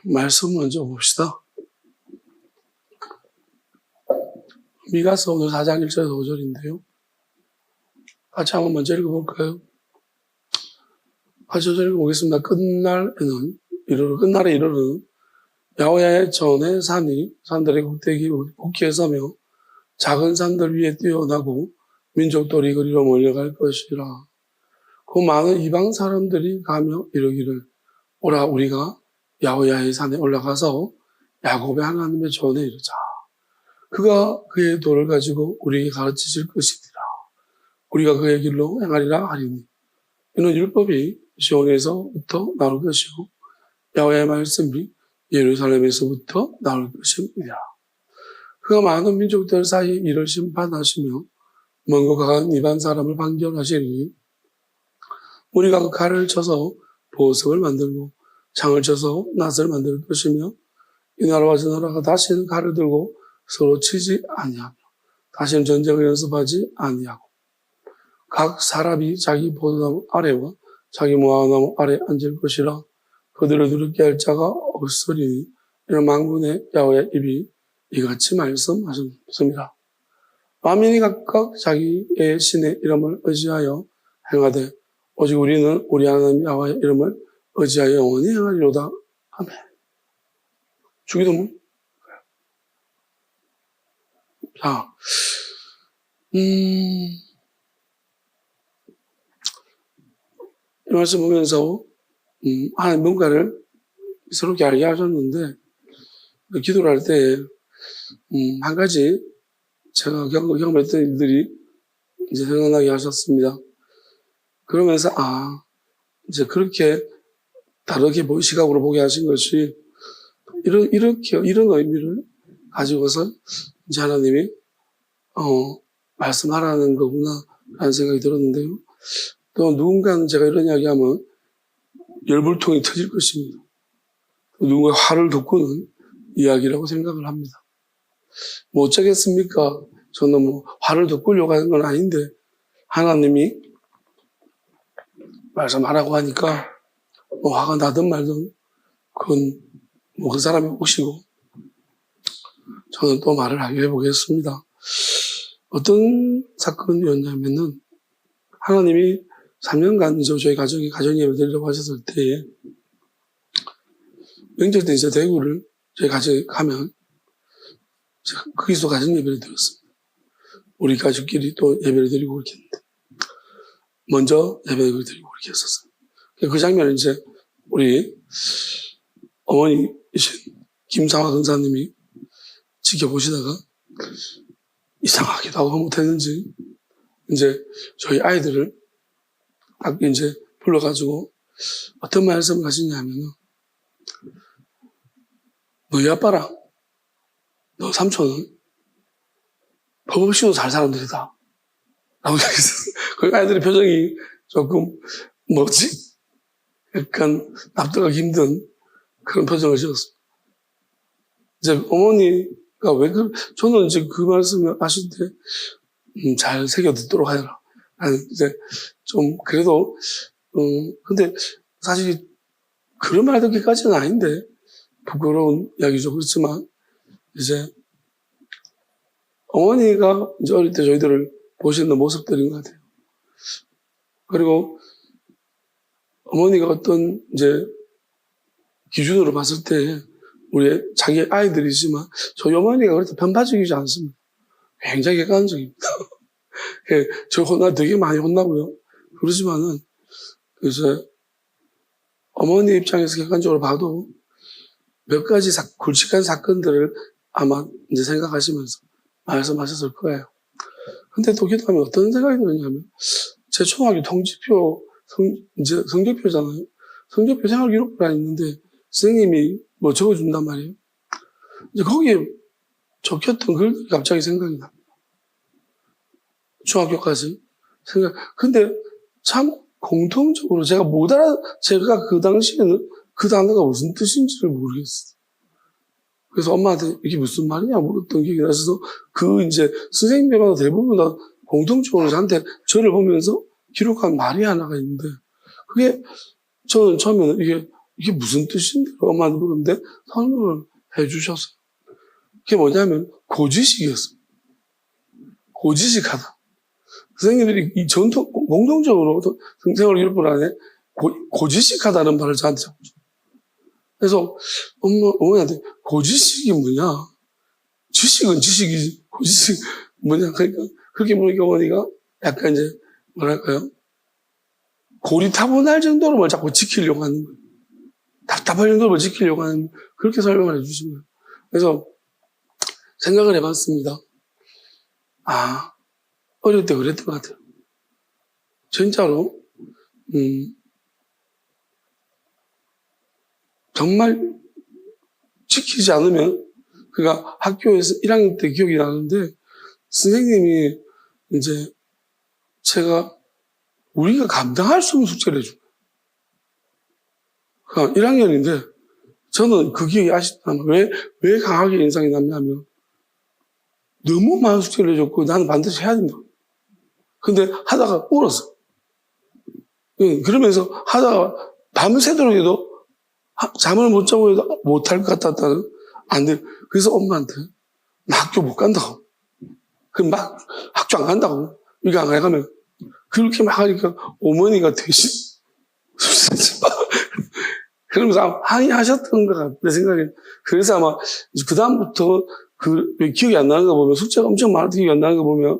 말씀 먼저 봅시다. 미가서 오늘 4장 1절에서 5절인데요. 같이 한번 먼저 읽어볼까요? 같이 읽어보겠습니다. 끝날에 이르르는 야훼의 전에 산들의 꼭대기 복기에 서며 작은 산들 위에 뛰어나고 민족들이 그리로 몰려갈 것이라. 그 많은 이방 사람들이 가며 이르기를 오라 우리가 야훼의 산에 올라가서 야곱의 하나님의 전에 이르자. 그가 그의 도를 가지고 우리에게 가르치실 것이니라. 우리가 그의 길로 행하리라 하리니 이는 율법이 시온에서부터 나올 것이고 야훼의 말씀이 예루살렘에서부터 나올 것입니다. 그가 많은 민족들 사이에 이를 심판하시며 먼 곳 가까운 이방 사람을 판결하시리니 우리가 그 칼을 쳐서 보석을 만들고 창을 쳐서 낫을 만들 것이며 이 나라와 저 나라가 다시는 칼을 들고 서로 치지 아니하며 다시는 전쟁을 연습하지 아니하고 각 사람이 자기 포도나무 아래와 자기 무화과나무 아래 앉을 것이라. 그들을 두렵게 할 자가 없으리니 이런 만군의 야훼의 입이 이같이 말씀하셨습니다. 만민이 각각 자기의 신의 이름을 의지하여 행하되 오직 우리는 우리 하나님 야훼의 이름을 의지하여 영원히 행하리로다. 아멘. 주기도문. 자, 이 말씀 보면서 하나님 뭔가를 새롭게 알게 하셨는데 기도를 할 때 한 가지 제가 경험했던 일들이 이제 생각나게 하셨습니다. 그러면서 이제 그렇게 다르게 시각으로 보게 하신 것이 이런 의미를 가지고서 이제 하나님이 말씀하라는 거구나 라는 생각이 들었는데요. 또 누군가는 제가 이런 이야기하면 열불통이 터질 것입니다. 누군가 화를 돋구는 이야기라고 생각을 합니다. 뭐 어쩌겠습니까? 저는 뭐 화를 돋구려고 하는 건 아닌데 하나님이 말씀하라고 하니까 뭐 화가 나든 말든 그건 뭐 그 사람이 오시고 저는 또 말을 해보겠습니다. 어떤 사건이었냐면은 하나님이 3년간 이제 저희 가정 예배 드리려고 하셨을 때 명절 때 이제 대구를 저희 가정에 가면 거기서 가정 예배를 드렸습니다. 우리 가족끼리 또 예배를 드리고 그렇게 했는데 먼저 예배를 드리고 그렇게 했었어요. 그 장면을 이제 우리 어머니이신 김상화 권사님이 지켜보시다가 이상하기도 하고 못했는지 이제 저희 아이들을 딱 이제 불러가지고 어떤 말씀을 하시냐면은 너희 아빠랑 너 삼촌은 법 없이도 살 사람들이다 라고 얘기했어요. 그 아이들의 표정이 조금 뭐지? 약간 납득하기 힘든 그런 표정을 지었습니다. 이제 어머니가 저는 이제 그 말씀을 하실 때 잘 새겨 듣도록 하여라. 이제 좀 그래도 근데 사실 그런 말 듣기까지는 아닌데 부끄러운 이야기죠. 그렇지만 이제 어머니가 이제 어릴 때 저희들을 보시는 모습들인 것 같아요. 그리고 어머니가 어떤 이제 기준으로 봤을 때 우리 자기 아이들이지만 저희 어머니가 그렇게 편파적이지 않습니다. 굉장히 객관적입니다. 저 되게 많이 혼나고요. 그러지만은 이제 어머니 입장에서 객관적으로 봐도 몇 가지 굵직한 사건들을 아마 이제 생각하시면서 말씀하셨을 거예요. 근데 또 기도하면 어떤 생각이 들었냐면 제 초등학교 통지표 이제 성적표잖아요. 성적표 생활기록부가 있는데 선생님이 뭐 적어준단 말이에요. 이제 거기에 적혔던 글들이 갑자기 생각이 납니다. 중학교까지 근데 참 공통적으로 제가 그 당시에는 그 단어가 무슨 뜻인지를 모르겠어요. 그래서 엄마한테 이게 무슨 말이냐 물었던 기억이 나서 이제 선생님들마다 대부분 다 공통적으로 저를 보면서 기록한 말이 하나가 있는데 그게 저는 처음에는 이게 이게 무슨 뜻인데? 엄마한테 물었는데 설명을 해주셨어요. 그게 뭐냐면 고지식이었어요. 고지식하다. 선생님들이 이 전통, 공동적으로 생활 기록부 안에 고지식하다는 말을 저한테 자꾸 줘요. 그래서 어머니한테 고지식이 뭐냐? 지식은 지식이지. 고지식 뭐냐? 그러니까 그렇게 보니까 어머니가 약간 이제 뭐랄까요? 고리타분할 정도로 뭘 자꾸 지키려고 하는 거예요. 답답할 정도로 뭘 지키려고 하는 그렇게 설명을 해주신 거예요. 그래서 생각을 해봤습니다. 아, 어릴 때 그랬던 것 같아요. 진짜로 정말 지키지 않으면 그러니까 학교에서 1학년 때 기억이 나는데 선생님이 이제 제가 우리가 감당할 수 없는 숙제를 해준 거예요. 그러니까 1학년인데 저는 그 기억이 아직도 남아요. 왜 강하게 인상이 남냐면 너무 많은 숙제를 해줬고 나는 반드시 해야 된다. 근데 하다가 울었어. 그러면서 하다가 밤새도록 해도 잠을 못 자고 해도 못할 것 같았다는 안 돼. 그래서 엄마한테 나 학교 못 간다고. 그럼 막 학교 안 간다고. 이거 안 가면 그렇게 막 하니까 어머니가 대신 그러면서 항의하셨던 것 같아, 내 생각에. 그래서 아마 그다음부터 기억이 안 나는 거 보면 숙제가 엄청 많아도 기억이 안 나는 거 보면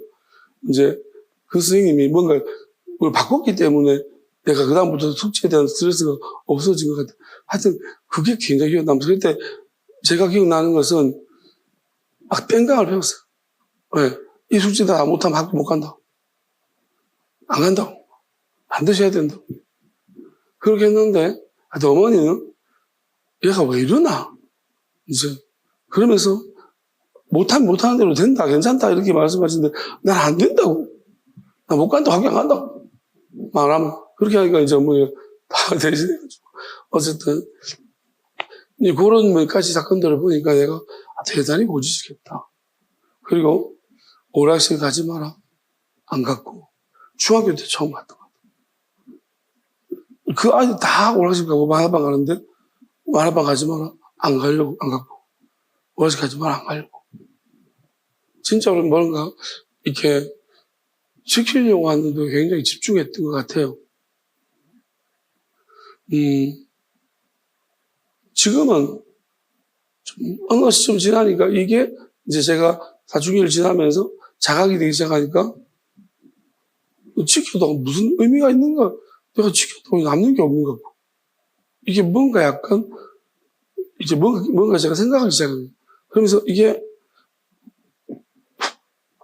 이제 그 선생님이 뭔가 뭘 바꿨기 때문에 내가 그다음부터 숙제에 대한 스트레스가 없어진 것 같아. 하여튼 그게 굉장히 기억에 남아서 그때 제가 기억나는 것은 막 땡깡을 배웠어요. 네. 이 숙제 다 못하면 학교 못 간다. 안 간다고. 반드시 해야 된다. 그렇게 했는데 어머니는 얘가 왜 이러나 이제 그러면서 못하면 못하는 대로 된다 괜찮다 이렇게 말씀하시는데 난 안 된다고. 나 못 간다고 학교 안 간다고 말하면 그렇게 하니까 이제 어머니가 다 대신해가지고 어쨌든 그런 몇 가지 사건들을 보니까 내가 대단히 고지식했다. 그리고 오락실 가지 마라. 안 갔고 중학교 때 처음 갔던 것 같아요. 그 아이들 다 오락실 가고 만화방 가는데 만화방 가지 마라. 안 가려고 안 갔고 오락실 가지 마라. 안 가려고. 진짜로 뭔가 이렇게 지키려고 하는데 굉장히 집중했던 것 같아요. 지금은 좀 어느 시점 지나니까 이게 이제 제가 사춘기를 지나면서 자각이 되기 시작하니까 지켜도 무슨 의미가 있는가? 내가 지켜도 남는 게 없는 것 같고. 이게 뭔가 약간, 이제 뭔가 제가 생각하기 시작합니다. 그러면서 이게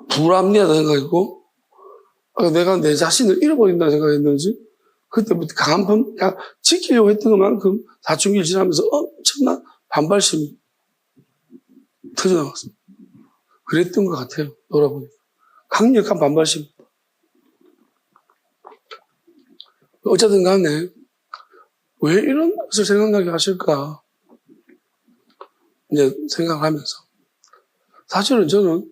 불합리하다 생각했고, 내가 내 자신을 잃어버린다 생각했는지, 그때부터 강한 지키려고 했던 것만큼 사춘기를 지나면서 엄청난 반발심이 터져나왔습니다. 그랬던 것 같아요. 돌아보니까. 강력한 반발심. 어쨌든 간에 왜 이런 것을 생각나게 하실까 이제 생각하면서 사실은 저는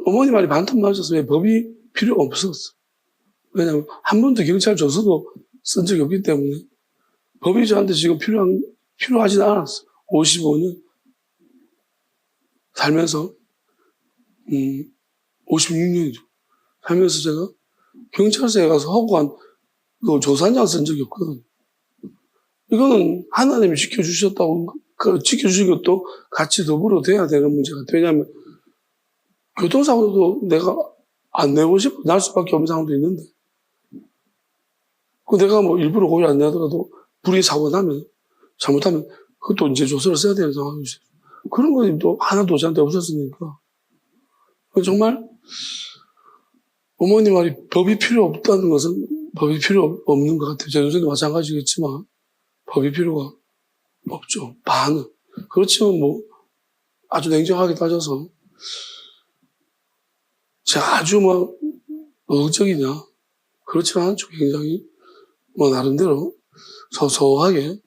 어머니 말이 반토 맞았어요. 왜 법이 필요가 없었어. 왜냐하면 한 번도 경찰 조서도 쓴 적이 없기 때문에 법이 저한테 지금 필요하진 않았어. 55년 살면서 56년이죠. 살면서 제가 경찰서에 가서 허구한 그 조사한장 쓴 적이 없거든. 이거는 하나님이 지켜주셨다고, 지켜주신 것도 같이 더불어 돼야 되는 문제 같아요. 왜냐하면 교통사고도 내가 안 내고 싶어 날 수밖에 없는 상황도 있는데, 내가 뭐 일부러 고의를 안 내더라도 불이 사고 나면, 잘못하면 그것도 이제 조서를 써야 되는 상황이죠. 그런 건 또 하나도 저한테 없었으니까. 정말 어머니 말이 법이 필요 없다는 것은 법이 필요 없는 것 같아요. 제 동생도 마찬가지겠지만 법이 필요가 없죠. 반은. 그렇지만 뭐 아주 냉정하게 따져서 제가 아주 뭐 의욕적이냐 그렇지는 않죠. 굉장히 뭐 나름대로 소소하게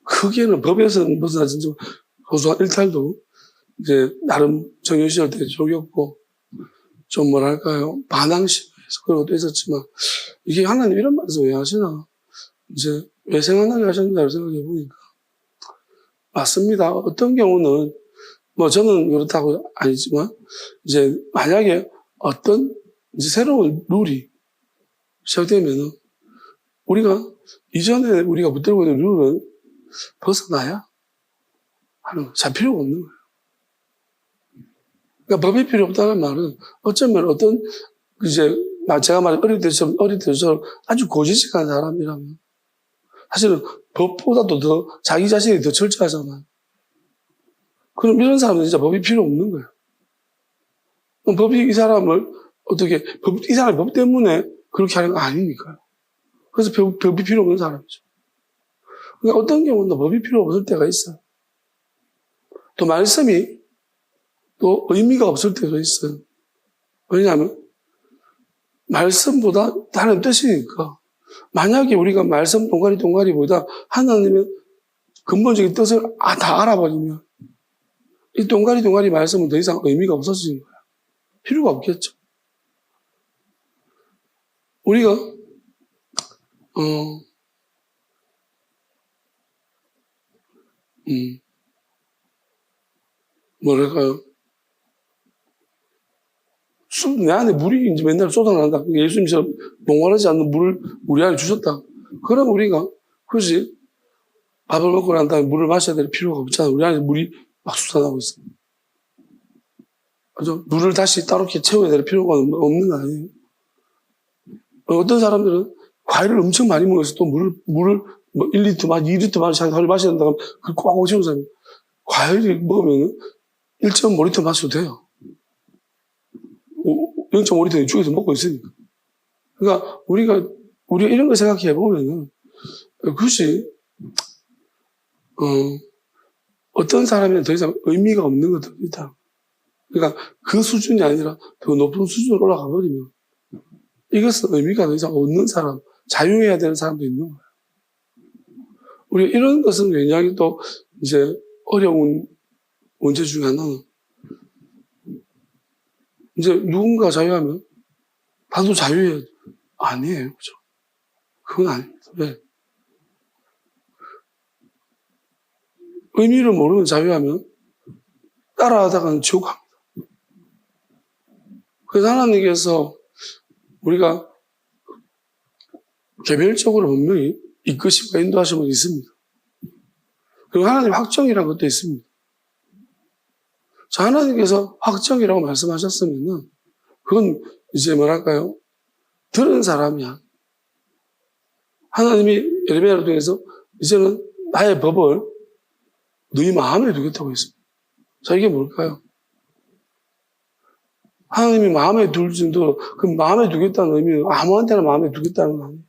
크게는 법에서는 벗어나진 좀 소소한 일탈도 이제 나름 청년시절 때 적였고 좀 뭐랄까요 반항심에서 그런 것도 있었지만 이게 하나님 이런 말씀 왜 하시나 이제 왜 생각나게 하셨는지 생각해 보니까 맞습니다. 어떤 경우는 뭐 저는 그렇다고 아니지만 이제 만약에 어떤 이제 새로운 룰이 시작되면은 우리가 이전에 우리가 붙들고 있는 룰은 벗어나야 하는 거. 잘 필요가 없는 거예요. 그러니까 법이 필요 없다는 말은 어쩌면 어떤 이제 제가 말한 어릴 때처럼 아주 고지식한 사람이라면 사실은 법보다도 더 자기 자신이 더 철저하잖아요. 그럼 이런 사람은 진짜 법이 필요 없는 거예요. 그럼 법이 이 사람을 어떻게 이 사람이 법 때문에 그렇게 하는 거 아니니까요. 그래서 법이 필요 없는 사람이죠. 그러니까 어떤 경우는 법이 필요 없을 때가 있어요. 또 말씀이 또 의미가 없을 때도 있어요. 왜냐하면 말씀보다 다른 뜻이니까. 만약에 우리가 말씀 동가리보다 하나님의 근본적인 뜻을 다 알아버리면 이 동가리 말씀은 더 이상 의미가 없어지는 거예요. 필요가 없겠죠. 우리가 뭐랄까요? 내 안에 물이 이제 맨날 쏟아난다. 예수님처럼 목마르지 않는 물을 우리 안에 주셨다. 그럼 우리가 굳이 밥을 먹고 난 다음에 물을 마셔야 될 필요가 없잖아. 우리 안에 물이 막 쏟아나고 있어. 그죠? 물을 다시 따로 이렇게 채워야 될 필요가 없는 거 아니에요? 어떤 사람들은 과일을 엄청 많이 먹어서 또 물을 뭐 1리터, 2리터 하루 마셔야 된다고 하면 그걸 꽉 채우는 사람이 과일을 먹으면 1.5리터 마셔도 돼요. 0.5리터 이쪽에서 먹고 있으니까. 그러니까 우리가 이런 걸 생각해 보면은 굳이 어떤 사람에는 더 이상 의미가 없는 것들이다. 그러니까 그 수준이 아니라 더 높은 수준으로 올라가 버리면 이것은 의미가 더 이상 없는 사람, 자유해야 되는 사람도 있는 거예요. 우리 이런 것은 굉장히 또 이제 어려운 문제 중에 하나는 이제 누군가 자유하면 나도 자유해야 아니에요. 그죠? 그건 아닙니다. 왜? 의미를 모르는 자유하면 따라하다가는 지옥 갑니다. 그래서 하나님께서 우리가 개별적으로 분명히 이끄시고 인도하심은 있습니다. 그리고 하나님 확정이라는 것도 있습니다. 자, 하나님께서 확정이라고 말씀하셨으면은 그건 이제 뭐랄까요? 들은 사람이야. 하나님이 예레미야를 통해서 이제는 나의 법을 너희 마음에 두겠다고 했습니다. 자, 이게 뭘까요? 하나님이 마음에 둘 정도로 그 마음에 두겠다는 의미는 아무한테나 마음에 두겠다는 거 아니에요.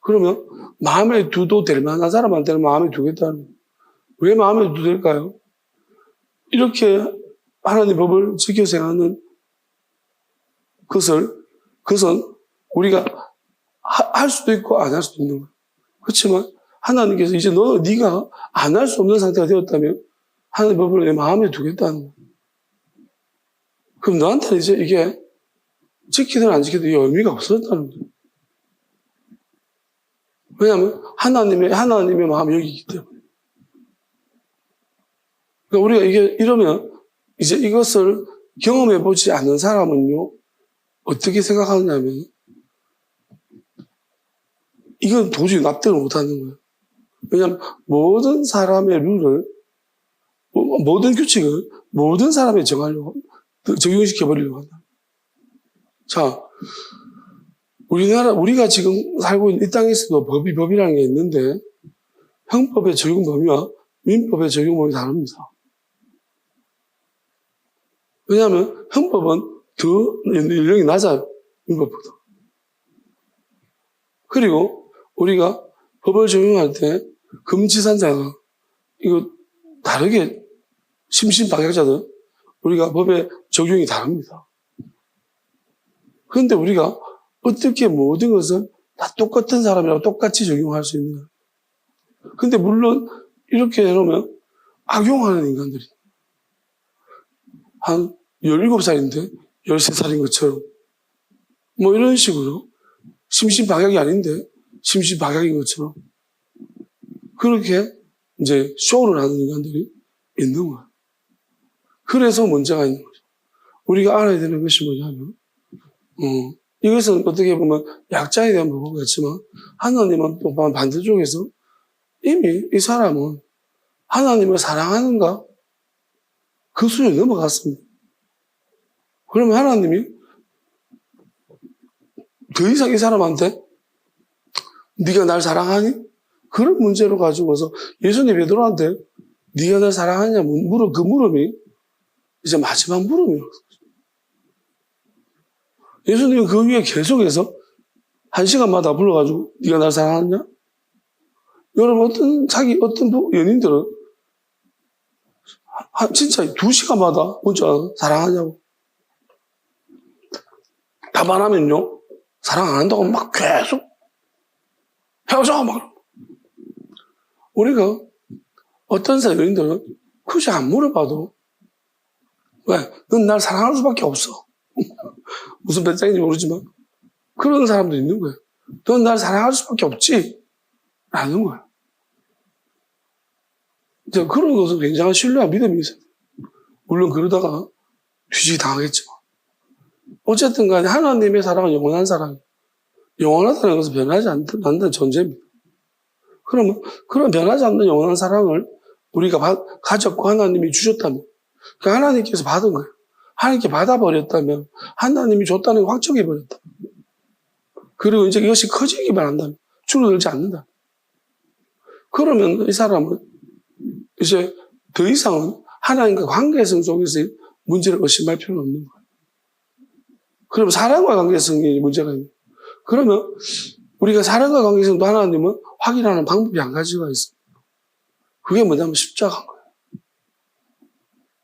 그러면 마음에 두도 될 만한 사람한테는 마음에 두겠다는 거예요. 왜 마음에 두될까요? 이렇게 하나님의 법을 지켜 생각하는 그것은 우리가 할 수도 있고 안 할 수도 있는 거예요. 그렇지만 하나님께서 이제 네가 안 할 수 없는 상태가 되었다면 하나님의 법을 내 마음에 두겠다는 거예요. 그럼 너한테는 이제 이게 지키든 안 지키든 의미가 없어졌다는 거예요. 왜냐하면 하나님의 마음이 여기 있기 때문에. 그러니까 우리가 이러면 이제 이것을 경험해 보지 않는 사람은요, 어떻게 생각하느냐면, 이건 도저히 납득을 못 하는 거예요. 왜냐하면 모든 사람의 룰을, 모든 규칙을 모든 사람에 적용시켜버리려고 한다. 자, 우리가 지금 살고 있는 이 땅에서도 법이라는 게 있는데, 형법의 적용 범위와 민법의 적용 범위 다릅니다. 왜냐하면 형법은 더 연령이 낮아요. 민법보다. 그리고 우리가 법을 적용할 때 금지산자가 이거 다르게 심신박약자들 우리가 법의 적용이 다릅니다. 그런데 우리가 어떻게 모든 것을 다 똑같은 사람이라고 똑같이 적용할 수 있는가? 근데 물론 이렇게 해놓으면 악용하는 인간들이 한 17살인데 13살인 것처럼 뭐 이런 식으로 심신박약이 아닌데 심시박약인 것처럼 그렇게 이제 쇼를 하는 인간들이 있는 거야. 그래서 문제가 있는 거죠. 우리가 알아야 되는 것이 뭐냐면, 이것은 어떻게 보면 약자에 대한 부분 같지만, 하나님은 또 반대쪽에서 이미 이 사람은 하나님을 사랑하는가? 그 수준을 넘어갔습니다. 그러면 하나님이 더 이상 이 사람한테 네가 날 사랑하니? 그런 문제로 가지고서 예수님 베드로한테 네가 날 사랑하냐 그 물음이 이제 마지막 물음이에요. 예수님은 그 위에 계속해서 1시간마다 불러가지고 네가 날 사랑하냐? 여러분 어떤 연인들은 진짜 2시간마다 문자 사랑하냐고 답 안 하면요 사랑 안 한다고 막 계속 헤어져 막. 우리가 어떤 연인들은 굳이 안 물어봐도 왜? 넌 날 사랑할 수밖에 없어. 무슨 배짱인지 모르지만 그런 사람도 있는 거예요. 넌 날 사랑할 수밖에 없지 라는 거예요. 이제 그런 것은 굉장한 신뢰와 믿음이 있어요. 물론 그러다가 뒤지기 당하겠지만 어쨌든 간에 하나님의 사랑은 영원한 사랑이에요. 영원하다는 것은 변하지 않는 존재입니다. 그러면 그런 변하지 않는 영원한 사랑을 우리가 가졌고 하나님이 주셨다면 그러니까 하나님께서 받은 거예요. 하나님께 받아버렸다면 하나님이 줬다는 걸 확정해버렸다. 그리고 이제 이것이 커지기만 한다면 줄어들지 않는다. 그러면 이 사람은 이제 더 이상은 하나님과 관계성 속에서 문제를 의심할 필요는 없는 거예요. 그러면 사랑과 관계성이 문제가 있는 거예요. 그러면 우리가 사랑과 관계성도 하나님은 확인하는 방법이 한 가지가 있어요. 그게 뭐냐면 십자가인 거예요.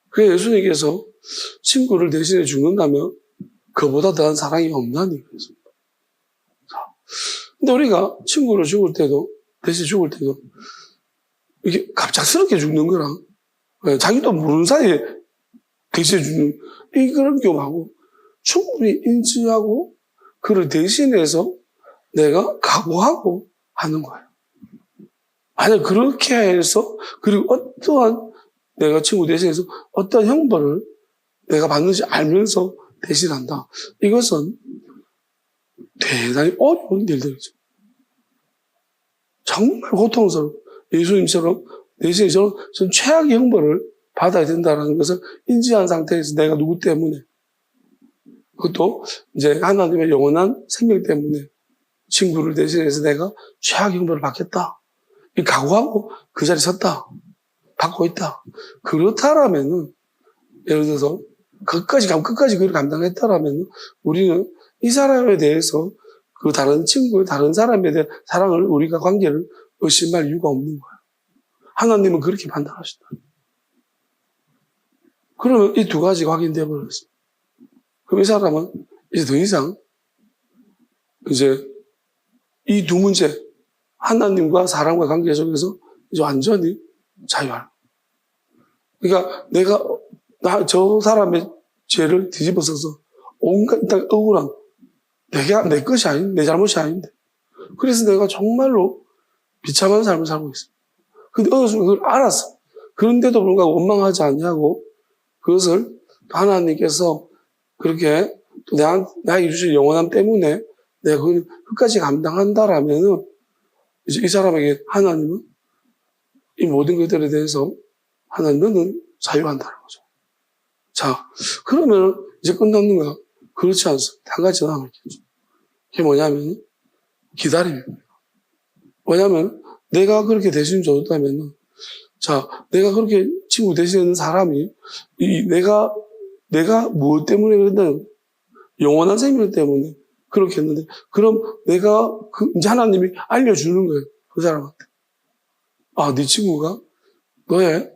그게 예수님께서 친구를 대신해 죽는다면 그보다 더한 사랑이 없나니 그래서. 근데 우리가 친구를 대신 죽을 때도 이게 갑작스럽게 죽는 거랑 자기도 모르는 사이에 대신해 죽는 그런 경우하고 충분히 인지하고 그를 대신해서 내가 각오하고 하는 거예요. 만약 그렇게 해서 그리고 어떠한 내가 친구 대신해서 어떠한 형벌을 내가 받는지 알면서 대신한다. 이것은 대단히 어려운 일들이죠. 정말 고통스러워. 예수님처럼 대신처럼 전 최악의 형벌을 받아야 된다는 것을 인지한 상태에서 내가 누구 때문에 그것도 이제 하나님의 영원한 생명 때문에 친구를 대신해서 내가 최악의 형벌을 받겠다. 이 각오하고 그 자리에 섰다. 받고 있다. 그렇다라면은 예를 들어서 끝까지 그걸 감당했다라면 우리는 이 사람에 대해서 그 다른 친구, 다른 사람에 대한 사랑을 우리가 관계를 의심할 이유가 없는 거예요. 하나님은 그렇게 판단하신다. 그러면 이 두 가지가 확인되어 버렸어요. 그럼 이 사람은 이제 더 이상 이제 이 두 문제, 하나님과 사람과 관계 속에서 이제 완전히 자유하는. 그러니까 저 사람의 죄를 뒤집어서서 온갖 억울함, 내 것이 내 잘못이 아닌데. 그래서 내가 정말로 비참한 삶을 살고 있어. 근데 어느 순간 그걸 알았어. 그런데도 불구하고 원망하지 않냐고 그것을 하나님께서 그렇게 또 나에게 주신 영원함 때문에 내가 그걸 끝까지 감당한다라면은 이제 이 사람에게 하나님은 이 모든 것들에 대해서 하나님은 자유한다는 거죠. 자, 그러면 이제 끝났는가? 그렇지 않습니다. 한 가지 더 남았겠죠. 그게 뭐냐면 기다림입니다. 왜냐하면 내가 그렇게 대신 줬다면 자, 내가 그렇게 친구 대신하는 사람이 내가 무엇 때문에 그런다는 영원한 생명 때문에 그렇게 했는데 그럼 내가 이제 하나님이 알려주는 거예요. 그 사람한테. 아, 네 친구가 네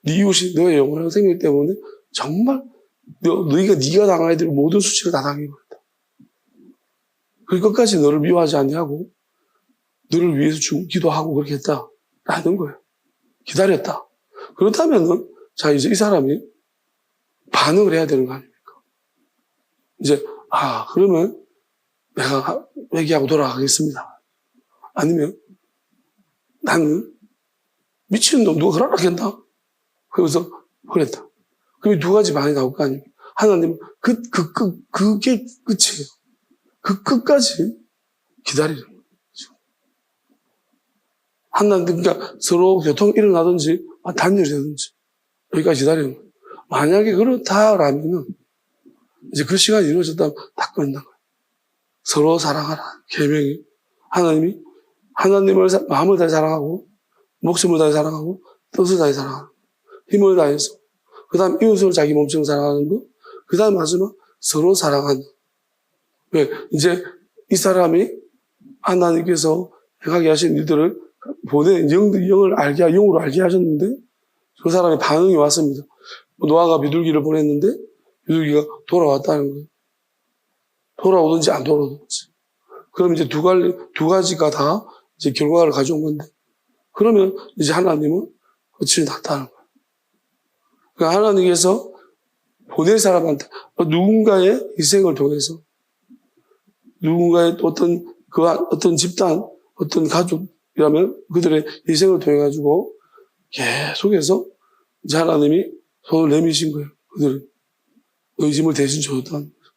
이웃이 너의 영원한 생명 때문에 정말 네가 당해야 될 모든 수치를 다 당해버렸다. 그 끝까지 너를 미워하지 않냐고 너를 위해서 기도하고 그렇게 했다라는 거예요. 기다렸다. 그렇다면은 자 이제 이 사람이 반응을 해야 되는 거 아닙니까? 이제 그러면 내가 회개하고 돌아가겠습니다. 아니면 나는 미친놈 누가 그러라겠나? 그래서 그랬다. 그럼 두 가지 반응이 나올 거 아니에요. 하나님은 그게 끝이에요. 그 끝까지 기다리는 거예요. 하나님, 그러니까 서로 교통이 일어나든지, 단절이 되든지, 여기까지 기다리는 거예요. 만약에 그렇다라면은, 이제 그 시간이 이루어졌다면 다 끝난 거예요. 서로 사랑하라. 계명이. 하나님이, 하나님을 마음을 다해 사랑하고, 목숨을 다해 사랑하고, 뜻을 다해 사랑하는 거. 힘을 다해서. 그 다음 이웃을 자기 몸처럼 사랑하는 거. 그 다음 마지막 서로 사랑하는 거. 왜? 이제 이 사람이 하나님께서 행하게 하신 일들을 보내, 영을 영으로 알게 하셨는데, 그 사람의 반응이 왔습니다. 노아가 비둘기를 보냈는데, 비둘기가 돌아왔다는 거예요. 돌아오든지 안 돌아오든지. 그럼 이제 두 가지가 다 이제 결과를 가져온 건데, 그러면 이제 하나님은 끝이 났다는 거예요. 그러니까 하나님께서 보낼 사람한테 누군가의 희생을 통해서 누군가의 어떤 집단, 어떤 가족이라면 그들의 희생을 통해 가지고 계속해서 이제 하나님이 손을 내미신 거예요. 그들은 너희 짐을 대신 줬다는 거예요.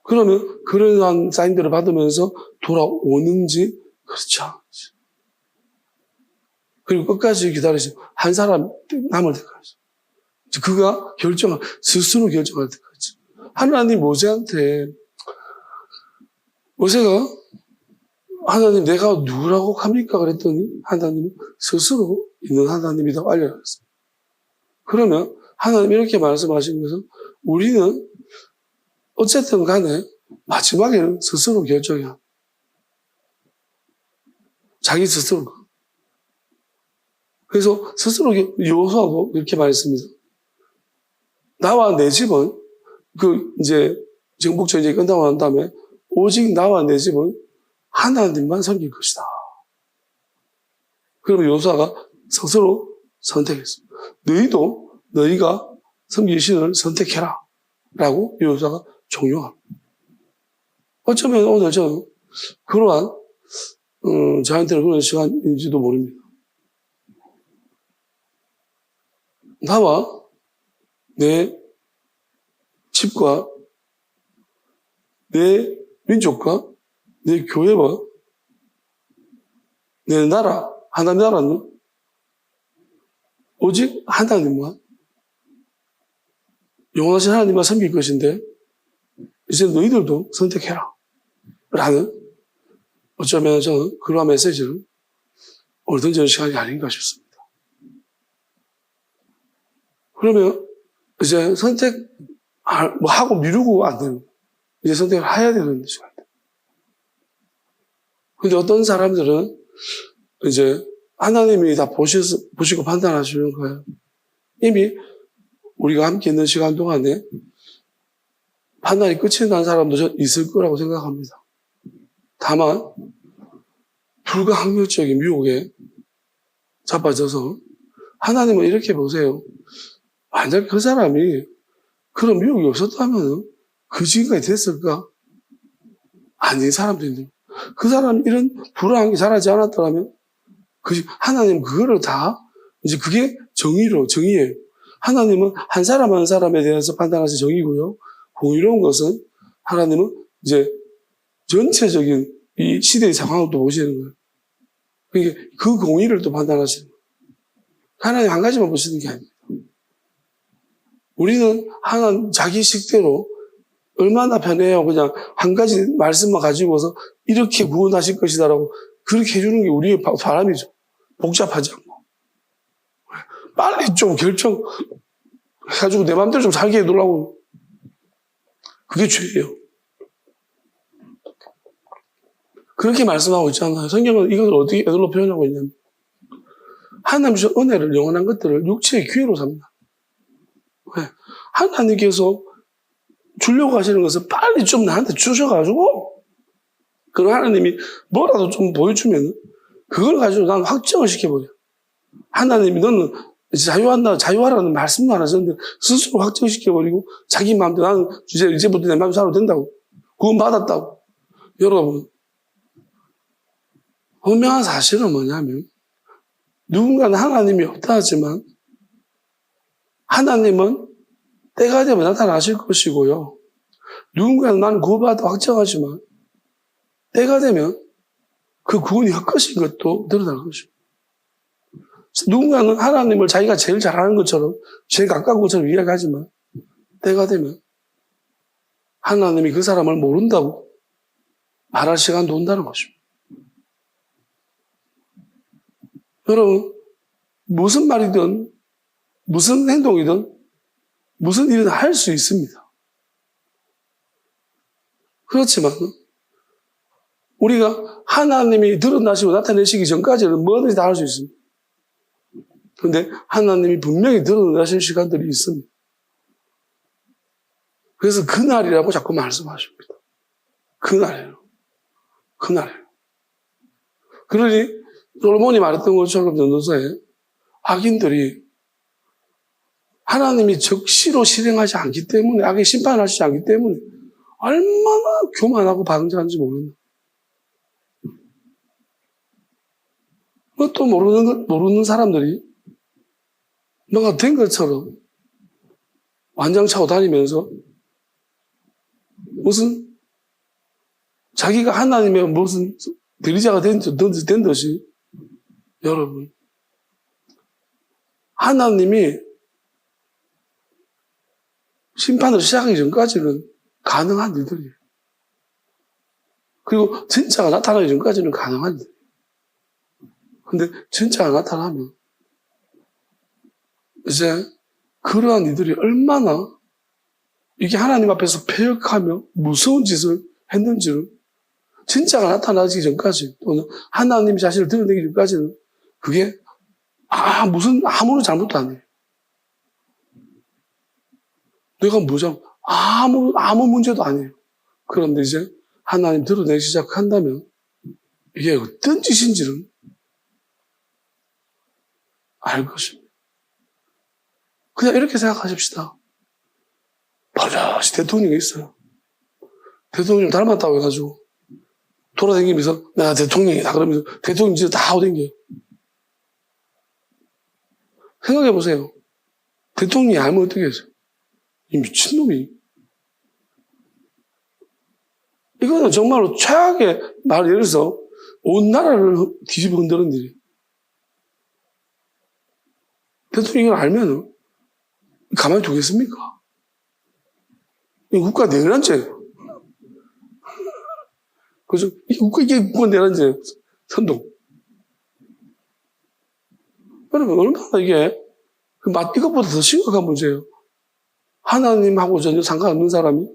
그러면 그러한 사인들을 받으면서 돌아오는지 그렇지 않은지. 그리고 끝까지 기다리시고 한 사람 남을 때까지. 그가 스스로 결정할 때까지. 하나님 모세한테 모세가 하나님 내가 누구라고 합니까? 그랬더니 하나님은 스스로 있는 하나님이라고 알려놨어요. 그러면 하나님 이렇게 말씀하신 것은 우리는 어쨌든 간에 마지막에는 스스로 결정해야 자기 스스로. 그래서 스스로 여호수아도 이렇게 말했습니다. 나와 내 집은 이제 정복 전쟁이 끝나고 난 다음에 오직 나와 내 집은 하나님만 섬길 것이다. 그러면 여호수아가 스스로 선택했습니다. 너희도 너희가 섬길 신을 선택해라 라고 여호수아가 종용합니다. 어쩌면 오늘 저는 그러한 저한테는 그런 시간인지도 모릅니다. 나와 내 집과 내 민족과 내 교회와 내 나라, 하나님 나라는 오직 하나님만, 영원하신 하나님만 섬길 것인데 이제 너희들도 선택해라 라는 어쩌면 저는 그러한 메시지를 오늘 던지는 시간이 아닌가 싶습니다. 그러면 이제 하고 미루고 안 되는, 이제 선택을 해야 되는 시간. 근데 어떤 사람들은 이제 하나님이 다 보시고 판단하시는 거예요. 이미 우리가 함께 있는 시간 동안에 판단이 끝이 난 사람도 있을 거라고 생각합니다. 다만 불가항력적인 유혹에 자빠져서 하나님은 이렇게 보세요. 만약 그 사람이 그런 미혹이 없었다면 그 지금까지 됐을까? 아닌 사람도 있는. 그 사람이 이런 불안한 게 자라지 않았더라면 하나님 그거를 다 이제 그게 정의예요. 하나님은 한 사람 한 사람에 대해서 판단하시 정의고요. 공의로운 것은 하나님은 이제 전체적인 이 시대의 상황을 또 보시는 거예요. 그러니까 그 공의를 또 판단하시는 거예요. 하나님 한 가지만 보시는 게 아닙니다. 우리는 하나님 자기 식대로 얼마나 편해요. 그냥 한 가지 말씀만 가지고서 이렇게 구원하실 것이다라고 그렇게 해주는 게 우리의 바람이죠. 복잡하지 않고. 빨리 좀 결정해가지고 내 마음대로 좀 살게 해두려고. 그게 죄예요. 그렇게 말씀하고 있잖아요. 성경은 이것을 어떻게 애들로 표현하고 있냐면 하나님 주신 은혜를, 영원한 것들을 육체의 기회로 삽니다. 왜? 하나님께서 주려고 하시는 것을 빨리 좀 나한테 주셔가지고 그럼 하나님이 뭐라도 좀 보여주면 그걸 가지고 난 확정을 시켜버려. 하나님이 너는 자유하라는 말씀도 안 하셨는데 스스로 확정시켜버리고 자기 마음대로 나는 이제부터 내 마음대로 살아도 된다고. 구원 받았다고. 여러분 분명한 사실은 뭐냐면 누군가는 하나님이 없다 하지만 하나님은 때가 되면 나타나실 것이고요. 누군가는 나는 구원받았다 확정하지만 때가 되면 그 구원이 헛것인 것도 드러날 것입니다. 누군가는 하나님을 자기가 제일 잘하는 것처럼 제일 가까운 것처럼 이야기하지만 때가 되면 하나님이 그 사람을 모른다고 말할 시간도 온다는 것입니다. 여러분, 무슨 말이든 무슨 행동이든 무슨 일이든 할 수 있습니다. 그렇지만 우리가 하나님이 드러나시고 나타내시기 전까지는 뭐든지 다 할 수 있습니다. 그런데 하나님이 분명히 드러나실 시간들이 있습니다. 그래서 그날이라고 자꾸 말씀하십니다. 그날이에요. 그날이에요. 그러니 솔로몬이 말했던 것처럼 전도서에 악인들이 하나님이 적시로 실행하지 않기 때문에, 악의 심판하시지 않기 때문에 얼마나 교만하고 방자한지 모른다. 그것도 모르는 사람들이 뭔가 된 것처럼 완장 차고 다니면서 무슨 자기가 하나님의 무슨 대리자가 된 듯이 여러분, 하나님이 심판을 시작하기 전까지는 가능한 일들이에요. 그리고 진짜가 나타나기 전까지는 가능한 일들이에요. 근데 진짜가 나타나면 이제 그러한 이들이 얼마나 이게 하나님 앞에서 패역하며 무서운 짓을 했는지를 진짜가 나타나기 전까지 또는 하나님이 자신을 드러내기 전까지는 그게 아무런 잘못도 아니에요. 내가 뭐죠? 아무 문제도 아니에요. 그런데 이제 하나님 드러내기 시작한다면 이게 어떤 짓인지를 알 것입니다. 그냥 이렇게 생각하십시다. 버젓이 대통령이 있어요. 대통령 닮았다고 해가지고 돌아다니면서 내가 대통령이다 그러면서 대통령 진짜 다 하고 다녀요. 생각해보세요. 대통령이 알면 어떻게 해서 이 미친놈이. 이거는 정말로 최악의 말, 예를 들어서 온 나라를 뒤집어 흔드는 일이에요. 대통령이 이걸 알면 가만히 두겠습니까? 이 국가 내란죄예요. 그죠? 이게 국가 내란죄예요. 선동. 여러분, 얼마나 이게 이것보다 더 심각한 문제예요. 하나님하고 전혀 상관없는 사람이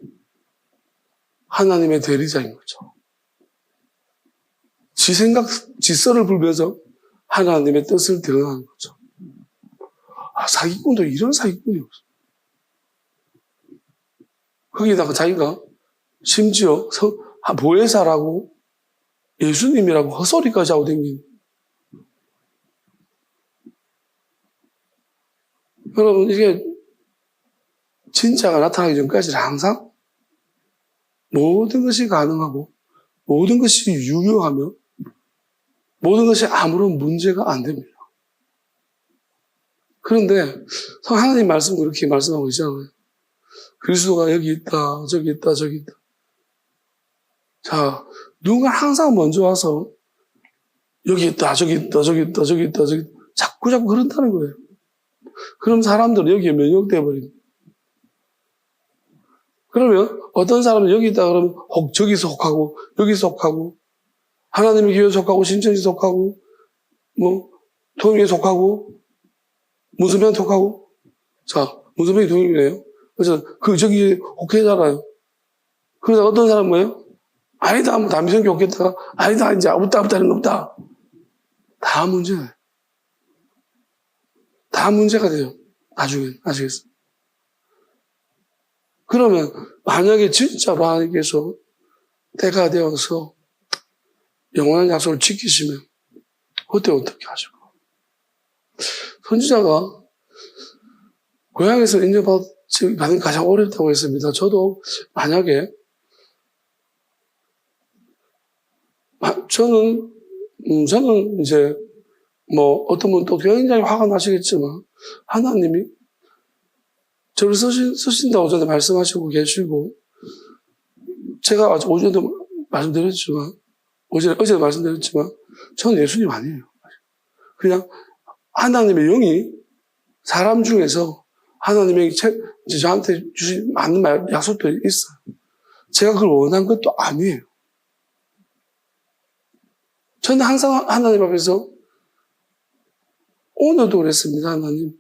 하나님의 대리자인 거죠. 지 생각, 지 썰을 불면서 하나님의 뜻을 드러나는 거죠. 사기꾼도 이런 사기꾼이 없어. 거기다가 자기가 심지어 보혜사라고 예수님이라고 헛소리까지 하고 다니는. 여러분, 이게 진짜가 나타나기 전까지는 항상 모든 것이 가능하고 모든 것이 유효하며 모든 것이 아무런 문제가 안 됩니다. 그런데 하나님 말씀도 그렇게 말씀하고 있잖아요. 그리스도가 여기 있다, 저기 있다, 저기 있다. 자, 누군가 항상 먼저 와서 여기 있다, 저기 있다, 저기 있다, 저기 있다, 저기 있다. 자꾸 그런다는 거예요. 그럼 사람들은 여기에 면역돼 버립니다. 그러면 어떤 사람은 여기 있다 그러면 저기 속하고 여기 속하고 하나님의 교회에 속하고 신천지 속하고 통일에 속하고 문수명에 속하고. 자, 문수명이 통일이에요. 그래서 저기 혹해잖아요. 그러다 어떤 사람은 뭐예요? 아니다, 담임선교 혹했다가 아니다, 이제 없다는 거 없다. 다 문제예요. 다 문제가 돼요. 나중에 아시겠어요? 그러면 만약에 진짜로 하나님께서 때가 되어서 영원한 약속을 지키시면 그때 어떻게 하실까? 선지자가 고향에서 인정받는 게 가장 어렵다고 했습니다. 저도 만약에 저는 저는 이제, 어떤 분은 또 굉장히 화가 나시겠지만, 하나님이 저를 쓰신다고 전에 말씀하시고 계시고, 제가 오전에도 말씀드렸지만, 어제도 말씀드렸지만, 저는 예수님 아니에요. 그냥 하나님의 영이 사람 중에서 하나님의 저한테 주신 많은 약속들이 있어요. 제가 그걸 원한 것도 아니에요. 저는 항상 하나님 앞에서 오늘도 그랬습니다. 하나님.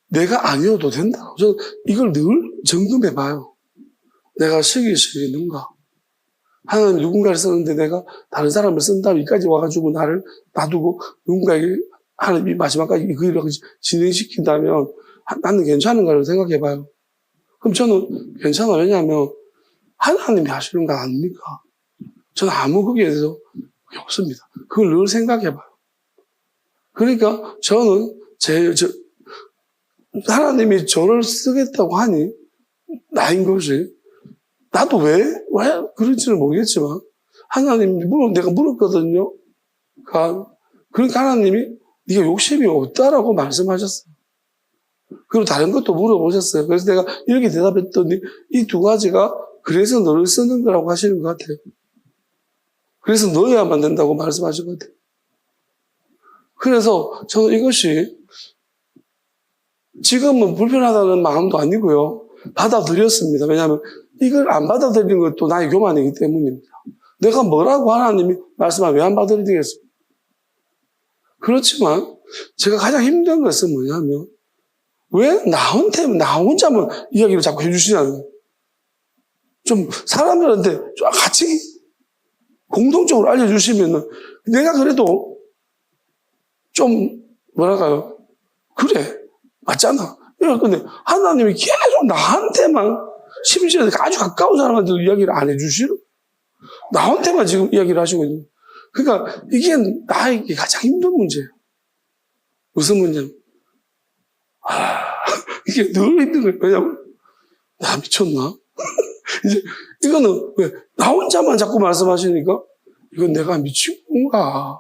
내가 아니어도 된다. 저는 이걸 늘 점검해 봐요. 내가 시기는가? 하나님 누군가를 썼는데 내가 다른 사람을 쓴다면 여기까지 와가지고 나를 놔두고 누군가에게 하나님이 마지막까지 그 일을 진행시킨다면 나는 괜찮은가를 생각해 봐요. 그럼 저는 괜찮아요. 왜냐하면 하나님이 하시는 거 아닙니까? 저는 아무 거기에 대해서 없습니다. 그걸 늘 생각해 봐요. 그러니까 저는 하나님이 저를 쓰겠다고 하니 나인 것이 나도 왜 그런지는 모르겠지만 하나님 내가 물었거든요. 그러니까 하나님이 네가 욕심이 없다라고 말씀하셨어요. 그리고 다른 것도 물어보셨어요. 그래서 내가 이렇게 대답했더니 이 두 가지가 그래서 너를 쓰는 거라고 하시는 것 같아요. 그래서 넣어야만 된다고 말씀하신 것 같아요. 그래서 저는 이것이 지금은 불편하다는 마음도 아니고요. 받아들였습니다. 왜냐하면 이걸 안 받아들이는 것도 나의 교만이기 때문입니다. 내가 뭐라고 하나님이 말씀하면 왜 안 받아들이겠습니까? 그렇지만 제가 가장 힘든 것은 뭐냐면 왜 나 혼자만 이야기를 자꾸 해주시냐는 거예요. 좀 사람들한테 좀 같이 공동적으로 알려주시면은 내가 그래도 좀 뭐랄까요? 그래 맞잖아. 근데 하나님이 계속 나한테만 심지어 아주 가까운 사람한테도 이야기를 안 해주시는 나한테만 지금 이야기를 하시고 있는 거예요. 그러니까 이게 나에게 가장 힘든 문제예요. 무슨 문제냐면 이게 늘 힘든 거예요. 왜냐면 나 미쳤나? 이제 이거는 왜 나 혼자만 자꾸 말씀하시니까 이건 내가 미친 건가?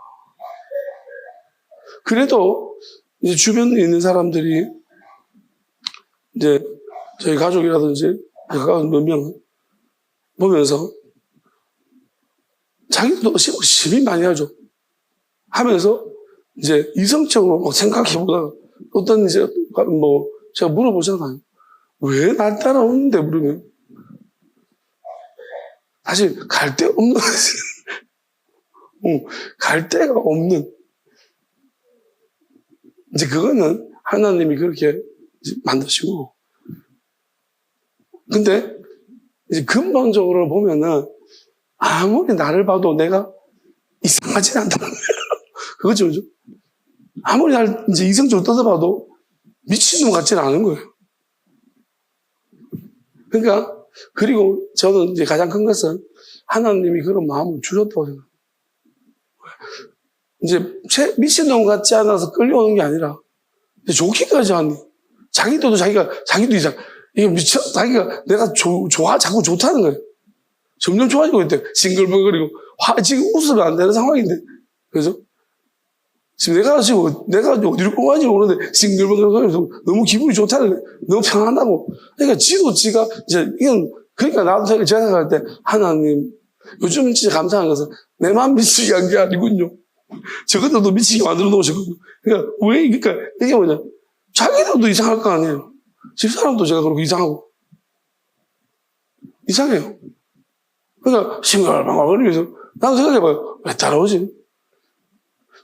그래도 이제 주변에 있는 사람들이 이제 저희 가족이라든지 가까운 몇 명은 보면서 자기도 시비 많이 하죠. 하면서 이제 이성적으로 막 생각해보다가 어떤 이제 제가 물어보잖아요. 왜 날 따라오는데 물으면 사실 갈 데 없는 갈 데가 없는 이제 그거는 하나님이 그렇게 만드시고 근데 이제 근본적으로 보면은 아무리 나를 봐도 내가 이상하지 않다는 거예요. 그거죠, 그죠? 아무리 날 이제 이성적으로 떠들어봐도 미친놈 같지는 않은 거예요. 그러니까 그리고 저는 이제 가장 큰 것은 하나님이 그런 마음을 주셨다고 생각해요. 이제 미친놈 같지 않아서 끌려오는 게 아니라 좋기까지 하니 자기도 이상 이게 자기가 내가 자꾸 좋다는 거예요. 점점 좋아지고 있대. 싱글벙글거리고 지금 웃으면 안 되는 상황인데 그래서 지금 내가 어디로 꼬아지 모르는데 싱글벙글거리면서 너무 기분이 좋다는 거예요. 너무 편안하고 그러니까 지가 이제 이건 그러니까 나도 제가 생각할 때 하나님 요즘 진짜 감사한 것은 내 마음 미치게 한 게 아니군요. 저것들도 미치게 만들어 놓으셨거든요. 그러니까 이게 뭐냐 자기들도 이상할 거 아니에요. 집사람도 제가 그렇고 이상해요. 그러니까 싱글벙글거리면서 나도 생각해봐요. 왜 따라오지?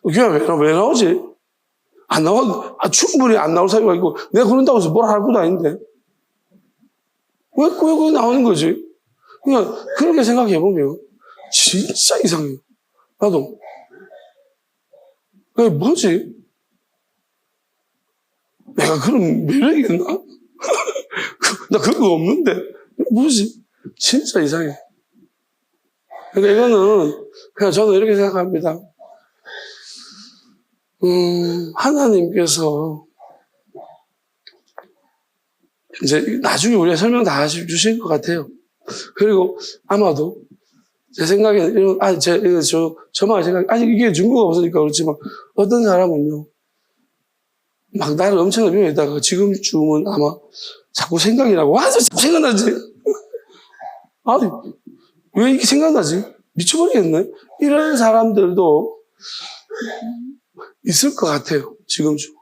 왜 나오지? 충분히 안 나올 사유가 있고 내가 그런다고 해서 뭐라 할 것도 아닌데 왜 거기 나오는 거지? 그러니까 그렇게 생각해보면 진짜 이상해요. 나도 그게 뭐지? 내가 그런 매력이 있나? 나 그런 거 없는데 뭐지? 진짜 이상해. 그러니까 이거는 그냥 저는 이렇게 생각합니다. 하나님께서 이제 나중에 우리가 설명 다 주실 것 같아요. 그리고 아마도 제 생각에는 저만 생각, 아직 이게 증거가 없으니까 그렇지만, 어떤 사람은요, 막 나를 엄청나게 비교했다가 지금쯤은 아마 자꾸 생각이 나고, 자꾸 생각나지? 아니, 왜 이렇게 생각나지? 미쳐버리겠네? 이런 사람들도 있을 것 같아요, 지금쯤.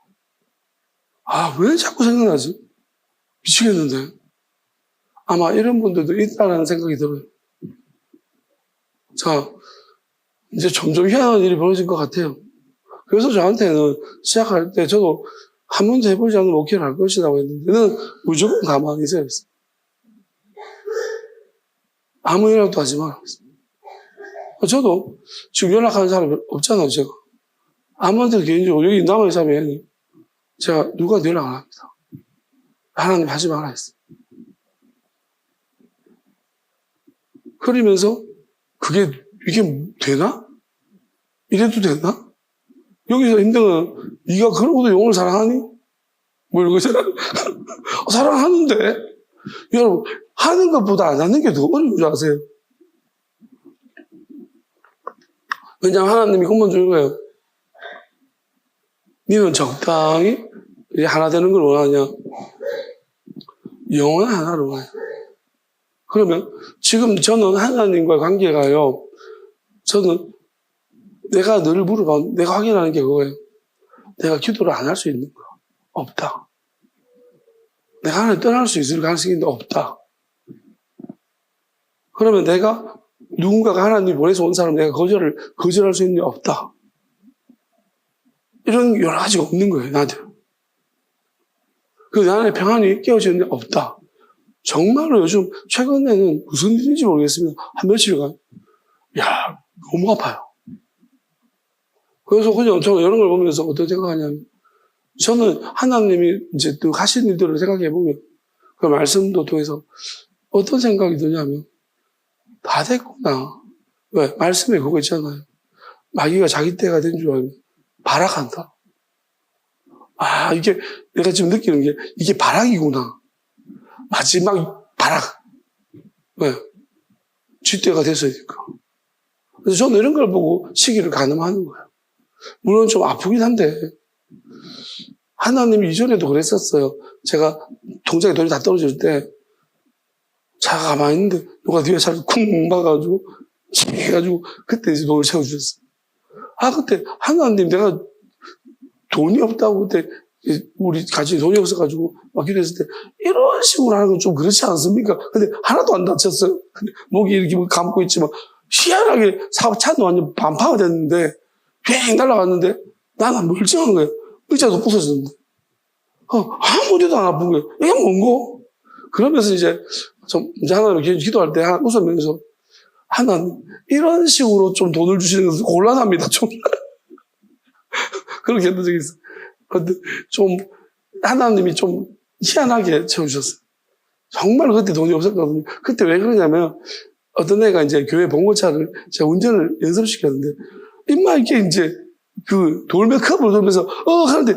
왜 자꾸 생각나지? 미치겠는데? 아마 이런 분들도 있다는 생각이 들어요. 자, 이제 점점 희한한 일이 벌어질 것 같아요. 그래서 저한테는 시작할 때 저도 한 번도 해보지 않으면 목회를 할 것이라고 했는데, 너는 무조건 가만히 있어야 했어. 아무 일이라도 하지 마라. 저도 지금 연락하는 사람이 없잖아요, 제가. 아무한테도 개인적으로 여기 남아있는 사람이 제가 누가 연락 안 합니다. 하나님 하지 마라 했어요. 그러면서 이게 되나? 이래도 되나? 여기서 힘든 건 네가 그러고도 영혼을 사랑하니? 뭐 이런 거잖아. 사랑하는데 여러분 하는 것보다 안 하는 게 더 어려운 줄 아세요? 왜냐하면 하나님이 공문 주는 거예요. 너는 적당히 하나 되는 걸 원하냐? 영원한 하나를 원해요. 그러면 지금 저는 하나님과의 관계가요. 저는 내가 늘 물어봐, 내가 확인하는 게 그거예요. 내가 기도를 안 할 수 있는 거 없다. 내가 하나님 떠날 수 있을 가능성이 있는데 없다. 그러면 내가 누군가가 하나님 보내서 온 사람 내가 거절할 수 있는 게 없다. 이런 여러 가지가 없는 거예요, 나한테. 그 내 안에 평안이 깨어지는 게 없다. 정말로 요즘 최근에는 무슨 일인지 모르겠습니다. 한 며칠간 너무 아파요. 그래서 그냥 저 이런 걸 보면서 어떤 생각하냐면 저는 하나님이 이제 또 하신 일들을 생각해 보면 그 말씀도 통해서 어떤 생각이 드냐면 다 됐구나. 왜? 말씀에 그거 있잖아요. 마귀가 자기 때가 된 줄 알면 발악한다. 이게 내가 지금 느끼는 게 이게 발악이구나. 마지막 발악. 왜? 쥐때가 됐으니까. 그래서 저는 이런 걸 보고 시기를 가늠하는 거예요. 물론 좀 아프긴 한데 하나님이 이전에도 그랬었어요. 제가 통장에 돈이 다 떨어질 때 차가 가만히 있는데 누가 뒤에 차를 쿵 막아가지고 해가지고 그때 이제 돈을 채워주셨어요. 그때 하나님 내가 돈이 없다고 그때 우리 같이 돈이 없어가지고 막 기도했을 때 이런 식으로 하는 건 좀 그렇지 않습니까? 근데 하나도 안 다쳤어요. 근데 목이 이렇게 감고 있지만 희한하게 차도 완전 반파가 됐는데 휑 날아갔는데 나는 멀쩡한 거예요. 의자도 부서졌는데 아무 데도 안 아픈 거예요. 이게 뭔고? 그러면서 이제 하나님 기도할 때 웃으면서 하나님 이런 식으로 좀 돈을 주시는 것은 곤란합니다. 좀 그렇게 했던 적이 있어요. 근데 좀 하나님이 좀 희한하게 채워주셨어요. 정말 그때 돈이 없었거든요. 그때 왜 그러냐면 어떤 애가 이제 교회 봉고차를 제가 운전을 연습시켰는데 임마 이게 이제 그 돌메컵을 돌면서 하는데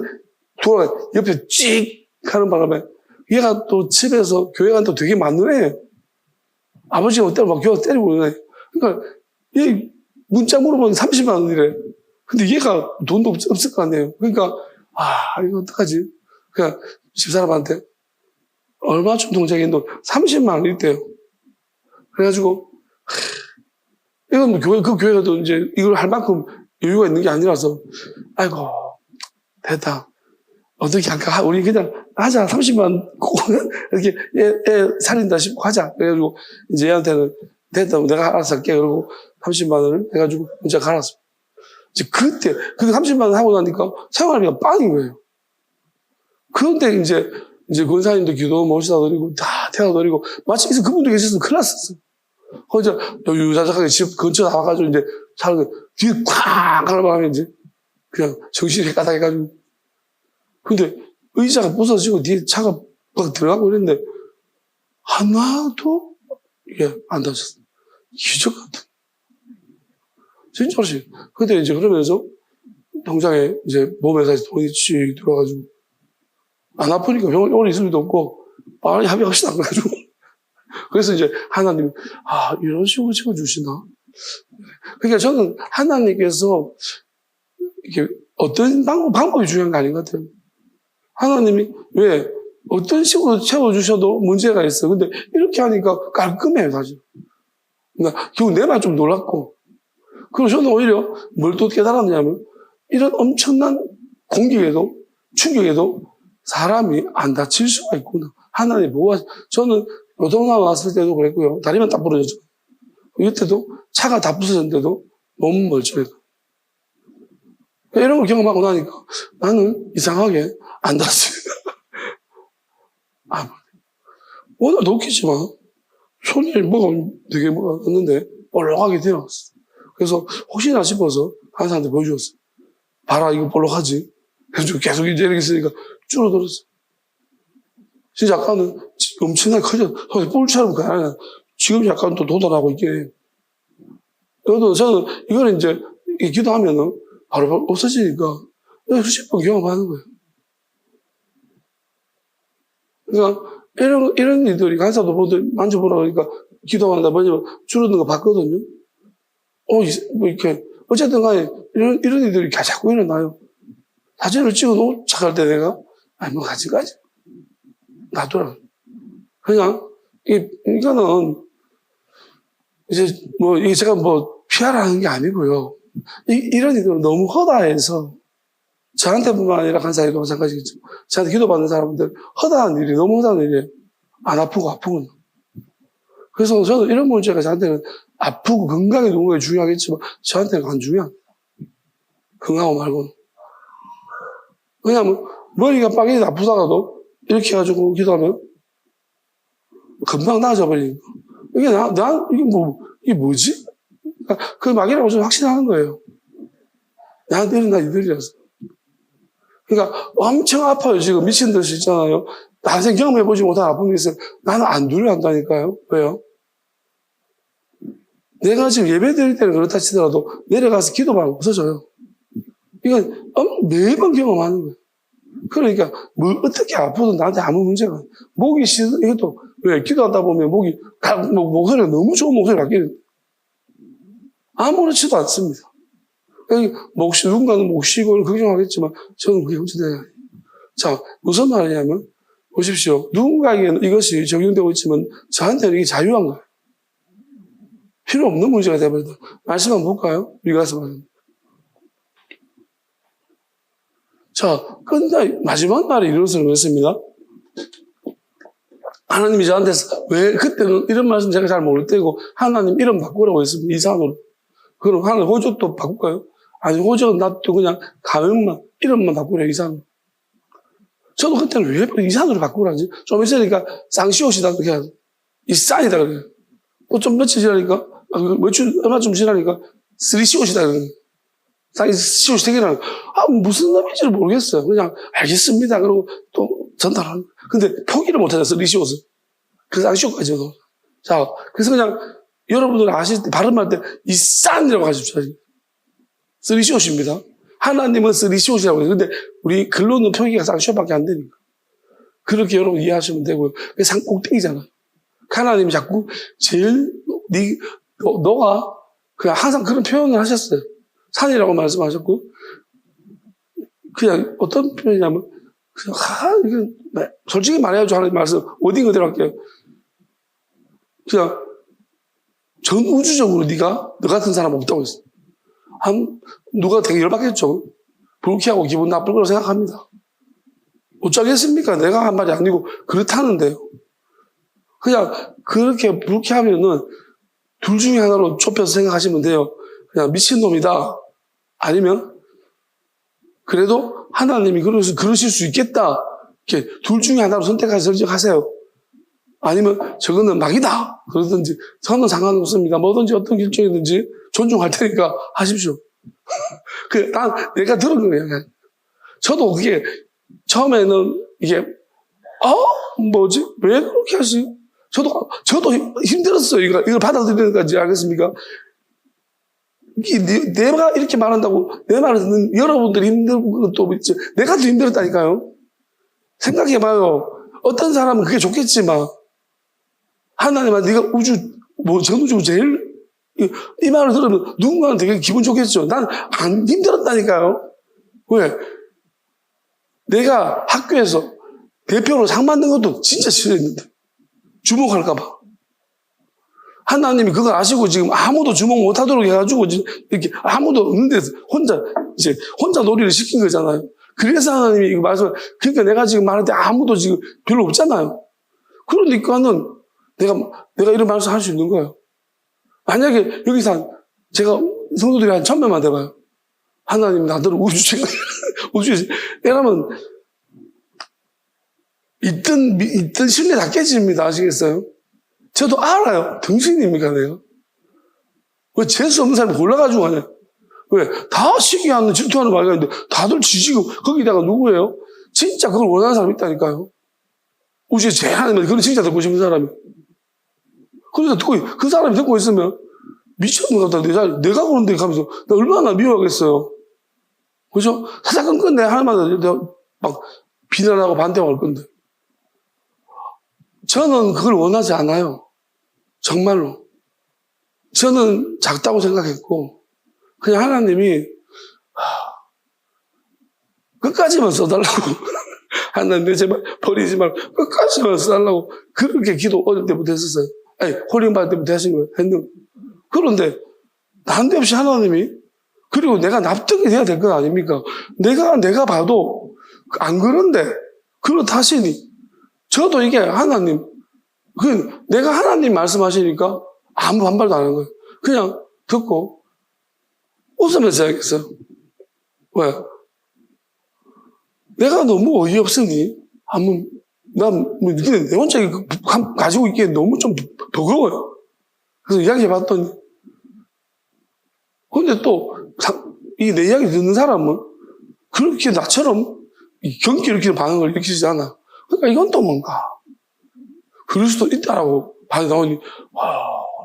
돌아 옆에 찍 하는 바람에 얘가 또 집에서 교회 간다고 되게 만능해. 아버지가 어때로 막 교회 때리고 그러네. 그러니까 얘 문자 물어보면 30만 원이래. 근데 얘가 돈도 없을 거 아니에요. 그러니까 이거 어떡하지? 그러니까 집사람한테 얼마쯤 통장에 돈 30만 원 있대요. 그래가지고 이건 뭐 그 교회가 또 이제 이걸 할 만큼 여유가 있는 게 아니라서 아이고 됐다. 어떻게 할까? 우리 그냥 하자. 30만 이렇게 애 살린다 싶고 하자. 그래가지고 이제 얘한테는 됐다. 내가 알아서 할게. 그러고 30만 원을 해가지고 문자 갈았어. 이제 그때 그 30만 원 하고 나니까 생활비가 빵인 거예요. 그런데 이제 권사님도 기도 모시다 드리고 다 태워 드리고 마침 그분도 계셨으면 큰일 났었어. 그래서 유자작하게 집 근처 나와가지고 이제 차를 뒤에 쾅 가는 바람에 이제 그냥 정신이 까닥해가지고 근데 의자가 부서지고 뒤에 차가 막 들어가고 이랬는데 하나도 이게 안 다쳤어. 기적 같은. 진짜로. 그때 이제 그러면서 통장에 이제 몸에서 돈이 쭉 들어가지고 안 아프니까 병원에 오래 있을 수도 없고 빨리 합의합시다. 그래가지고 그래서 이제 하나님이 이런 식으로 채워주시나? 그러니까 저는 하나님께서 이게 어떤 방법이 중요한 거 아닌 것 같아요. 하나님이 왜 어떤 식으로 채워주셔도 문제가 있어. 근데 이렇게 하니까 깔끔해요, 사실. 그러니까 결국 내 말 좀 놀랐고. 그리고 저는 오히려 뭘 또 깨달았냐면 이런 엄청난 공격에도 충격에도 사람이 안 다칠 수가 있구나. 하나님 보호하. 저는 요동나 왔을 때도 그랬고요. 다리만 딱 부러졌죠. 이때도 차가 다 부서졌는데도 너무 멀쩡해. 이런 걸 경험하고 나니까 나는 이상하게 안 다칩니다. 오늘도 웃기지만 손이 되게 뭐가 났는데 볼록하게 되어왔어. 그래서 혹시나 싶어서 한 사람한테 보여주었어. 봐라, 이거 볼록하지? 그래서 계속 이제 이렇게 있으니까 줄어들었어. 진짜 아까는 엄청나게 커져. 뿔처럼 그냥 지금 약간 또 도달하고 있게. 그래도 저는 이거는 이제 기도하면은 바로 없어지니까 수십 번 경험하는 거예요. 그러니까 이런 일들이 간사도 만져보라 그러니까 기도하다 보니까 줄어드는 거 봤거든요. 뭐 이렇게 어쨌든 간에 이런 일들이 자꾸 일어나요. 사진을 찍어 놓을 때 내가 뭐 아직까지 놔둬라. 그냥 이거는 이제 이게 제가 피하라는 게 아니고요. 이런 일들은 너무 허다해서 저한테뿐만 아니라 간사에도 마찬가지겠죠. 저한테 기도받는 사람들 허다한 일이 너무 허다한 일이에요. 안 아프고 아프구나. 그래서 저는 이런 문제가 저한테는 아프고 건강에 노는 게 중요하겠지만 저한테는 안 중요합니다. 건강하고 말고는. 왜냐하면 머리가 빵이 아프다가도 이렇게 해가지고 기도하면 금방 나아져버리니까. 이게 뭐지? 그러니까 그 막이라고 좀 확신하는 거예요. 나한테 일어나 이들이라서. 그러니까 엄청 아파요. 지금 미친 듯이 있잖아요. 난생 경험해보지 못한 아픔이 있어요. 나는 안 두려워한다니까요. 왜요? 내가 지금 예배 드릴 때는 그렇다 치더라도 내려가서 기도만 없어져요. 이건 매번 경험하는 거예요. 그러니까 어떻게 아파도 나한테 아무 문제가 없어요. 목이 이것도 왜 기도하다 보면 목소리가 너무 좋은 목소리가 바뀌는 아무렇지도 않습니다. 누군가는 목 쉬고 걱정하겠지만 저는 그게 어찌돼요. 자, 무슨 말이냐면 보십시오. 누군가에게는 이것이 적용되고 있지만 저한테는 이게 자유한 거예요. 필요 없는 문제가 되어버린다. 말씀 한번 볼까요? 미가서 말입니다. 자, 근데 마지막 날에 이루어지는 것입니다. 하나님이 저한테 왜 그때는 이런 말씀 제가 잘 모를 때고 하나님 이름 바꾸라고 했습니다. 이산으로. 그럼 하나님 호적도 바꿀까요? 아니 호적은 놔두고 그냥 가명만 이름만 바꾸래요. 이산으로. 저도 그때는 왜 이산으로 바꾸라지? 좀 있으니까 쌍시옷이다 그렇게 하죠. 이산이다 그래요. 또 좀 며칠 지나니까 얼마쯤 지나니까 쓰리시옷이다 그래요. 쌍시옷이 되기는 무슨 의미인지를 모르겠어요. 그냥 알겠습니다. 그러고 또 전달하는. 근데 포기를 못하죠. 쓰리시옷을. 그래서 쌍시옷까지 해도. 자, 그래서 그냥 여러분들 아실 때 발음할 때 이산이라고 하십시오. 쓰리시옷입니다. 하나님은 쓰리시옷이라고 해요. 근데 우리 글로는 표기가 쌍시옷밖에 안 되니까. 그렇게 여러분 이해하시면 되고요. 그게 산 꼭대기잖아요. 하나님이 자꾸 너가 그냥 항상 그런 표현을 하셨어요. 산이라고 말씀하셨고, 그냥 어떤 표현이냐면, 이건 솔직히 말해야죠. 하나님 말씀, 어딘 그대로 할게요. 그냥 전 우주적으로 너 같은 사람 없다고 했어. 누가 되게 열받겠죠. 불쾌하고 기분 나쁠 거라고 생각합니다. 어쩌겠습니까? 내가 한 말이 아니고 그렇다는데요. 그냥 그렇게 불쾌하면은 둘 중에 하나로 좁혀서 생각하시면 돼요. 그냥 미친놈이다. 아니면 그래도 하나님이 그러실 수 있겠다. 이렇게 둘 중에 하나로 선택해서 결정하세요. 아니면 저거는 막이다. 그러든지 저는 상관없습니다. 뭐든지 어떤 결정이든지 존중할 테니까 하십시오. 내가 들은 거예요. 저도 그게 처음에는 이게 뭐지? 왜 그렇게 하지? 저도 힘들었어요. 이걸 받아들이는 건지 알겠습니까? 내가 이렇게 말한다고 내 말을 듣는 여러분들이 힘든 것도 있지. 내가 더 힘들었다니까요. 생각해봐요. 어떤 사람은 그게 좋겠지만 하나님은 네가 전우주 제일 이 말을 들으면 누군가는 되게 기분 좋겠죠. 난 안 힘들었다니까요. 왜? 내가 학교에서 대표로 상 받는 것도 진짜 싫어했는데. 주목할까봐. 하나님이 그걸 아시고 지금 아무도 주목 못하도록 해가지고 이렇게 아무도 없는 데서 혼자 놀이를 시킨 거잖아요. 그래서 하나님이 이거 그러니까 내가 지금 말할 때 아무도 지금 별로 없잖아요. 그러니까는 내가 이런 말씀 할 수 있는 거예요. 만약에 여기서 제가 성도들이 한 1000명만 돼봐요. 하나님 나더러 우주에 이러면 있던 신뢰 다 깨집니다. 아시겠어요? 저도 알아요. 등신입니까, 내가? 왜 재수 없는 사람이 골라가지고 하냐? 왜? 다 시기하는, 질투하는 말이 있는데 다들 지지고, 거기다가 누구예요? 진짜 그걸 원하는 사람이 있다니까요. 우주에 제일 하나님은 그런 진짜 듣고 싶은 사람이. 그래서 그 사람이 듣고 있으면 미쳤는 것 같다. 내가 그런데 가면서 나 얼마나 미워하겠어요. 그죠? 사사건 건데 하나만 내가 막 비난하고 반대할 건데. 저는 그걸 원하지 않아요. 정말로. 저는 작다고 생각했고, 그냥 하나님이, 끝까지만 써달라고. 하나님, 내 제발 버리지 말고, 끝까지만 써달라고. 그렇게 기도 어릴 때부터 했었어요. 아니, 홀링 받을 때부터 하신 거예요. 했는. 그런데, 난데없이 하나님이, 그리고 내가 납득이 돼야 될 건 아닙니까? 내가 봐도, 안 그런데, 그렇다 하시니, 저도 이게 하나님, 내가 하나님 말씀하시니까 아무 반발도 안 하는 거예요. 그냥 듣고 웃으면서 해야겠어요. 왜? 내가 너무 어이없으니, 내 혼자 가지고 있기에 너무 좀 버거워요. 그래서 이야기해봤더니, 근데 또, 내 이야기 듣는 사람은 그렇게 나처럼 경기 일으키는 반응을 일으키지 않아. 그러니까 이건 또 뭔가. 그럴 수도 있다라고 반응이 나오니,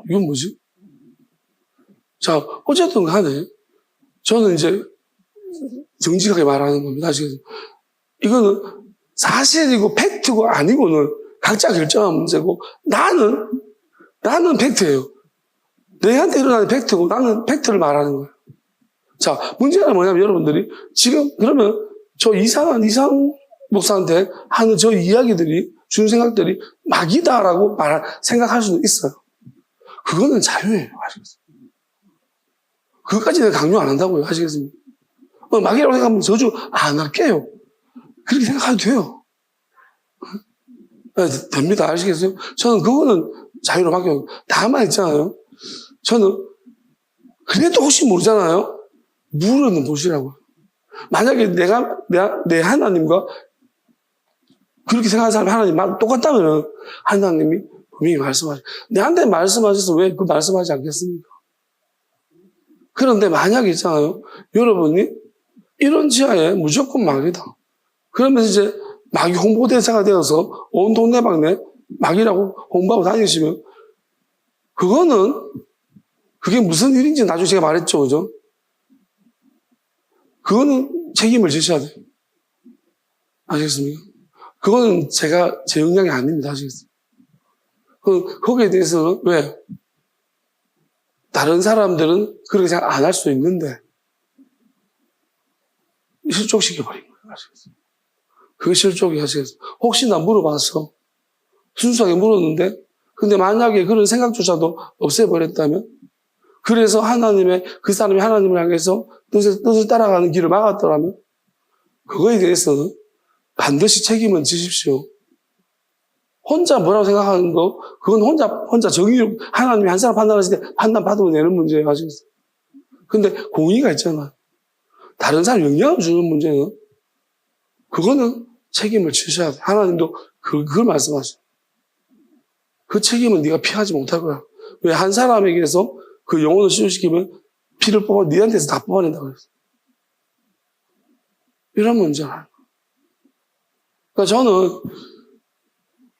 이건 뭐지? 자, 어쨌든 간에, 저는 이제 정직하게 말하는 겁니다. 아시겠어요? 이거는 사실이고 팩트고 아니고는 각자 결정한 문제고, 나는 팩트예요. 내한테 일어나는 팩트고, 나는 팩트를 말하는 거예요. 자, 문제는 뭐냐면 여러분들이 지금 그러면 저 이상 목사한테 하는 저 이야기들이, 주는 생각들이 막이다라고 생각할 수도 있어요. 그거는 자유예요. 아시겠어요? 그것까지 내가 강요 안 한다고요. 아시겠습니까? 막이라고 생각하면 저주 안 할게요. 그렇게 생각해도 돼요. 됩니다. 아시겠어요? 저는 그거는 자유로 맡겨요. 다만 있잖아요. 저는 그래도 혹시 모르잖아요. 물어는 보시라고요. 만약에 내 하나님과 그렇게 생각하는 사람이 하나님 똑같다면 하나님이 분명히 말씀하셔. 내한테 말씀하셔서 왜 그 말씀하지 않겠습니까? 그런데 만약에 있잖아요. 여러분이 이런 지하에 무조건 막이다. 그러면서 이제 막이 홍보대사가 되어서 온 동네방네 막이라고 홍보하고 다니시면 그게 무슨 일인지 나중에 제가 말했죠. 그죠? 그거는 책임을 지셔야 돼요. 아시겠습니까? 그거는 제 역량이 아닙니다. 아시겠어요? 거기에 대해서는 왜? 다른 사람들은 그렇게 생각 안 할 수 있는데 실족시켜버린 거예요. 아시겠어요? 그게 실족이 하시겠어요? 혹시나 물어봐서 순수하게 물었는데 근데 만약에 그런 생각조차도 없애버렸다면 그래서 그 사람이 하나님을 향해서 뜻을 따라가는 길을 막았더라면 그거에 대해서는 반드시 책임은 지십시오. 혼자 뭐라고 생각하는 거, 그건 혼자 정의로 하나님이 한 사람 판단하실 때 판단 받으면 되는 문제예요. 아시겠어요? 근데 공의가 있잖아요. 다른 사람 영향을 주는 문제는 그거는 책임을 지셔야 돼. 하나님도 그걸 말씀하셔요. 그 책임은 네가 피하지 못할 거야. 왜 한 사람에게서 그 영혼을 시주시키면 피를 뽑아 네한테서 다 뽑아낸다고 그랬어요. 이런 문제가. 그러니까 저는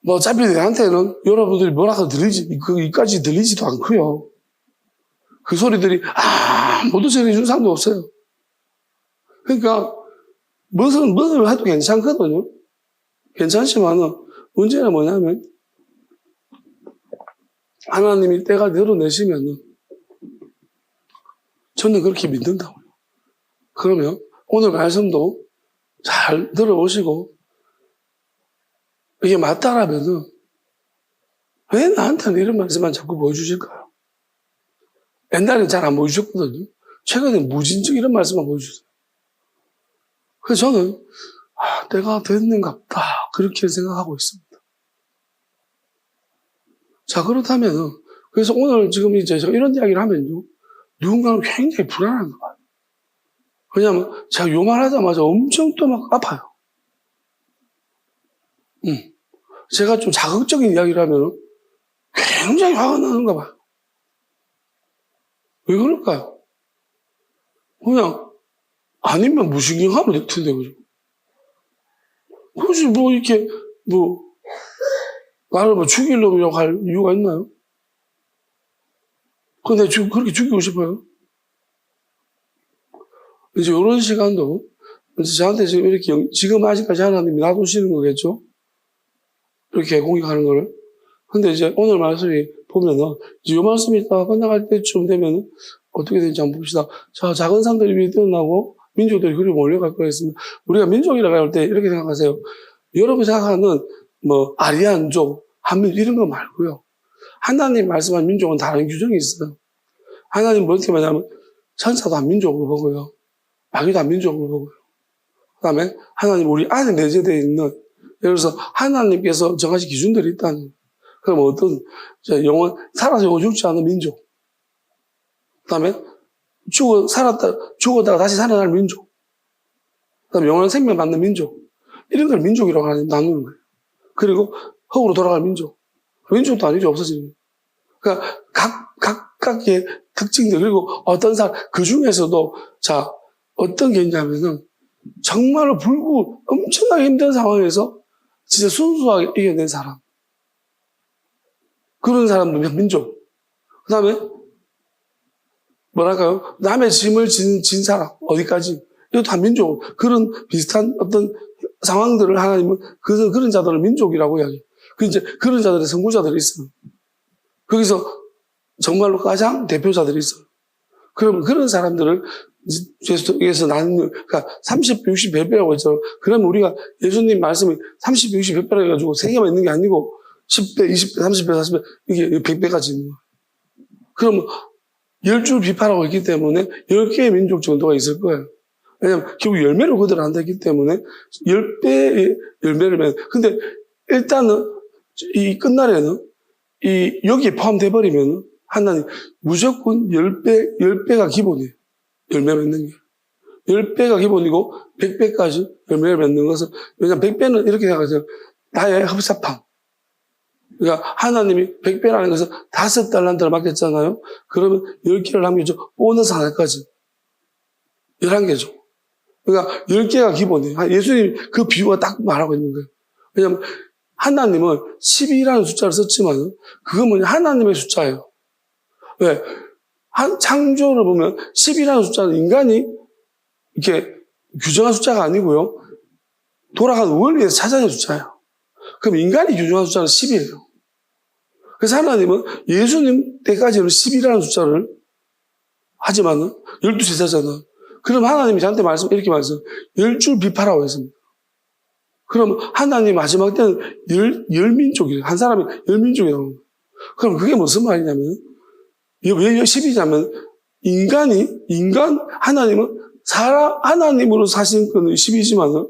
어차피 내한테는 여러분들이 뭐라고 이까지 들리지도 않고요. 그 소리들이 모두 전해준 사람도 없어요. 그러니까 무엇을 해도 괜찮거든요. 괜찮지만은 문제는 뭐냐면 하나님이 때가 늘어내시면은 저는 그렇게 믿는다고요. 그러면 오늘 말씀도 잘 들어보시고 이게 맞다라면은 왜 나한테는 이런 말씀만 자꾸 보여주실까요? 옛날에 잘 안 보여주셨거든요. 최근에 무진적 이런 말씀만 보여주세요. 그래서 저는 내가 됐는갑다 그렇게 생각하고 있습니다. 자, 그렇다면 그래서 오늘 지금 이제 제가 이런 이야기를 하면요, 누군가는 굉장히 불안한 거예요. 왜냐하면 제가 요 말 하자마자 엄청 또 막 아파요. 제가 좀 자극적인 이야기를 하면 굉장히 화가 나는가 봐요. 왜 그럴까요? 그냥 아니면 무신경하면 될 텐데, 그죠? 굳이 뭐 이렇게 나를 죽일 놈이라고 할 이유가 있나요? 근데 그렇게 죽이고 싶어요? 이제 이런 시간도 저한테 지금 이렇게 지금 아직까지 하나님이 놔두시는 거겠죠? 이렇게 공격하는 거를. 근데 이제 오늘 말씀이 보면은 이제 이 말씀이 다 끝나갈 때쯤 되면 어떻게 되는지 한번 봅시다. 자, 작은 산들이 위에 뛰어나고 민족들이 그리로 몰려갈 거였습니다. 우리가 민족이라고 할 때 이렇게 생각하세요. 여러분 생각하는 아리안족, 한민족 이런 거 말고요. 하나님 말씀한 민족은 다른 규정이 있어요. 하나님 뭐 어떻게 말하냐면 천사도 한 민족으로 보고요. 마귀도 한 민족으로 보고요. 그 다음에 하나님 우리 안에 내재되어 있는, 예를 들어서 하나님께서 정하신 기준들이 있다는 거예요. 그럼 어떤 살아서 영원 죽지 않은 민족, 그 다음에 죽었다가 다시 살아날 민족, 그 다음에 영원한 생명 받는 민족, 이런 걸 민족이라고 나누는 거예요. 그리고 흙으로 돌아갈 민족, 민족도 아니죠, 없어지는 거예요. 그러니까 각각의 특징들, 그리고 어떤 사람, 그 중에서도 어떤 게 있냐면은 정말로 엄청나게 힘든 상황에서 진짜 순수하게 이겨낸 사람, 그런 사람들 민족. 그 다음에 남의 짐을 진 사람, 어디까지, 이것도 다 민족. 그런 비슷한 어떤 상황들을 하나님은 그런 자들을 민족이라고 이야기해요. 그런 자들의 선구자들이 있어요. 거기서 정말로 가장 대표자들이 있어요. 그러면 그런 사람들을 예수께서 그러니까 30배, 60배라고 했죠. 그러면 우리가 예수님 말씀이 30배, 60배라고 해가지고 3개만 있는 게 아니고 10배, 20배, 30배, 40배, 이게 100배까지 있는 거예요. 그러면 10줄 비파라고 했기 때문에 10개의 민족 정도가 있을 거예요. 왜냐면 결국 열매로 그들을 한다 했기 때문에 10배의 열매를 맺는. 근데 일단은 이 끝날에는 여기에 포함돼 버리면 하나님 무조건 10배가 기본이에요. 열매 맺는 게. 10배가 기본이고 100배까지 열매를 맺는 것은, 왜냐면 100배는 이렇게 생각하세요. 나의 합사판. 그러니까 하나님이 100배라는 것은 5달란트를 맡겼잖아요. 그러면 10개를 남겨줘. 보너스 하나까지. 11개죠. 그러니까 10개가 기본이에요. 예수님이 그 비유가 딱 말하고 있는 거예요. 왜냐면 하나님은 12라는 숫자를 썼지만 그건 하나님의 숫자예요. 왜? 창조를 보면 10이라는 숫자는 인간이 이렇게 규정한 숫자가 아니고요. 돌아가는 원리에서 찾아낸 숫자예요. 그럼 인간이 규정한 숫자는 10이에요. 그래서 하나님은 예수님 때까지는 10이라는 숫자를 하지만은 12제자잖아. 그럼 하나님이 저한테 이렇게 말씀해요. 10줄 비파라고 했습니다. 그럼 하나님 마지막 때는 열민족이에요. 한 사람이 열민족이라는 거예요. 그럼 그게 무슨 말이냐면, 왜 10이냐면, 하나님은 하나님으로 사신 건 10이지만은,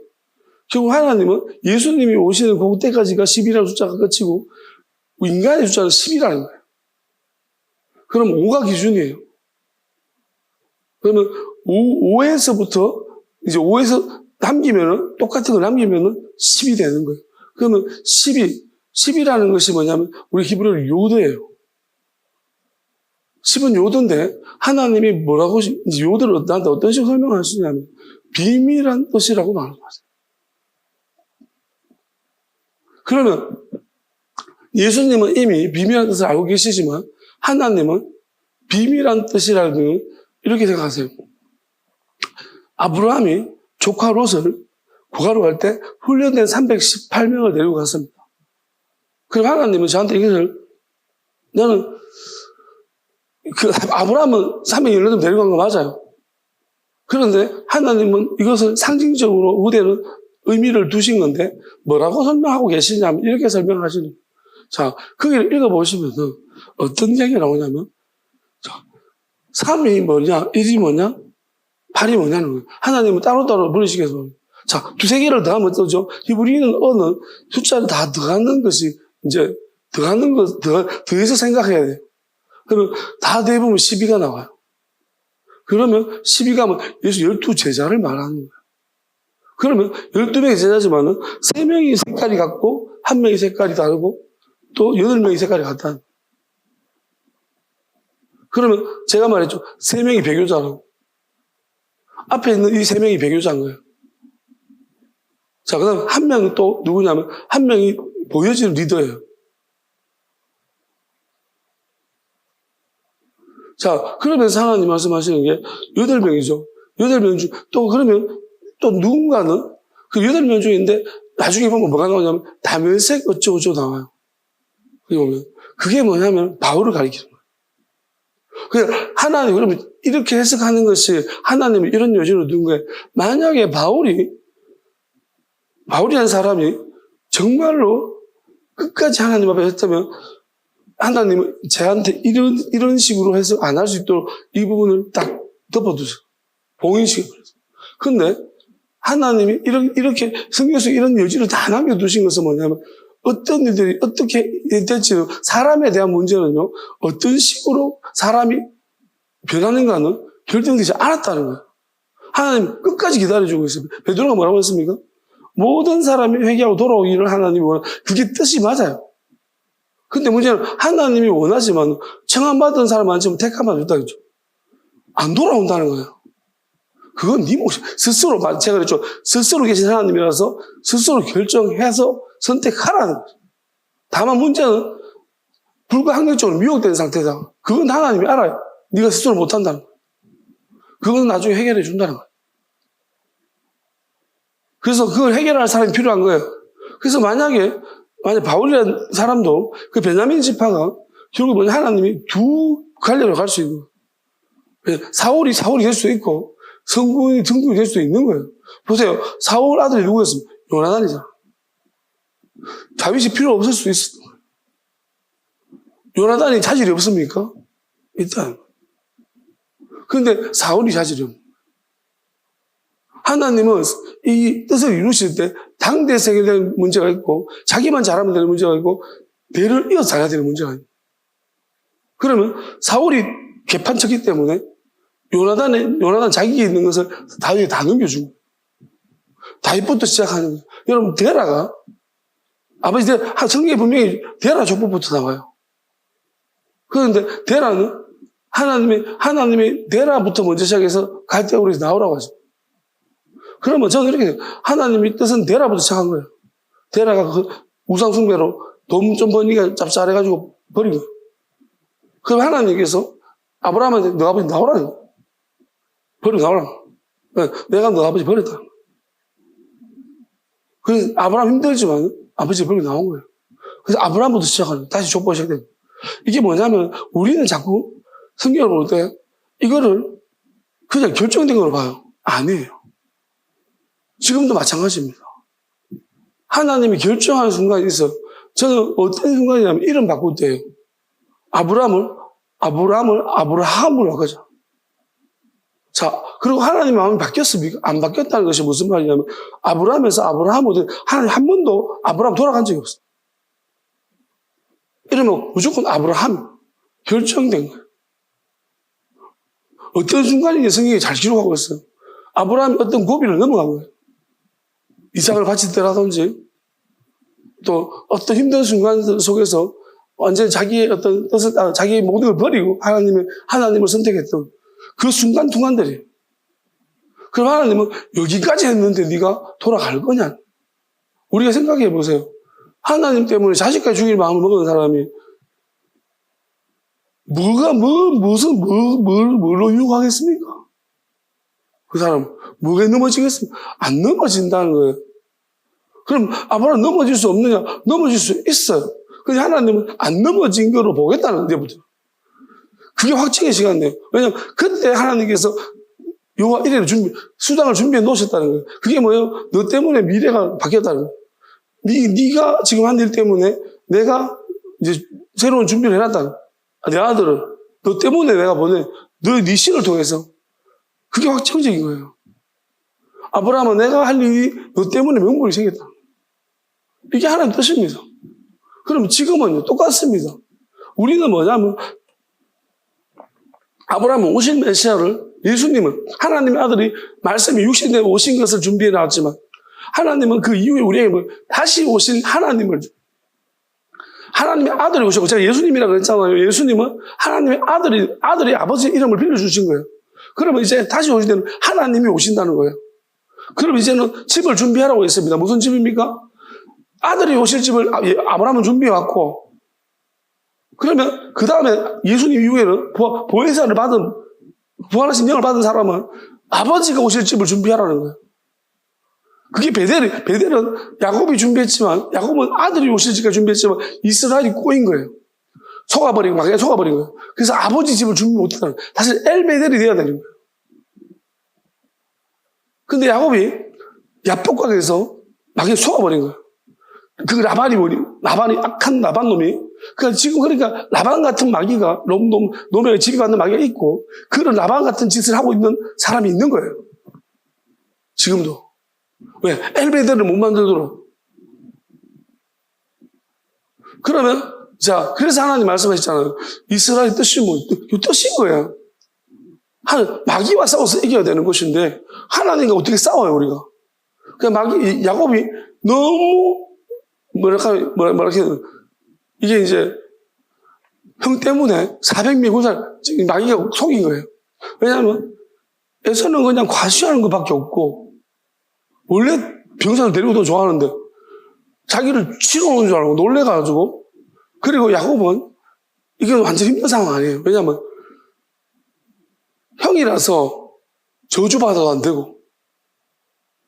결국 하나님은 예수님이 오시는 그때까지가 10이라는 숫자가 끝이고, 인간의 숫자는 10이라는 거예요. 그럼 5가 기준이에요. 그러면 5에서부터, 이제 5에서 남기면은, 똑같은 걸 남기면은 10이 되는 거예요. 그러면 10이라는 것이 뭐냐면, 우리 히브리어로 요드예요. 10은 요드인데, 하나님이 뭐라고, 이제 요드를 나한테 어떤 식으로 설명하시냐면, 비밀한 뜻이라고 말하는 거예요. 그러면, 예수님은 이미 비밀한 뜻을 알고 계시지만, 하나님은 비밀한 뜻이라는, 이렇게 생각하세요. 아브라함이 조카 롯을 구하러 갈 때 훈련된 318명을 데리고 갔습니다. 그럼 하나님은 저한테 이것을, 나는 아브라함은 318명 데려간 거 맞아요. 그런데 하나님은 이것을 상징적으로 후대는 의미를 두신 건데 뭐라고 설명하고 계시냐면 이렇게 설명하시는 거예요. 자, 거기를 읽어보시면 어떤 얘기가 나오냐면 3이 뭐냐, 1이 뭐냐, 8이 뭐냐는 거예요. 하나님은 따로따로 부르시겠어요. 자, 두세 개를 더하면 어떠죠? 히브리는 어는 숫자를 다 더하는 것이 이제 더하는 것, 더해서 생각해야 돼요. 그러면 다 대보면 12가 나와요. 그러면 12가 하면 예수 12제자를 말하는 거예요. 그러면 12명의 제자지만은 3명이 색깔이 같고 1명이 색깔이 다르고 또 8명이 색깔이 같다는. 그러면 제가 말했죠. 3명이 배교자라고. 앞에 있는 이 3명이 배교자인 거예요. 자, 그 다음 1명은 또 누구냐면 1명이 보여지는 리더예요. 자, 그러면서 하나님 말씀하시는 게 8명이죠. 8명 중, 또 그러면 또 누군가는 그 8명 중인데 나중에 보면 뭐가 나오냐면 다면색 어쩌고저쩌고 나와요. 그게 뭐냐면 바울을 가리키는 거예요. 그냥 하나님, 그러면 이렇게 해석하는 것이 하나님이 이런 요지로 둔 거예요. 만약에 바울이라는 사람이 정말로 끝까지 하나님 앞에 했다면 하나님은 저한테 이런 식으로 해석 안 할 수 있도록 이 부분을 딱 덮어두세요. 봉인시켜버렸어요. 근데 하나님이 이렇게 성경 속에 이런 여지를 다 남겨두신 것은 뭐냐면 어떤 일들이 어떻게 될지는 사람에 대한 문제는요, 어떤 식으로 사람이 변하는가는 결정되지 않았다는 거예요. 하나님 끝까지 기다려주고 있어요. 베드로가 뭐라고 했습니까? 모든 사람이 회개하고 돌아오기를 하나님이 원하는 그게 뜻이 맞아요. 근데 문제는 하나님이 원하지만 청함받은 사람 많지만 택함만 줬다 그랬죠. 안 돌아온다는 거예요. 그건 네 몫이 스스로 제가 그랬죠. 스스로 계신 하나님이라서 스스로 결정해서 선택하라는 거죠. 다만 문제는 불가항력적으로 미혹된 상태다. 그건 하나님이 알아요. 네가 스스로 못한다는 거예요. 그건 나중에 해결해 준다는 거예요. 그래서 그걸 해결할 사람이 필요한 거예요. 그래서 만약에 바울이라는 사람도 그 베냐민 지파가 결국 뭐냐 하나님이 두 갈래로 갈 수 있는 거예요. 사울이 될 수도 있고 성군이 등등이 될 수도 있는 거예요. 보세요. 사울 아들이 누구였으면 요나단이잖아. 다윗이 필요 없을 수도 있어. 요나단이 자질이 없습니까? 일단. 그런데 사울이 자질이 없는 거예요. 하나님은 이 뜻을 이루실 때 당대생에 대한 문제가 있고 자기만 잘하면 되는 문제가 있고 대를 이어서 잘해야 되는 문제가 있고 그러면 사울이 개판쳤기 때문에 요나단 자기가 있는 것을 다윗에 다 넘겨준 거예요. 다윗부터 시작하는 거예요. 여러분 데라가 아버지 성경에 분명히 데라 족보부터 나와요. 그런데 데라는 하나님이 데라부터 먼저 시작해서 갈대우리에서 나오라고 하죠. 그러면 저는 이렇게 하나님의 뜻은 데라부터 시작한 거예요. 데라가 그 우상숭배로 돈 좀 버니까 짭짤해가지고 버린 거예요. 그럼 하나님께서 아브라함한테 너 아버지 나오라는 거예요. 버리고 나오라는 거예요. 내가 너 아버지 버렸다. 그래서 아브라함 힘들지만 아버지 버리고 나온 거예요. 그래서 아브라함부터 시작하는 거예요. 다시 족보가 시작돼요. 이게 뭐냐면 우리는 자꾸 성경을 볼 때 이거를 그냥 결정된 걸 봐요. 아니에요. 지금도 마찬가지입니다. 하나님이 결정하는 순간이 있어요. 저는 어떤 순간이냐면 이름 바꿀 때예요. 아브라함을 아브라함으로 바꾸자. 자, 그리고 하나님 마음이 바뀌었습니까? 안 바뀌었다는 것이 무슨 말이냐면 아브라함에서 아브라함으로 하나님 한 번도 아브라함 돌아간 적이 없어요. 이러면 무조건 아브라함 결정된 거예요. 어떤 순간인지 성경이 잘 기록하고 있어요. 아브라함이 어떤 고비를 넘어간 거예요. 이삭을 바칠 때라든지 또 어떤 힘든 순간 속에서 완전히 자기의 어떤 뜻을 따라 자기의 모든 걸 버리고 하나님을 선택했던 그 순간순간들이에요. 그럼 하나님은 여기까지 했는데 네가 돌아갈 거냐? 우리가 생각해 보세요. 하나님 때문에 자식까지 죽일 마음을 먹은 사람이 뭘로 유혹하겠습니까? 그 사람 뭐에 넘어지겠습니까? 안 넘어진다는 거예요. 그럼 아브라함 넘어질 수 없느냐? 넘어질 수 있어요. 근데 하나님은 안 넘어진 거로 보겠다는 데부터. 그게 확증의 시간이에요. 왜냐면 그때 하나님께서 요가 이래를 수당을 준비해 놓으셨다는 거예요. 그게 뭐예요? 너 때문에 미래가 바뀌었다는 거예요. 네가 지금 한 일 때문에 내가 이제 새로운 준비를 해놨다는 거예요. 내 아들을 너 때문에 내가 보내. 네 신을 통해서. 그게 확정적인 거예요. 아브라함은 내가 할 일이 너 때문에 명분이 생겼다. 이게 하나님 뜻입니다. 그럼 지금은요, 똑같습니다. 우리는 뭐냐면, 아브라함은 오실 메시아를, 예수님은, 하나님의 아들이 말씀이 육신에 오신 것을 준비해 놨지만, 하나님은 그 이후에 우리에게 다시 오실 하나님을, 하나님의 아들이 오셨고, 제가 예수님이라고 그랬잖아요. 예수님은 하나님의 아들이 아버지 이름을 빌려주신 거예요. 그러면 이제 다시 오실 때는 하나님이 오신다는 거예요. 그럼 이제는 집을 준비하라고 했습니다. 무슨 집입니까? 아들이 오실 집을 아브라함은 준비해왔고, 그러면 그 다음에 예수님 이후에는 보혜사를 부활하신 영을 받은 사람은 아버지가 오실 집을 준비하라는 거예요. 그게 베델은 야곱이 준비했지만, 야곱은 아들이 오실 집까지 준비했지만, 이스라엘이 꼬인 거예요. 속아버린 거예요. 그래서 아버지 집을 준비 못했다는 거예요. 사실 엘베델이 돼야 되는 거예요. 근데 야곱이 야복강에서 막에 속아버린 거예요. 그 라반이 악한 라반 놈이, 그러니까 라반 같은 마귀가, 놈의 지배받는 마귀가 있고, 그런 라반 같은 짓을 하고 있는 사람이 있는 거예요. 지금도. 왜? 엘베델을 못 만들도록. 그러면, 그래서 하나님 말씀하셨잖아요. 이스라엘 뜻이 뜻인 거예요. 마귀와 싸워서 이겨야 되는 것인데, 하나님과 어떻게 싸워요, 우리가? 야곱이 너무, 이게 이제, 형 때문에 400명 군사, 마귀가 속인 거예요. 왜냐하면, 에서는 그냥 과시하는 것밖에 없고, 원래 병사를 데리고 더 좋아하는데, 자기를 치러 오는 줄 알고 놀래가지고, 그리고 야곱은, 이게 완전 힘든 상황 아니에요. 왜냐하면, 형이라서 저주받아도 안 되고,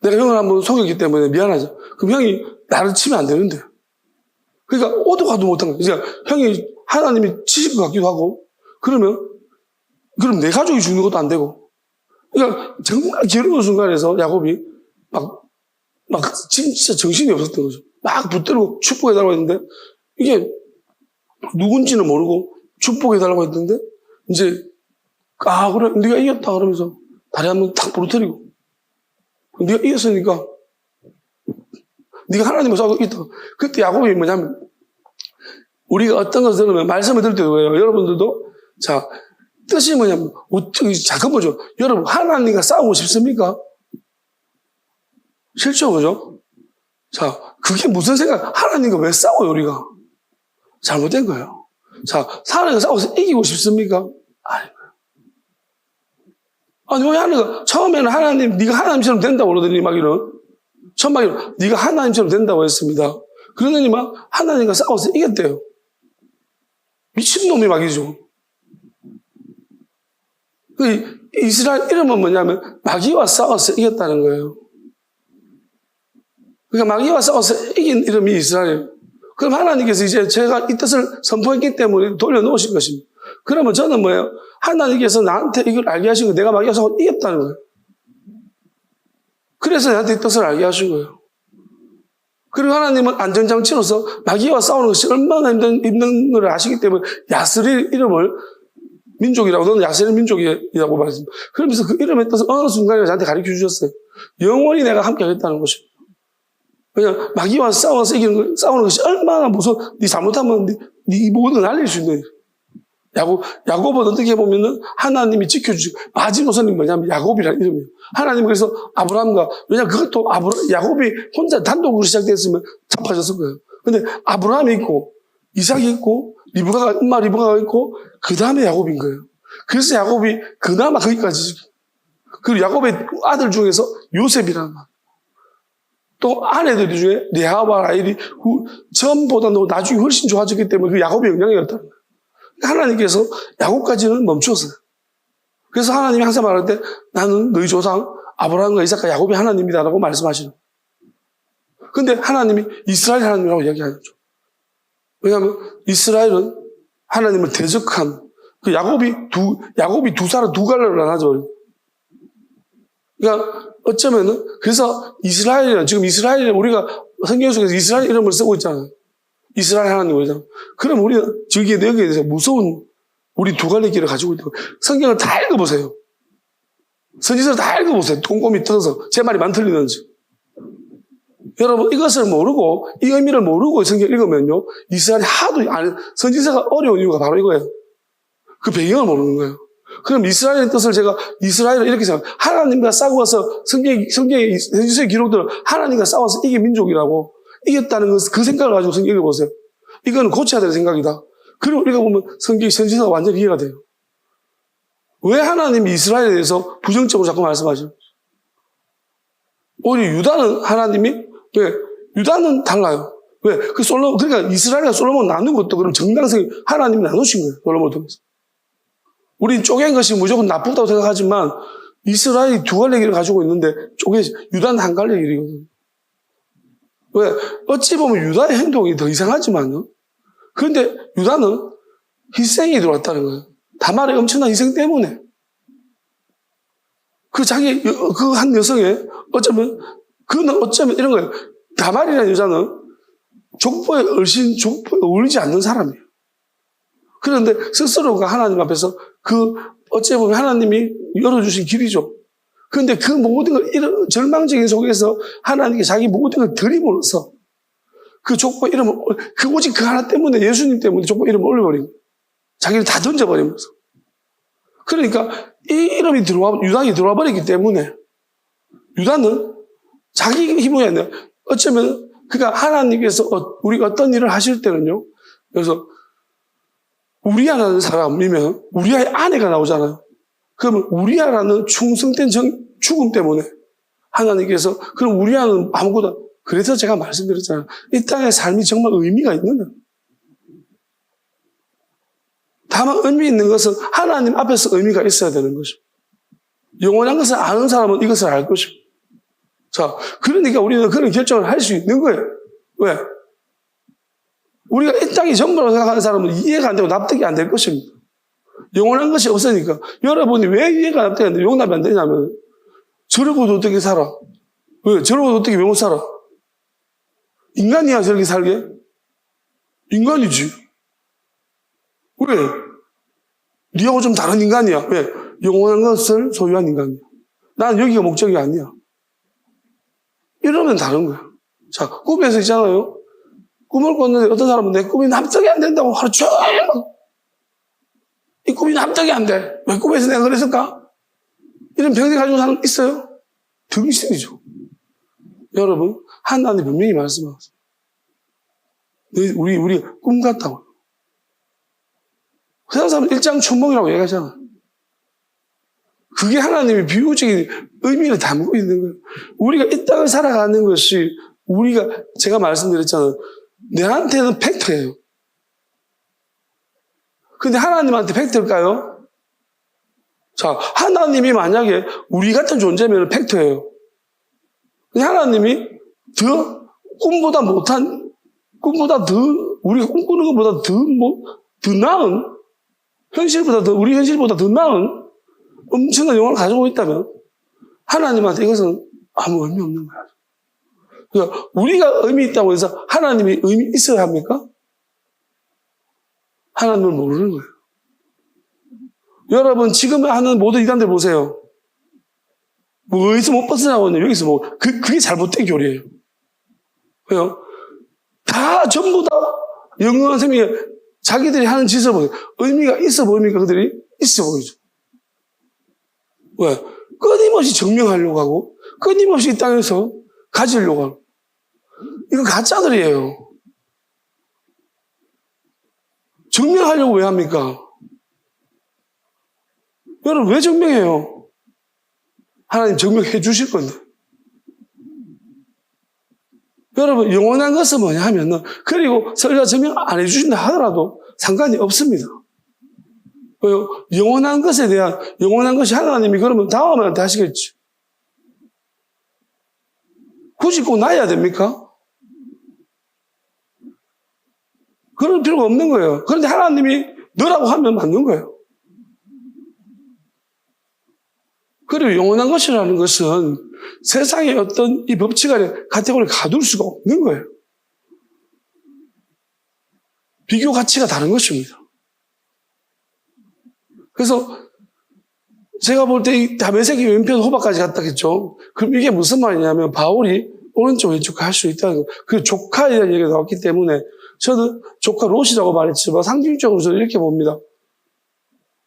내가 형을 한번 속였기 때문에 미안하죠. 그럼 형이 나를 치면 안 되는데. 그러니까 오도 가도 못한 거예요. 그러니까 형이 하나님이 치실 것 같기도 하고, 그럼 내 가족이 죽는 것도 안 되고. 그러니까 정말 괴로운 순간에서 야곱이 막 진짜 정신이 없었던 거죠. 막 붙들고 축복해달라고 했는데, 이게 누군지는 모르고 축복해달라고 했는데, 이제, 그래, 네가 이겼다. 그러면서 다리 한번 탁 부러뜨리고, 네가 이겼으니까, 네가 하나님을 싸우고 있다. 그때 야곱이 뭐냐면, 우리가 어떤 것을 들으면 말씀을 들을 때도 그래요. 여러분들도, 뜻이 뭐냐면, 잠깐 보죠. 여러분, 하나님과 싸우고 싶습니까? 싫죠, 그죠? 그게 무슨 생각, 하나님과 왜 싸워요, 우리가? 잘못된 거예요. 하나님과 싸워서 이기고 싶습니까? 아니에요. 아니, 왜 하나님과, 처음에는 네가 하나님처럼 된다고 그러더니 네가 하나님처럼 된다고 했습니다. 그러더니 하나님과 싸워서 이겼대요. 미친놈이 마귀죠. 이스라엘 이름은 뭐냐면, 마귀와 싸워서 이겼다는 거예요. 그러니까 마귀와 싸워서 이긴 이름이 이스라엘. 그럼 하나님께서 이제 제가 이 뜻을 선포했기 때문에 돌려놓으신 것입니다. 그러면 저는 뭐예요? 하나님께서 나한테 이걸 알게 하신 거 내가 마귀와 싸워 이겼다는 거예요. 그래서 나한테 이 뜻을 알게 하신 거예요. 그리고 하나님은 안전장치로서 마귀와 싸우는 것이 얼마나 힘든 걸 아시기 때문에 야스릴 이름을 민족이라고, 너는 야스릴 민족이라고 말했습니다. 그러면서 그 이름의 뜻을 어느 순간에 저한테 가르쳐 주셨어요. 영원히 내가 함께 하겠다는 것입니다. 그냥 마귀와 싸우는 것이 얼마나 무서워. 네 잘못하면 네 모든 걸 날릴 수 있는. 야곱은 어떻게 보면은 하나님이 지켜주시고, 마지노선이 뭐냐면 야곱이라는 이름이에요. 하나님 그래서 아브라함과, 왜냐면 그것도 야곱이 혼자 단독으로 시작됐으면 잡아졌을 거예요. 근데 아브라함이 있고, 이삭이 있고, 엄마 리브가가 있고, 그 다음에 야곱인 거예요. 그래서 야곱이 그나마 거기까지. 그리고 야곱의 아들 중에서 요셉이라는 말. 또 아내들 중에 레아와 라헬이 전보다 나중에 훨씬 좋아졌기 때문에 그 야곱의 영향이었다는 거예요. 하나님께서 야곱까지는 멈췄어요. 그래서 하나님이 항상 말할 때 나는 너희 조상 아브라함과 이삭과 야곱이 하나님이다라고 말씀하시는 거예요. 근데 하나님이 이스라엘 하나님이라고 이야기하죠. 왜냐하면 이스라엘은 하나님을 대적한 그 야곱이 두 사람 두 갈래로 나눠져. 그러니까 어쩌면은 그래서 이스라엘은 지금 이스라엘은 우리가 성경 속에서 이스라엘 이름을 쓰고 있잖아요. 이스라엘 하나님 거잖아요. 그럼 우리는 저기에 여기에 대해서 무서운 우리 두 갈래 길을 가지고 있는 거예요. 성경을 다 읽어보세요. 선지서를 다 읽어보세요. 꼼꼼히 뜯어서 제 말이 많이 틀리는지. 여러분 이것을 모르고 이 의미를 모르고 성경 읽으면요 이스라엘이 하도 선지서가 어려운 이유가 바로 이거예요. 그 배경을 모르는 거예요. 그럼 이스라엘의 뜻을 제가 이스라엘을 이렇게 생각해요. 하나님과 싸워서 성경의 선지서의 기록들은 하나님과 싸워서 이긴 민족이라고 이겼다는 그 생각을 가지고 성경 읽어보세요. 이거는 고쳐야 될 생각이다. 그리고 우리가 보면 선지서가 완전히 이해가 돼요. 왜 하나님이 이스라엘에 대해서 부정적으로 자꾸 말씀하죠? 오히려 유다는 하나님이 왜? 유다는 달라요. 왜? 그러니까 이스라엘과 솔로몬 나눈 것도 그럼 정당성이 하나님이 나누신 거예요. 솔로몬을 통해서. 우린 쪼갠 것이 무조건 나쁘다고 생각하지만 이스라엘이 두 갈래 길을 가지고 있는데 유다는 한 갈래 길이거든요. 왜? 어찌 보면 유다의 행동이 더 이상하지만요. 그런데 유다는 희생이 들어왔다는 거예요. 다말의 엄청난 희생 때문에. 그 한 여성의 그는 어쩌면 이런 거예요. 다말이라는 여자는 족보에 어울리지 않는 사람이에요. 그런데 스스로가 하나님 앞에서 어찌 보면 하나님이 열어주신 길이죠. 그런데 그 모든 걸, 이런 절망적인 속에서 하나님께 자기 모든 걸 드림으로써 그 족보 이름을, 오직 그 하나 때문에, 예수님 때문에 족보 이름을 올려버린 거예요. 자기를 다 던져버리면서. 그러니까 이 이름이 유다에 들어와 버렸기 때문에 유다는 자기 힘이 아니라 어쩌면 그러니까 하나님께서 우리가 어떤 일을 하실 때는요. 그래서 우리아라는 사람이면 우리아의 아내가 나오잖아요. 그러면 우리아라는 충성된 죽음 때문에 하나님께서 그럼 우리아는 아무것도 그래서 제가 말씀드렸잖아요. 이 땅의 삶이 정말 의미가 있느냐. 다만 의미 있는 것은 하나님 앞에서 의미가 있어야 되는 것입니다. 영원한 것을 아는 사람은 이것을 알 것입니다. 자, 그러니까 우리는 그런 결정을 할 수 있는 거예요. 왜? 우리가 이 땅이 전부라고 생각하는 사람은 이해가 안 되고 납득이 안 될 것입니다. 영원한 것이 없으니까. 여러분이 왜 이해가 납득이 안 되고 용납이 안 되냐면 저러고도 어떻게 살아? 왜? 저러고도 어떻게 왜 못 살아? 인간이야 저렇게 살게? 인간이지. 왜? 니하고 좀 다른 인간이야. 왜? 영원한 것을 소유한 인간이야. 난 여기가 목적이 아니야. 이러면 다른 거야. 자, 꿈에서 있잖아요. 꿈을 꿨는데 어떤 사람은 내 꿈이 납득이 안 된다고 하루 종일 이 꿈이 납득이 안 돼. 왜 꿈에서 내가 그랬을까? 이런 병들 가지고 사람 있어요? 등신이죠. 여러분, 하나님 분명히 말씀하셨어요. 우리 꿈 같다고. 세상 사람은 일장춘몽이라고 얘기하잖아. 그게 하나님의 비유적인 의미를 담고 있는 거예요. 우리가 이 땅을 살아가는 것이 제가 말씀드렸잖아요. 내한테는 팩트예요. 근데 하나님한테 팩트일까요? 자, 하나님이 만약에 우리 같은 존재면 팩트예요. 근데 하나님이 우리가 꿈꾸는 것보다 더 나은, 우리 현실보다 더 나은 엄청난 영광을 가지고 있다면 하나님한테 이것은 아무 의미 없는 거야. 그러니까 우리가 의미 있다고 해서 하나님이 의미 있어야 합니까? 하나님을 모르는 거예요. 여러분 지금 하는 모든 이단들 보세요. 어디서 못 벗어나거든요. 여기서 그게 잘못된 교리예요. 왜요? 다 전부 다 영원한 생명이 자기들이 하는 짓을 보세요. 의미가 있어 보입니까? 그들이 있어 보이죠. 왜? 끊임없이 증명하려고 하고 끊임없이 이 땅에서 가지려고 하고 이거 가짜들이에요. 증명하려고 왜 합니까? 여러분 왜 증명해요? 하나님 증명해 주실 건데. 여러분 영원한 것은 뭐냐 하면은 그리고 설사 증명 안 해주신다 하더라도 상관이 없습니다. 왜요? 영원한 것에 대한 영원한 것이 하나님이 그러면 다음한테 하시겠지. 굳이 꼭 나야 됩니까? 그럴 필요가 없는 거예요. 그런데 하나님이 너라고 하면 맞는 거예요. 그리고 영원한 것이라는 것은 세상의 어떤 이 법칙 안에 카테고리를 가둘 수가 없는 거예요. 비교 가치가 다른 것입니다. 그래서 제가 볼 때 이 다메섹이 왼편 호박까지 갔다 했죠. 그럼 이게 무슨 말이냐면 바울이 오른쪽 왼쪽 할 수 있다는 거. 그 조카에 대한 얘기가 나왔기 때문에 저는 조카 롯이라고 말했지만 상징적으로 저는 이렇게 봅니다.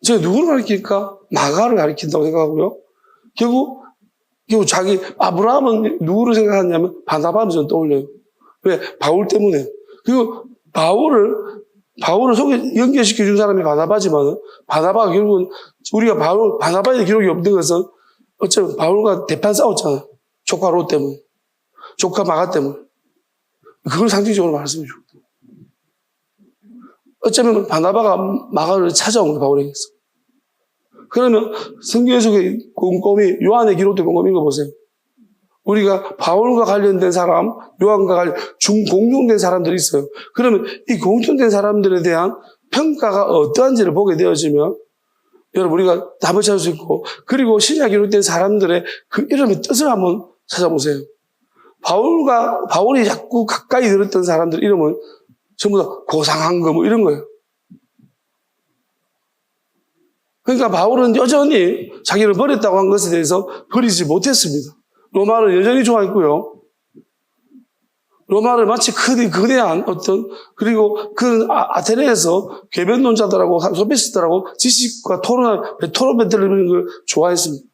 제가 누구를 가리킬까? 마가를 가리킨다고 생각하고요. 결국 자기 아브라함은 누구를 생각하냐면 바나바를 저는 떠올려요. 왜? 바울 때문에. 그리고 바울을 속에 연결시켜 준 사람이 바나바지만 바나바가 결국은 우리가 바나바의 기록이 없는 것은 어쩌면 바울과 대판 싸웠잖아요. 조카 롯 때문에. 조카 마가 때문에. 그걸 상징적으로 말씀해 주고. 어쩌면 바나바가 마가를 찾아온 거예요, 바울에게서. 그러면 성경 속에 꼼꼼히 요한의 기록도 꼼꼼히 읽어보세요. 우리가 바울과 관련된 사람, 요한과 공통된 사람들이 있어요. 그러면 이 공통된 사람들에 대한 평가가 어떠한지를 보게 되어지면 여러분 우리가 답을 찾을 수 있고 그리고 신약 기록된 사람들의 그 이름의 뜻을 한번 찾아보세요. 바울이 자꾸 가까이 들었던 사람들 이름은 전부 다 고상한 거 뭐 이런 거예요. 그러니까 바울은 여전히 자기를 버렸다고 한 것에 대해서 버리지 못했습니다. 로마를 여전히 좋아했고요. 로마를 마치 거대한 그리고 그 아테네에서 궤변론자들하고 소피스트들하고 지식과 토론 배틀을 걸 좋아했습니다.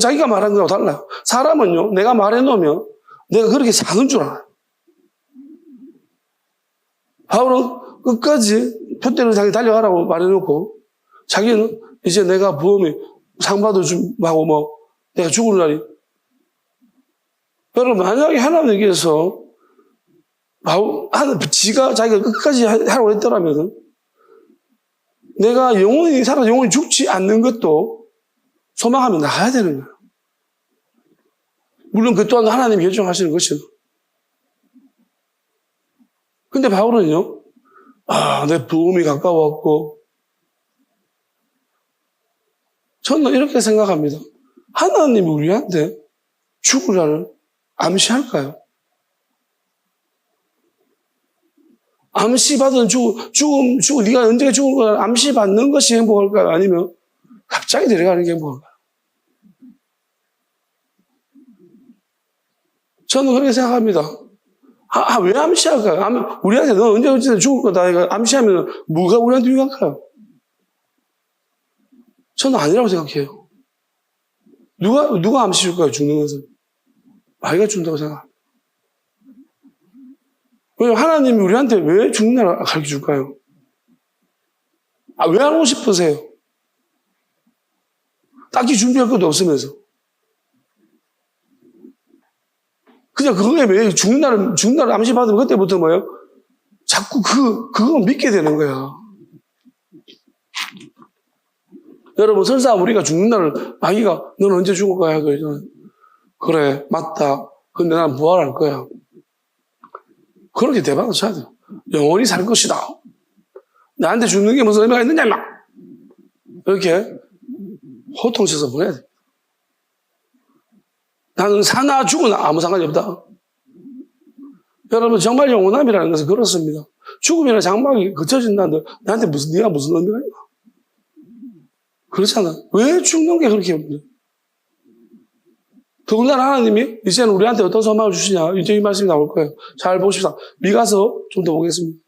자기가 말한 거하고 달라요. 사람은요, 내가 말해놓으면 내가 그렇게 사는 줄 알아요. 바울은 끝까지 표대로 자기 달려가라고 말해놓고 자기는 이제 내가 부험에 상 받아주고 내가 죽을 날이. 여러분, 만약에 하나님께서 자기가 끝까지 하라고 했더라면 내가 영원히 죽지 않는 것도 소망하며 나가야 되는 거예요. 물론 그 또한 하나님이 결정하시는 것이죠. 근데 바울은요, 내 부험이 가까웠고, 저는 이렇게 생각합니다. 하나님이 우리한테 죽을 날을 암시할까요? 암시받은 죽음, 네가 언제 죽을 걸 암시받는 것이 행복할까요? 아니면 갑자기 내려가는 게 행복할까요? 저는 그렇게 생각합니다. 왜 암시할까요? 우리한테 너 언제 죽을 거다. 이거 암시하면 뭐가 우리한테 유익할까요? 저는 아니라고 생각해요. 누가 암시 줄까요? 죽는 것은. 마귀가 준다고 생각합니다. 왜냐면 하나님이 우리한테 왜 죽는 날 가르쳐 줄까요? 왜 하고 싶으세요? 딱히 준비할 것도 없으면서. 그냥 그거에 왜 죽는 날을 암시받으면 그때부터 뭐예요? 자꾸 그거 믿게 되는 거야. 여러분, 설사 우리가 죽는 날을 마귀가 너는 언제 죽을 거야? 그래, 맞다. 근데 난 부활할 거야. 그렇게 대박을 쳐야 돼요. 영원히 살 것이다. 나한테 죽는 게 무슨 의미가 있느냐, 막. 이렇게 호통쳐서 보내야 돼. 나는 사나 죽으나 아무 상관이 없다. 여러분, 정말 영원함이라는 것은 그렇습니다. 죽음이나 장막이 그쳐진다는데 네가 무슨 의미가 있나? 그렇잖아. 왜 죽는 게 그렇게 없냐? 더군다나 하나님이 이제는 우리한테 어떤 소망을 주시냐? 이제 이 말씀이 나올 거예요. 잘 보십시다. 미가서 좀 더 보겠습니다.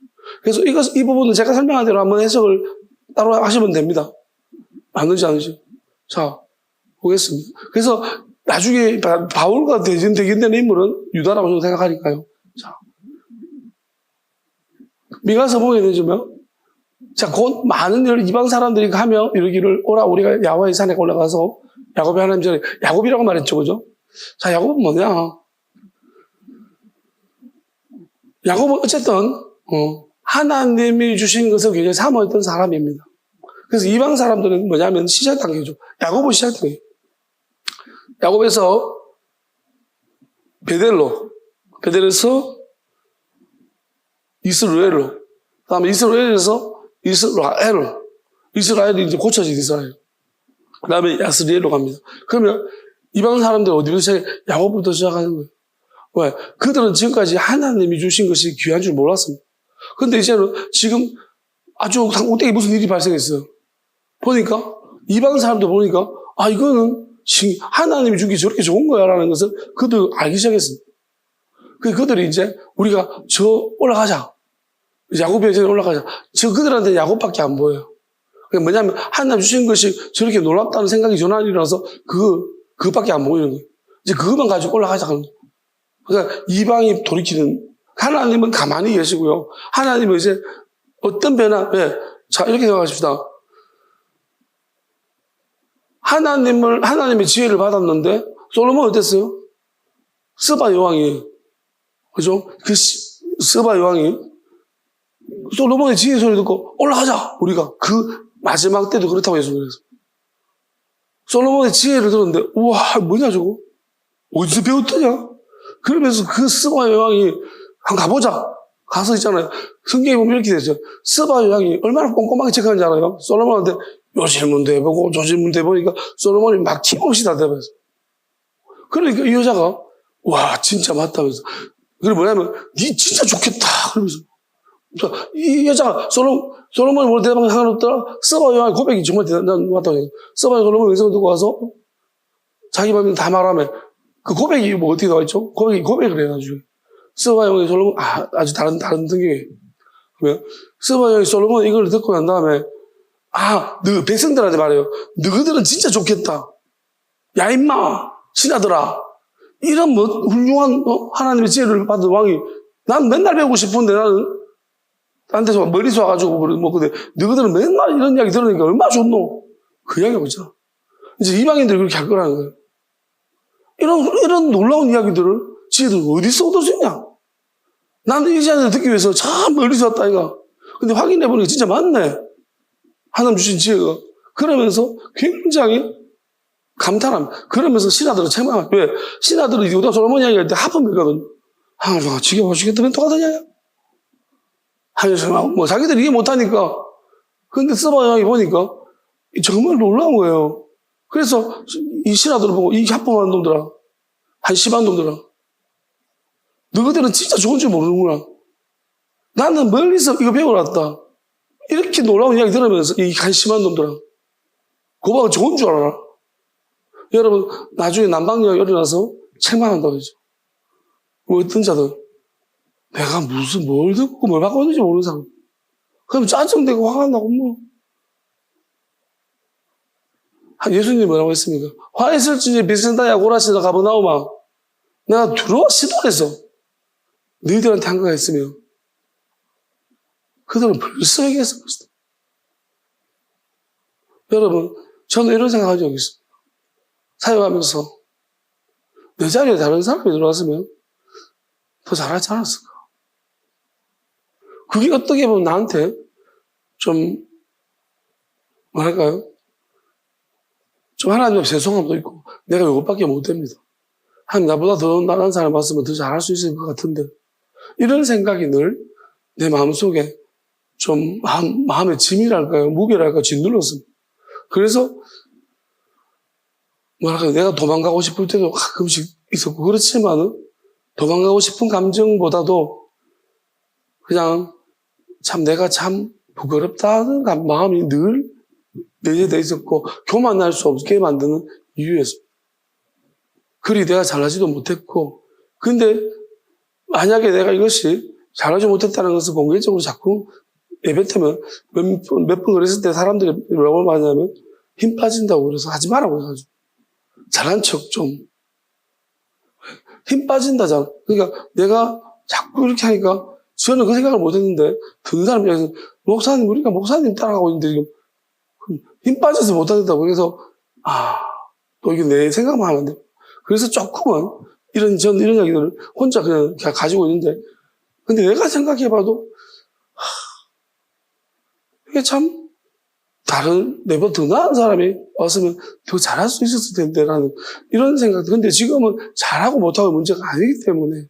그래서 이 부분은 제가 설명한 대로 한번 해석을 따로 하시면 됩니다. 맞는지 아닌지. 자, 보겠습니다. 그래서 나중에 바울과 대견되는 인물은 유다라고 저는 생각하니까요. 자, 미가서 보게 되면 자, 곧 많은 이방 사람들이 가며 이르기를 오라 우리가 야훼의 산에 올라가서 야곱이 하나님 전에 야곱이라고 말했죠, 그죠? 자, 야곱은 뭐냐? 야곱은 어쨌든 하나님이 주신 것을 굉장히 사모했던 사람입니다. 그래서 이방 사람들은 뭐냐면 시작 단계죠. 야곱은 시작 단계. 야곱에서 베델에서 이스라엘로, 그다음에 이스라엘에서 이스라엘이 이제 고쳐진 이스라엘. 그 다음에 야스리엘로 갑니다. 그러면 이방 사람들 어디부터 시작해? 야곱부터 시작하는 거예요. 왜? 그들은 지금까지 하나님이 주신 것이 귀한 줄 몰랐습니다. 근데 이제는 지금 아주 꼭대기 무슨 일이 발생했어요. 보니까, 이방 사람들 보니까, 아, 이거는 하나님이 준 게 저렇게 좋은 거야, 라는 것을 그들 알기 시작했습니다. 그들이 이제 우리가 올라가자. 야곱의 전에 올라가자. 그들한테 야곱밖에 안 보여요. 그게 뭐냐면, 하나님 주신 것이 저렇게 놀랍다는 생각이 전환이 일어나서 그것밖에 안 보이는 거예요. 이제 그것만 가지고 올라가자. 그러니까 이방이 돌이키는, 하나님은 가만히 계시고요. 하나님은 이제 어떤 변화, 자, 이렇게 생각하십시다. 하나님의 지혜를 받았는데, 솔로몬은 어땠어요? 스바 여왕이, 그죠? 스바 여왕이, 솔로몬의 지혜 소리 듣고, 올라가자! 우리가. 마지막 때도 그렇다고 해서 그랬어. 솔로몬의 지혜를 들었는데, 우와, 뭐냐, 저거? 어디서 배웠더냐? 그러면서 스바 여왕이, 한번 가보자! 가서 있잖아요. 성경에 보면 이렇게 되죠. 스바 여왕이 얼마나 꼼꼼하게 체크하는지 알아요? 솔로몬한테 요 질문도 해보고 저 질문도 해보니까 솔로몬이 막 힘없이 다 대답했어. 그러니까 이 여자가 와 진짜 맞다면서. 그게 뭐냐면 니 진짜 좋겠다 그러면서 이 여자가 솔로몬이 뭘 대답한 게 상관없더라. 스바 여왕의 고백이 정말 맞다고 해요. 스바 솔로몬 의성을 듣고 와서 자기 마음에 다 말하면 그 고백이 뭐 어떻게 나와 있죠? 고백을 해가지고 스바 여왕이 솔로몬 아주 다른 등경이에요. 그러면 스바 여왕이 솔로몬 이걸 듣고 난 다음에 너 백성들한테 말해요. 너희들은 진짜 좋겠다. 야 임마 신하들아 이런 훌륭한 하나님의 지혜를 받은 왕이 난 맨날 배우고 싶은데 나는 딴 데서 멀리서 와가지고 근데 너희들은 맨날 이런 이야기 들으니까 얼마나 좋노? 그 이야기하고 있잖아. 이제 이방인들이 그렇게 할 거라는 거예요. 이런 놀라운 이야기들을 지혜들 어디서 얻을 수 있냐? 나는 이 지혜를 듣기 위해서 참 멀리서 왔다 이거. 근데 확인해보니까 진짜 맞네. 하나님 주신 지혜가. 그러면서 굉장히 감탄합니다. 그러면서 신하들은 책망합니다. 왜? 신하들은 유다 솔로몬 이야기할 때 하품했거든. 하나님, 지켜봐주겠다. 왜 똑같으냐? 하면서 자기들이 이해 못하니까. 근데 스바 여왕이 보니까 정말 놀라운 거예요. 그래서 이 신하들을 보고 이 하품하는 놈들아, 한심한 놈들아, 너희들은 진짜 좋은 줄 모르는구나. 나는 멀리서 이거 배워놨다. 이렇게 놀라운 이야기 들으면서 이 한심한 놈들아 고박은 좋은 줄 알아. 여러분 나중에 난방녀가 일어나서 책망한다고 그러죠. 어떤 자들 내가 뭘 듣고 뭘 받고 있는지 모르는 사람 그러면 짜증내고 화가 나고 예수님이 뭐라고 했습니까? 화 있을지니 비슷하야 고라시나 가버나오마 내가 들어와 시도해서 너희들한테 한 거가 있으면 그들은 벌써 얘기했을 것이다. 여러분, 저는 이런 생각한 적이 있습니다. 사역하면서 내 자리에 다른 사람이 들어왔으면 더 잘하지 않았을까? 그게 어떻게 보면 나한테 좀, 뭐랄까요? 좀 하나님 앞에 죄송함도 있고, 내가 이것밖에 못 됩니다. 하나님 나보다 더 나은 사람 봤으면 더 잘할 수 있을 것 같은데, 이런 생각이 늘 내 마음속에 좀 마음의 짐이랄까요? 무게랄까요? 짓눌렀습니다. 그래서 뭐랄까요? 내가 도망가고 싶을 때도 가끔씩 있었고 그렇지만은 도망가고 싶은 감정보다도 그냥 참 내가 참 부끄럽다는 마음이 늘 내재되어 있었고 교만할 수 없게 만드는 이유였습니다. 그리 내가 잘하지도 못했고 근데 만약에 내가 이것이 잘하지 못했다는 것을 공개적으로 자꾸 내뱉으면 몇 번 그랬을 때 사람들이 뭐라고 말하냐면 힘 빠진다고 그래서 하지 말라고 해가지고 잘한 척 좀 힘 빠진다잖아. 그러니까 내가 자꾸 이렇게 하니까 저는 그 생각을 못했는데 듣는 사람이 그래서 목사님 우리가 목사님 따라가고 있는데 지금 힘 빠져서 못하겠다고 그래서 또 이게 내 생각만 하면 안 돼. 그래서 조금은 이런 이야기들을 혼자 그냥 가지고 있는데 근데 내가 생각해봐도 이게 참 내보다 더 나은 사람이 왔으면 더 잘할 수 있었을 텐데라는 이런 생각. 근데 지금은 잘하고 못하고 문제가 아니기 때문에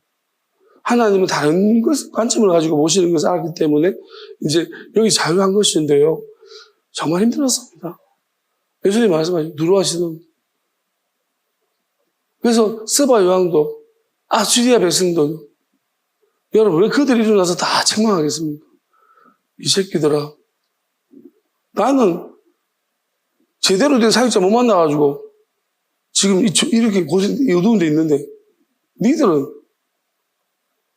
하나님은 다른 관점을 가지고 보시는 것을 알기 때문에 이제 여기 자유한 것인데요. 정말 힘들었습니다. 예수님 말씀하시죠. 두루와 시돈. 그래서 스바 요왕도 아수리아 백성도 여러분 왜 그들이 일어나서 다 책망하겠습니까? 이 새끼들아, 나는 제대로 된 사역자 못 만나가지고 지금 이렇게 어두운 데 있는데 니들은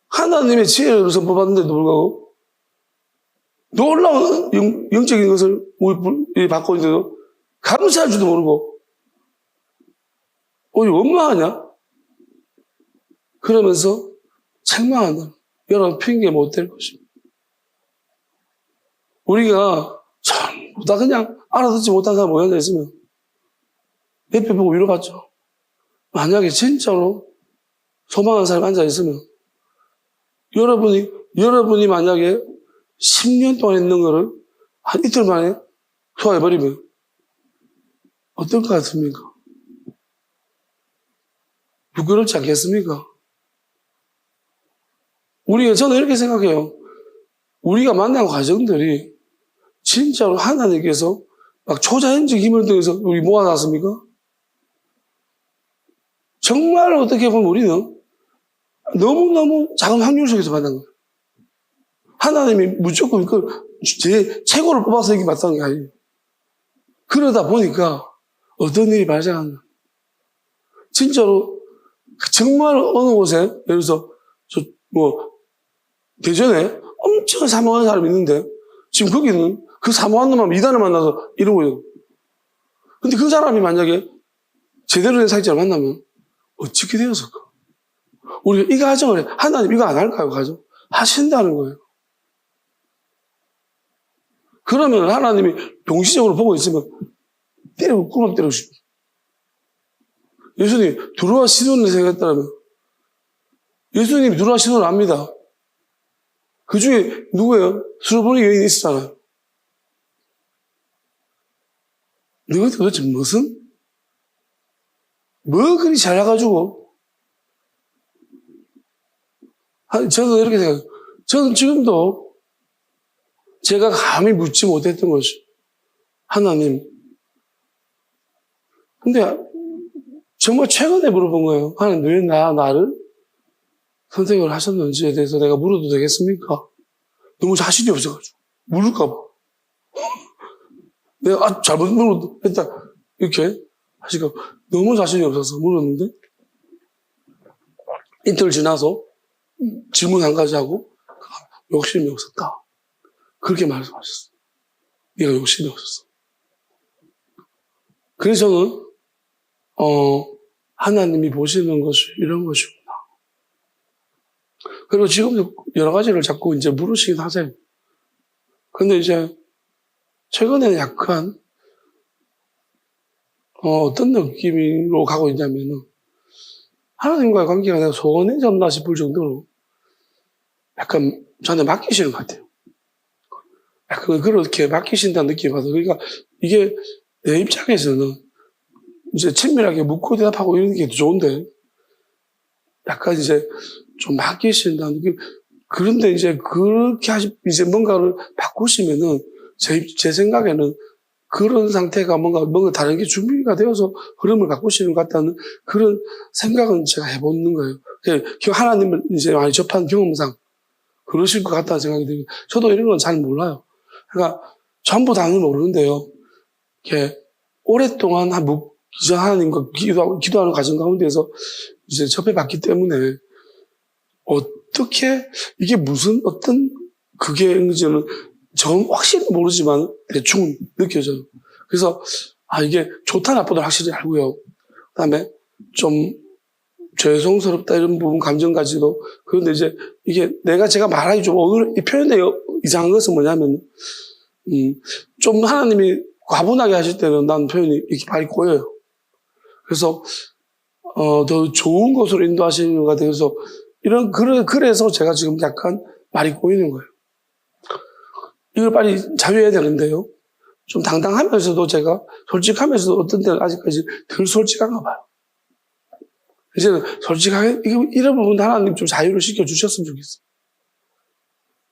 하나님의 지혜를 선포받는데도 불구하고 놀라운 영적인 것을 받고 있는데도 감사할 줄도 모르고 원망하냐? 그러면서 책망한다. 여러분 핑계 못 댈 것입니다. 우리가 전부 다 그냥 알아듣지 못한 사람 모여져 있으면 옆에 보고 위로받죠. 만약에 진짜로 소망하는 사람이 앉아있으면 여러분이 만약에 10년 동안 했는 거를 한 이틀 만에 소화해버리면 어떨 것 같습니까? 부끄럽지 않겠습니까? 저는 이렇게 생각해요. 우리가 만난 과정들이 진짜로 하나님께서 막 초자연적 힘을 통해서 우리 모아놨습니까? 정말 어떻게 보면 우리는 너무너무 작은 확률 속에서 만난 거예요. 하나님이 무조건 제 최고를 뽑아서 이게 마땅한 게 아니에요. 그러다 보니까 어떤 일이 발생하나. 진짜로 정말 어느 곳에, 예를 들어서 대전에 엄청 사모하는 사람이 있는데 지금 거기는 그 사모하는 놈만 이단을 만나서 이러고 있어요. 근데 그 사람이 만약에 제대로 된 사역자를 만나면 어떻게 되었을까? 우리가 이 가정을 하나님 이거 안 할까요? 가정? 하신다는 거예요. 그러면 하나님이 동시적으로 보고 있으면 꾸벅 때리고 싶어요. 예수님 두루와 시돈을 생겼다면 예수님이 두루와 시돈을 압니다. 그 중에 누구예요? 수르보니 여인이 있었잖아요. 너희 도대체 뭐 그리 잘나가지고 저는 이렇게 생각해요. 저는 지금도 제가 감히 묻지 못했던 것이 하나님. 근데 정말 최근에 물어본 거예요. 하나님 왜 나를 선택을 하셨는지에 대해서 내가 물어도 되겠습니까? 너무 자신이 없어가지고 물을까 봐. 내가 잘못 물었다 이렇게 하시고 너무 자신이 없어서 물었는데 이틀 지나서 질문 한 가지 하고 욕심이 없었다. 그렇게 말씀하셨어요. 네가 욕심이 없었어. 그래서 저는 하나님이 보시는 것이 이런 것이구나. 그리고 지금 여러 가지를 자꾸 이제 물으시긴 하세요. 근데 이제 최근에는 약간 어떤 느낌으로 가고 있냐면은 하나님과의 관계가 내가 소원해졌나 싶을 정도로 약간 저한테 맡기시는 것 같아요. 약간 그렇게 맡기신다는 느낌이 받아요. 그러니까 이게 내 입장에서는 이제 친밀하게 묻고 대답하고 이런 게 좋은데 약간 이제 좀 맡기신다는 느낌. 그런데 이제 그렇게 이제 뭔가를 바꾸시면은 제 생각에는 그런 상태가 뭔가 다른 게 준비가 되어서 흐름을 바꾸시는 것 같다는 그런 생각은 제가 해보는 거예요. 하나님을 이제 많이 접한 경험상 그러실 것 같다는 생각이 들고, 저도 이런 건 잘 몰라요. 그러니까 전부 다는 모르는데요. 이렇게 오랫동안 이제 하나님과 기도하는 과정 가운데서 이제 접해봤기 때문에 어떻게 이게 어떤 그게 있는지는 전 확실히 모르지만 대충 느껴져요. 그래서 이게 좋다 나쁘다 확실히 알고요. 그다음에 좀 죄송스럽다 이런 부분 감정까지도. 그런데 이제 이게 제가 말하기 좀 오늘 이 표현에 이상한 것은 뭐냐면 좀 하나님이 과분하게 하실 때는 난 표현이 이렇게 많이 꼬여요. 그래서 더 좋은 곳으로 인도하시는 것 같아서 그래서 제가 지금 약간 말이 꼬이는 거예요. 이걸 빨리 자유해야 되는데요. 좀 당당하면서도 제가 솔직하면서도 어떤 때는 아직까지 덜 솔직한가 봐요. 이제는 솔직하게 이런 부분 하나님 좀 자유를 시켜주셨으면 좋겠어요.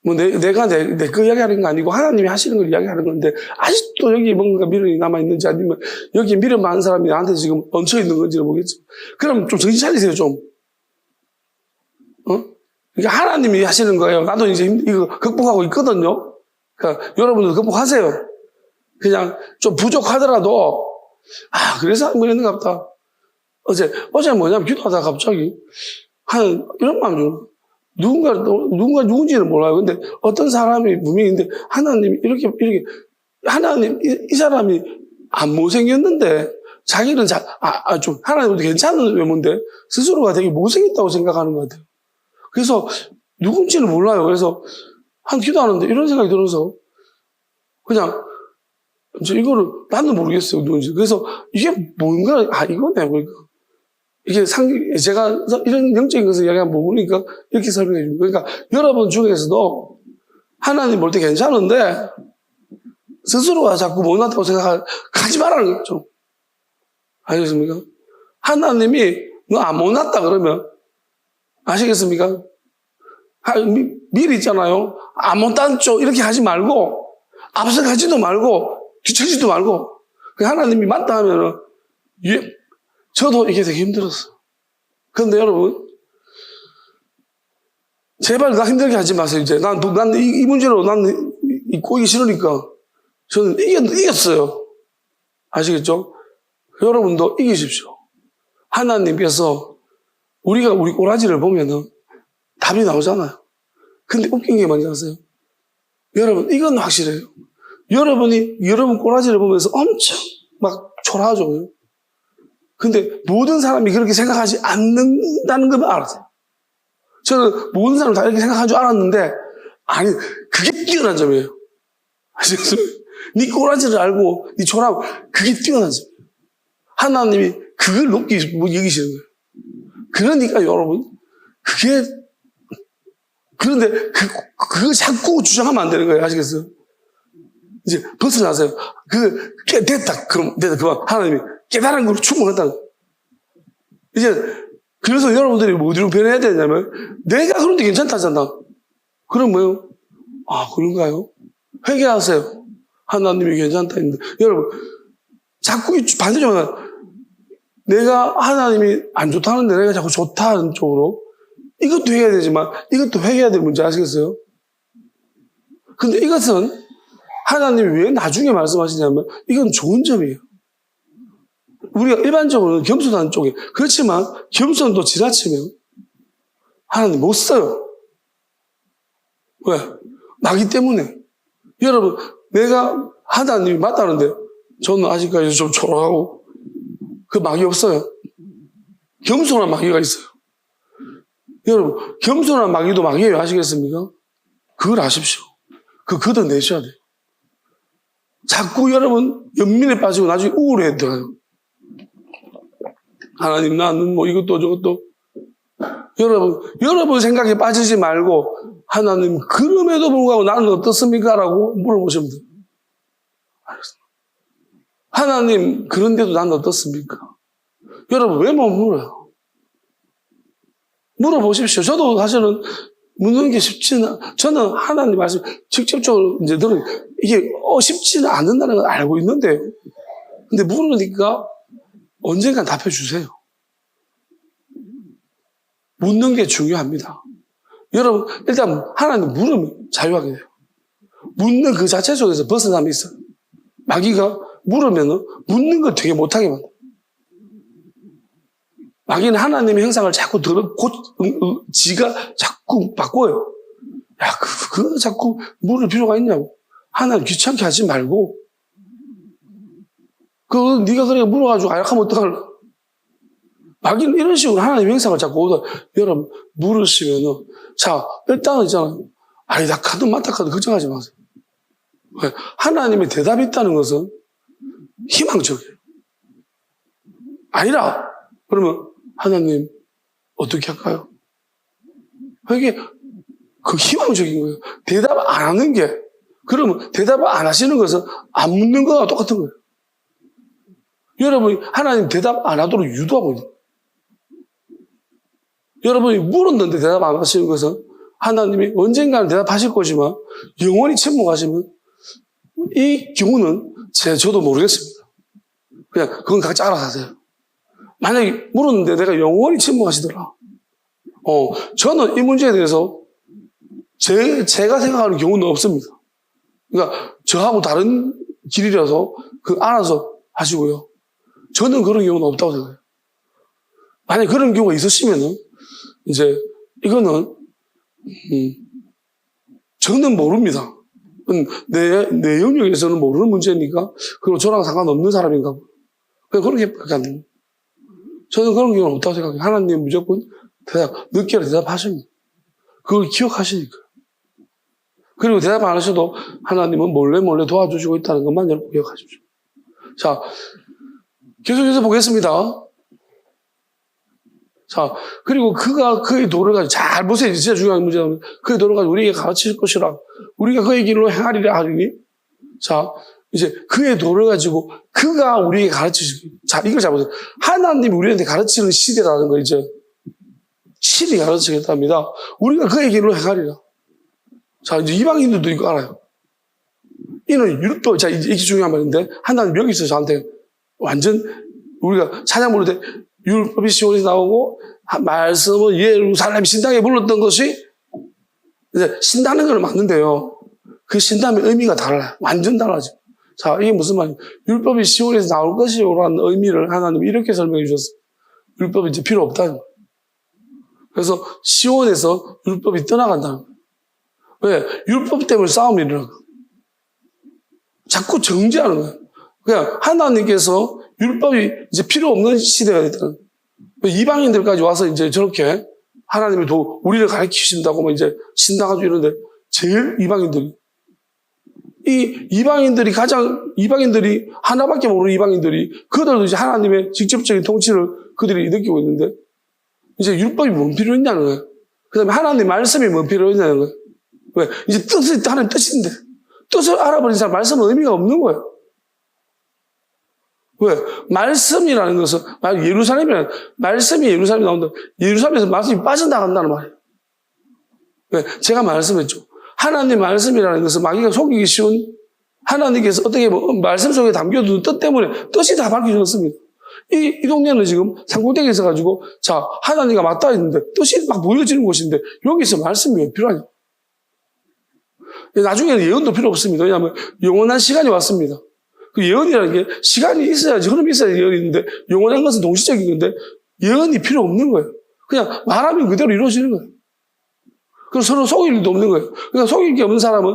뭐 내가 내 거 이야기하는 거 아니고 하나님이 하시는 걸 이야기하는 건데 아직도 여기 뭔가 미련이 남아있는지 아니면 여기 미련 많은 사람이 나한테 지금 얹혀있는 건지는 모르겠죠. 그럼 좀 정신 차리세요, 좀. 이게 하나님이 하시는 거예요. 나도 이제 이거 극복하고 있거든요. 그러니까 여러분도 극복하세요. 그냥 좀 부족하더라도, 그래서 한 번 있는가 보다. 어제 뭐냐면 기도하다가 갑자기 이런 마음이 좀, 누군가 누군지는 몰라요. 근데 어떤 사람이 분명히 있는데 하나님이 이렇게, 하나님, 이 사람이 안 못생겼는데 자기는 좀 하나님도 괜찮은 외모인데 스스로가 되게 못생겼다고 생각하는 것 같아요. 그래서 누군지는 몰라요. 그래서 기도하는데 이런 생각이 들어서 그냥 이거를 나는 모르겠어요. 누군지. 그래서 이게 뭔가 이거네. 그러니까 이게 제가 이런 영적인 것을 이야기하면 모르니까 이렇게 설명해 줍니다. 그러니까 여러분 중에서도 하나님 볼 때 괜찮은데 스스로가 자꾸 못났다고 생각하지 말라는 거죠. 아시겠습니까? 하나님이 너 안 못났다 그러면 아시겠습니까? 미리 있잖아요. 안 못난 쪽 이렇게 하지 말고 앞서가지도 말고 뒤처지도 말고 하나님이 맞다 하면은 저도 이게 되게 힘들었어요. 그런데 여러분 제발 나 힘들게 하지 마세요. 이제 난 이 문제로 난 꼬이기 싫으니까 저는 이겼어요. 아시겠죠? 여러분도 이기십시오. 하나님께서 우리 꼬라지를 보면은 답이 나오잖아요. 근데 웃긴 게 뭔지 아세요? 여러분, 이건 확실해요. 여러분이 여러분 꼬라지를 보면서 엄청 막 초라하죠. 근데 모든 사람이 그렇게 생각하지 않는다는 걸 알았어요. 저는 모든 사람 다 이렇게 생각한 줄 알았는데, 아니, 그게 뛰어난 점이에요. 아시겠어요? 네 꼬라지를 알고, 네 초라함, 그게 뛰어난 점이에요. 하나님이 그걸 높게 여기시는 거예요. 그러니까 여러분, 그런데 그거 자꾸 주장하면 안 되는 거예요. 아시겠어요? 이제 벗어나세요. 됐다. 그럼 하나님이 깨달은 걸로 충분하다. 이제, 그래서 여러분들이 어디로 변해야 되냐면, 내가 그런데 괜찮다잖아. 그럼 뭐요? 그런가요? 회개하세요. 하나님이 괜찮다 했는데. 여러분, 자꾸 반대적으로, 내가 하나님이 안 좋다는데 내가 자꾸 좋다는 쪽으로, 이것도 회개해야 되지만, 이것도 회개해야 될 문제 아시겠어요? 근데 이것은 하나님이 왜 나중에 말씀하시냐면, 이건 좋은 점이에요. 우리가 일반적으로는 겸손한 쪽에, 그렇지만 겸손도 지나치면 하나님 못 써요. 왜? 나기 때문에. 여러분, 내가 하나님이 맞다는데 저는 아직까지 좀 초라하고 그 막이 없어요. 겸손한 마귀가 있어요. 여러분, 겸손한 마귀도 마귀예요. 아시겠습니까? 그걸 아십시오. 걷어내셔야 돼요. 자꾸 여러분 연민에 빠지고 나중에 우울해 들어요. 하나님, 나는 뭐 이것도 저것도. 여러분 생각에 빠지지 말고, 하나님, 그럼에도 불구하고 나는 어떻습니까? 라고 물어보시면 돼요. 하나님, 그런데도 나는 어떻습니까? 여러분, 왜 못 물어요? 물어보십시오. 저도 사실은 묻는 게 쉽지는, 저는 하나님 말씀 직접적으로 이제 이게 쉽지는 않는다는 걸 알고 있는데요. 근데 물으니까 언젠간 답해 주세요. 묻는 게 중요합니다. 여러분, 일단 하나님 물으면 자유하게 돼요. 묻는 그 자체 속에서 벗어남이 있어요. 마귀가 물으면 묻는 걸 되게 못하게 만들어요. 마귀는 하나님의 형상을 자꾸 지가 자꾸 바꿔요. 야, 그거 자꾸 물을 필요가 있냐고. 하나님 귀찮게 하지 말고, 네가 그래 물어가지고 아약하면 어떡할래? 마귀는 이런 식으로 하나님의 형상을 자꾸 여러분, 물으시면은, 자, 일단은 있잖아요. 아니다 카드 맞다 카드 걱정하지 마세요. 하나님의 대답이 있다는 것은 희망적이에요. 아니라, 그러면 하나님, 어떻게 할까요? 이게 희망적인 거예요. 대답 안 하는 게, 그러면 대답을 안 하시는 것은 안 묻는 거와 똑같은 거예요. 여러분이 하나님 대답 안 하도록 유도하고 있는 거예요. 여러분이 물었는데 대답 안 하시는 것은 하나님이 언젠가는 대답하실 거지만 영원히 침묵하시면 이 경우는 저도 모르겠습니다. 그냥 그건 각자 알아서 하세요. 만약에 물었는데 내가 영원히 침묵하시더라. 저는 이 문제에 대해서 제가 생각하는 경우는 없습니다. 그러니까 저하고 다른 길이라서 알아서 하시고요. 저는 그런 경우는 없다고 생각해요. 만약에 그런 경우가 있으시면은 이제 이거는 저는 모릅니다. 내 영역에서는 모르는 문제니까 그리고 저랑 상관없는 사람인가 보요. 그렇게밖에 안 됩니다. 저는 그런 경우는 없다고 생각해요. 하나님 무조건 늦게 대답하십니다. 그걸 기억하시니까. 그리고 대답 안 하셔도 하나님은 몰래 도와주시고 있다는 것만 여러분 기억하십시오. 자, 계속해서 보겠습니다. 자, 그리고 그가 그의 도를 가지고, 잘 보세요. 진짜 중요한 문제는 그의 도를 가지고 우리에게 가르칠 것이라. 우리가 그의 길로 행하리라 하리니. 자, 이제 그의 도를 가지고 그가 우리에게 가르치시기. 자, 이걸 잘 보세요. 하나님이 우리한테 가르치는 시대라는 거 이제 신이 가르치겠답니다. 우리가 그의 길로 행하리라. 자, 이제 이방인들도 이거 알아요. 이는 율법, 자, 이게 중요한 말인데, 하나님 여기서 저한테 완전, 우리가 찬양 부를 때, 율법이 시온에서 나오고, 말씀은 예루살렘 신당에 불렀던 것이, 이제 신다는 건 맞는데요. 그 신담의 의미가 달라요. 완전 달라져. 자, 이게 무슨 말이에요? 율법이 시온에서 나올 것이요라는 의미를 하나님이 이렇게 설명해 주셨어요. 율법이 이제 필요 없다는 거예요. 그래서 시온에서 율법이 떠나간다는 거예요. 왜? 율법 때문에 싸움이 일어나고. 자꾸 정죄하는 거예요. 그냥 하나님께서 율법이 이제 필요 없는 시대가 됐다는 거예요. 이방인들까지 와서 이제 저렇게 하나님이 우리를 가르치신다고 뭐 이제 신당하고 이러는데 제일 이방인들이 이방인들이 하나밖에 모르는 이방인들이 그들도 이제 하나님의 직접적인 통치를 그들이 느끼고 있는데 이제 율법이 뭔 필요했냐는 거예요. 그 다음에 하나님 말씀이 뭔 필요했냐는 거예요. 왜? 이제 하나님 뜻인데. 뜻을 알아버린 사람 말씀은 의미가 없는 거예요. 왜? 말씀이라는 것은, 말씀이 예루살렘에 나온다. 예루살렘에서 말씀이 빠져나간다는 말이에요. 왜? 제가 말씀했죠. 하나님 말씀이라는 것은 마귀가 속이기 쉬운 하나님께서 어떻게 말씀 속에 담겨둔 뜻 때문에 뜻이 다 밝혀졌습니다. 이 동네는 지금 산골대에 있어가지고, 자, 하나님과 맞닿아 있는데 뜻이 막 보여지는 곳인데 여기서 말씀이 왜 필요하냐? 나중에는 예언도 필요 없습니다. 왜냐하면 영원한 시간이 왔습니다. 그 예언이라는 게 시간이 있어야지, 흐름이 있어야 예언이 있는데 영원한 것은 동시적인 건데 예언이 필요 없는 거예요. 그냥 말하면 그대로 이루어지는 거예요. 그래서 서로 속일 일도 없는 거예요. 그러니까 속일 게 없는 사람은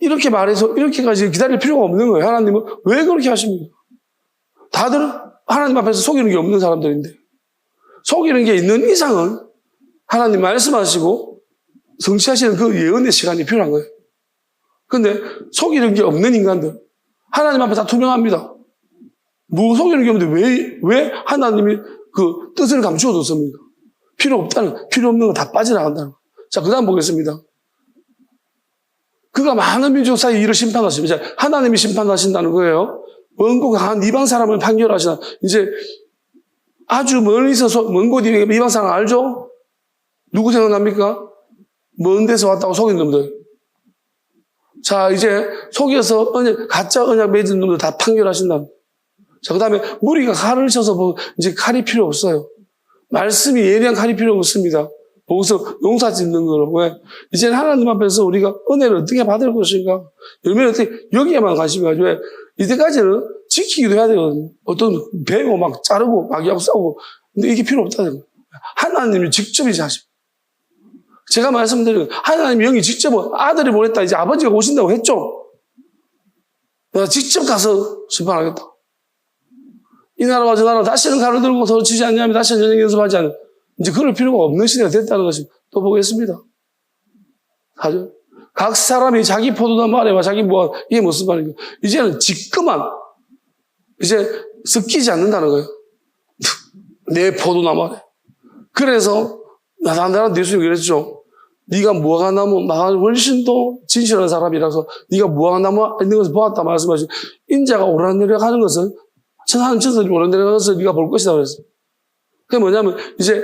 이렇게 말해서 이렇게까지 기다릴 필요가 없는 거예요. 하나님은 왜 그렇게 하십니까? 다들 하나님 앞에서 속이는 게 없는 사람들인데 속이는 게 있는 이상은 하나님 말씀하시고 성취하시는 그 예언의 시간이 필요한 거예요. 근데 속이는 게 없는 인간들 하나님 앞에 다 투명합니다. 뭐 속이는 게 없는데 왜 하나님이 그 뜻을 감추어 뒀습니까? 필요 없는 거 다 빠져나간다는 거예요. 자, 그 다음 보겠습니다. 그가 많은 민족 사이 일을 심판하십니다. 하나님이 심판하신다는 거예요. 먼 곳 강한 이방 사람을 판결하시나. 이제 아주 멀리서 먼 곳 이방 사람 알죠? 누구 생각납니까? 먼 데서 왔다고 속인 놈들. 자, 이제 속여서 가짜 언약 맺은 놈들 다 판결하신다. 자, 그 다음에 무리가 칼을 쳐서 이제 칼이 필요 없어요. 말씀이 예리한 칼이 필요 없습니다. 거기서 농사 짓는 거로. 왜? 이제는 하나님 앞에서 우리가 은혜를 어떻게 받을 것인가? 열매를 어떻게, 여기에만 관심이 가지고, 왜? 이때까지는 지키기도 해야 되거든요. 어떤 베고 막 자르고 마귀하고 싸우고. 근데 이게 필요 없다는 거예요. 하나님이 직접 이제 하십니다. 제가 말씀드린 하나님이 영이 직접 아들이 보냈다. 이제 아버지가 오신다고 했죠. 내가 직접 가서 심판하겠다. 이 나라와 저 나라 다시는 칼을 들고 서로 치지 않냐면 다시는 전쟁 연습하지 않는 이제 그럴 필요가 없는 시대가 됐다는 것을 또 보겠습니다. 하죠. 각 사람이 자기 포도나무 아래와 자기 이게 무슨 말인가? 이제는 지금만 이제 섞이지 않는다는 거예요. 내 포도나무 아래. 그래서 나타나는 예수님이 그랬죠. 네가 무화과나무, 나는 훨씬 더 진실한 사람이라서 네가 무화과나무 있는 것을 보았다 말씀하시고 인자가 오르락내리락 하는 것은 하는 천사들이 오르락내리락 것을 네가 볼 것이다 그랬어요. 그게 뭐냐면 이제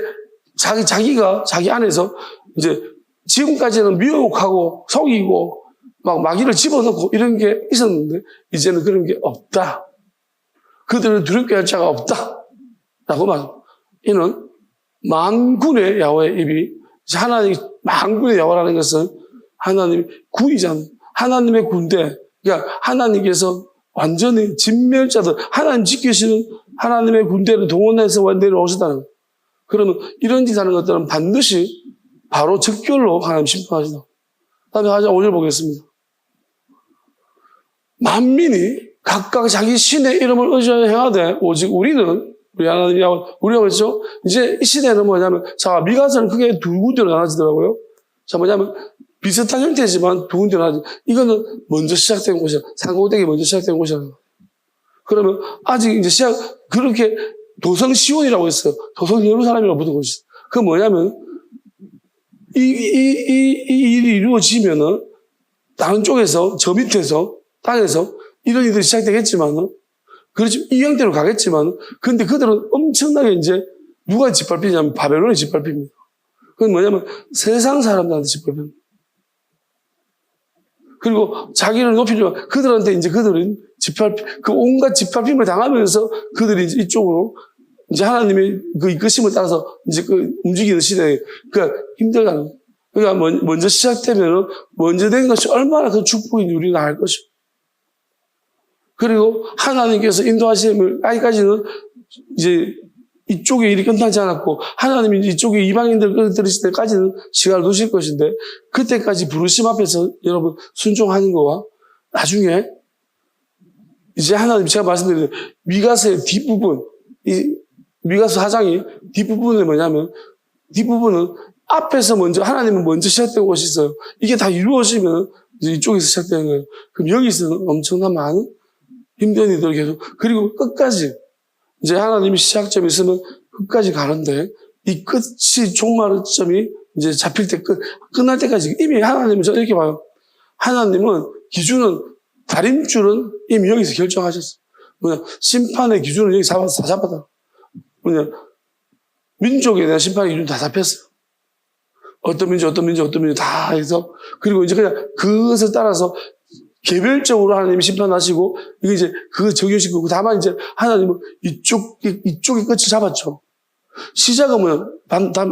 자기가 자기 안에서 이제 지금까지는 미혹하고 속이고 막 마귀를 집어넣고 이런 게 있었는데 이제는 그런 게 없다. 그들을 두렵게 할 자가 없다. 라고 말합니다. 이는 만군의 야훼의 입이 하나님 만군의 야훼라는 것은 하나님의 구이잖아요. 하나님의 군대. 그러니까 하나님께서 완전히 진멸자들, 하나님 지키시는 하나님의 군대를 동원해서 내려오시다는 거예요. 그러면 이런 짓 하는 것들은 반드시 바로 즉결로 하나님 심판하시다. 다음에 5절 보겠습니다. 만민이 각각 자기 신의 이름을 의지하여 행하되 오직 우리는 우리 하나님이 우리가 그렇죠? 이제 이 시대는 뭐냐면 자 미가서는 크게 두 군데로 나눠지더라고요. 자 뭐냐면 비슷한 형태지만 두 군데로 나눠지. 이거는 먼저 시작된 곳이야. 상고대기 먼저 시작된 곳이야. 그러면 아직 이제 그렇게 도성 시온이라고 했어요. 도성 예루살렘이라고 붙은 곳이 있어요. 그건 뭐냐면 이 일이 이루어지면은 다른 쪽에서 저 밑에서 땅에서 이런 일들이 시작되겠지만은 그렇지 이 형태로 가겠지만 근데 그들은 엄청나게 이제 누가 짓밟히냐면 바벨론이 짓밟힙니다. 그건 뭐냐면 세상 사람들한테 짓밟힙니다. 그리고 자기를 높이려면 그들한테 이제 그들은 그 온갖 짓밟힘을 당하면서 그들이 이제 이쪽으로 이제 하나님의 그 이끄심을 따라서 이제 그 움직이는 시대에 그러니까 힘들다는 거예요. 그러니까 먼저 시작되면은 먼저 된 것이 얼마나 그 축복인지 우리가 알 것이고. 그리고 하나님께서 인도하심을 아직까지는 이제 이쪽에 일이 끝나지 않았고 하나님이 이쪽에 이방인들 들으실 때까지는 시간을 두실 것인데 그때까지 부르심 앞에서 여러분 순종하는 거와 나중에 이제 하나님 제가 말씀드린 미가서의 뒷부분 이 미가서 4장이 뒷부분이 뭐냐면 뒷부분은 앞에서 먼저 하나님은 먼저 시작된 곳이 있어요. 이게 다 이루어지면 이제 이쪽에서 시작되는 거예요. 그럼 여기서는 엄청난 많은 힘든 일들 계속 그리고 끝까지 이제 하나님이 시작점이 있으면 끝까지 가는데 이 끝이 종말점이 이제 잡힐 때 끝날 때까지 이미 하나님은 저 이렇게 봐요. 하나님은 기준은 다림줄은 이미 여기서 결정하셨어요. 뭐냐 심판의 기준은 여기 다 잡았다. 뭐냐 민족에 대한 심판의 기준 다 잡혔어요. 어떤 민족 다 해서 그리고 이제 그냥 그것을 따라서 개별적으로 하나님이 심판하시고, 이게 이제 그거 적용시키고, 다만 이제 하나님은 이쪽이 끝이 잡았죠. 시작은 뭐야?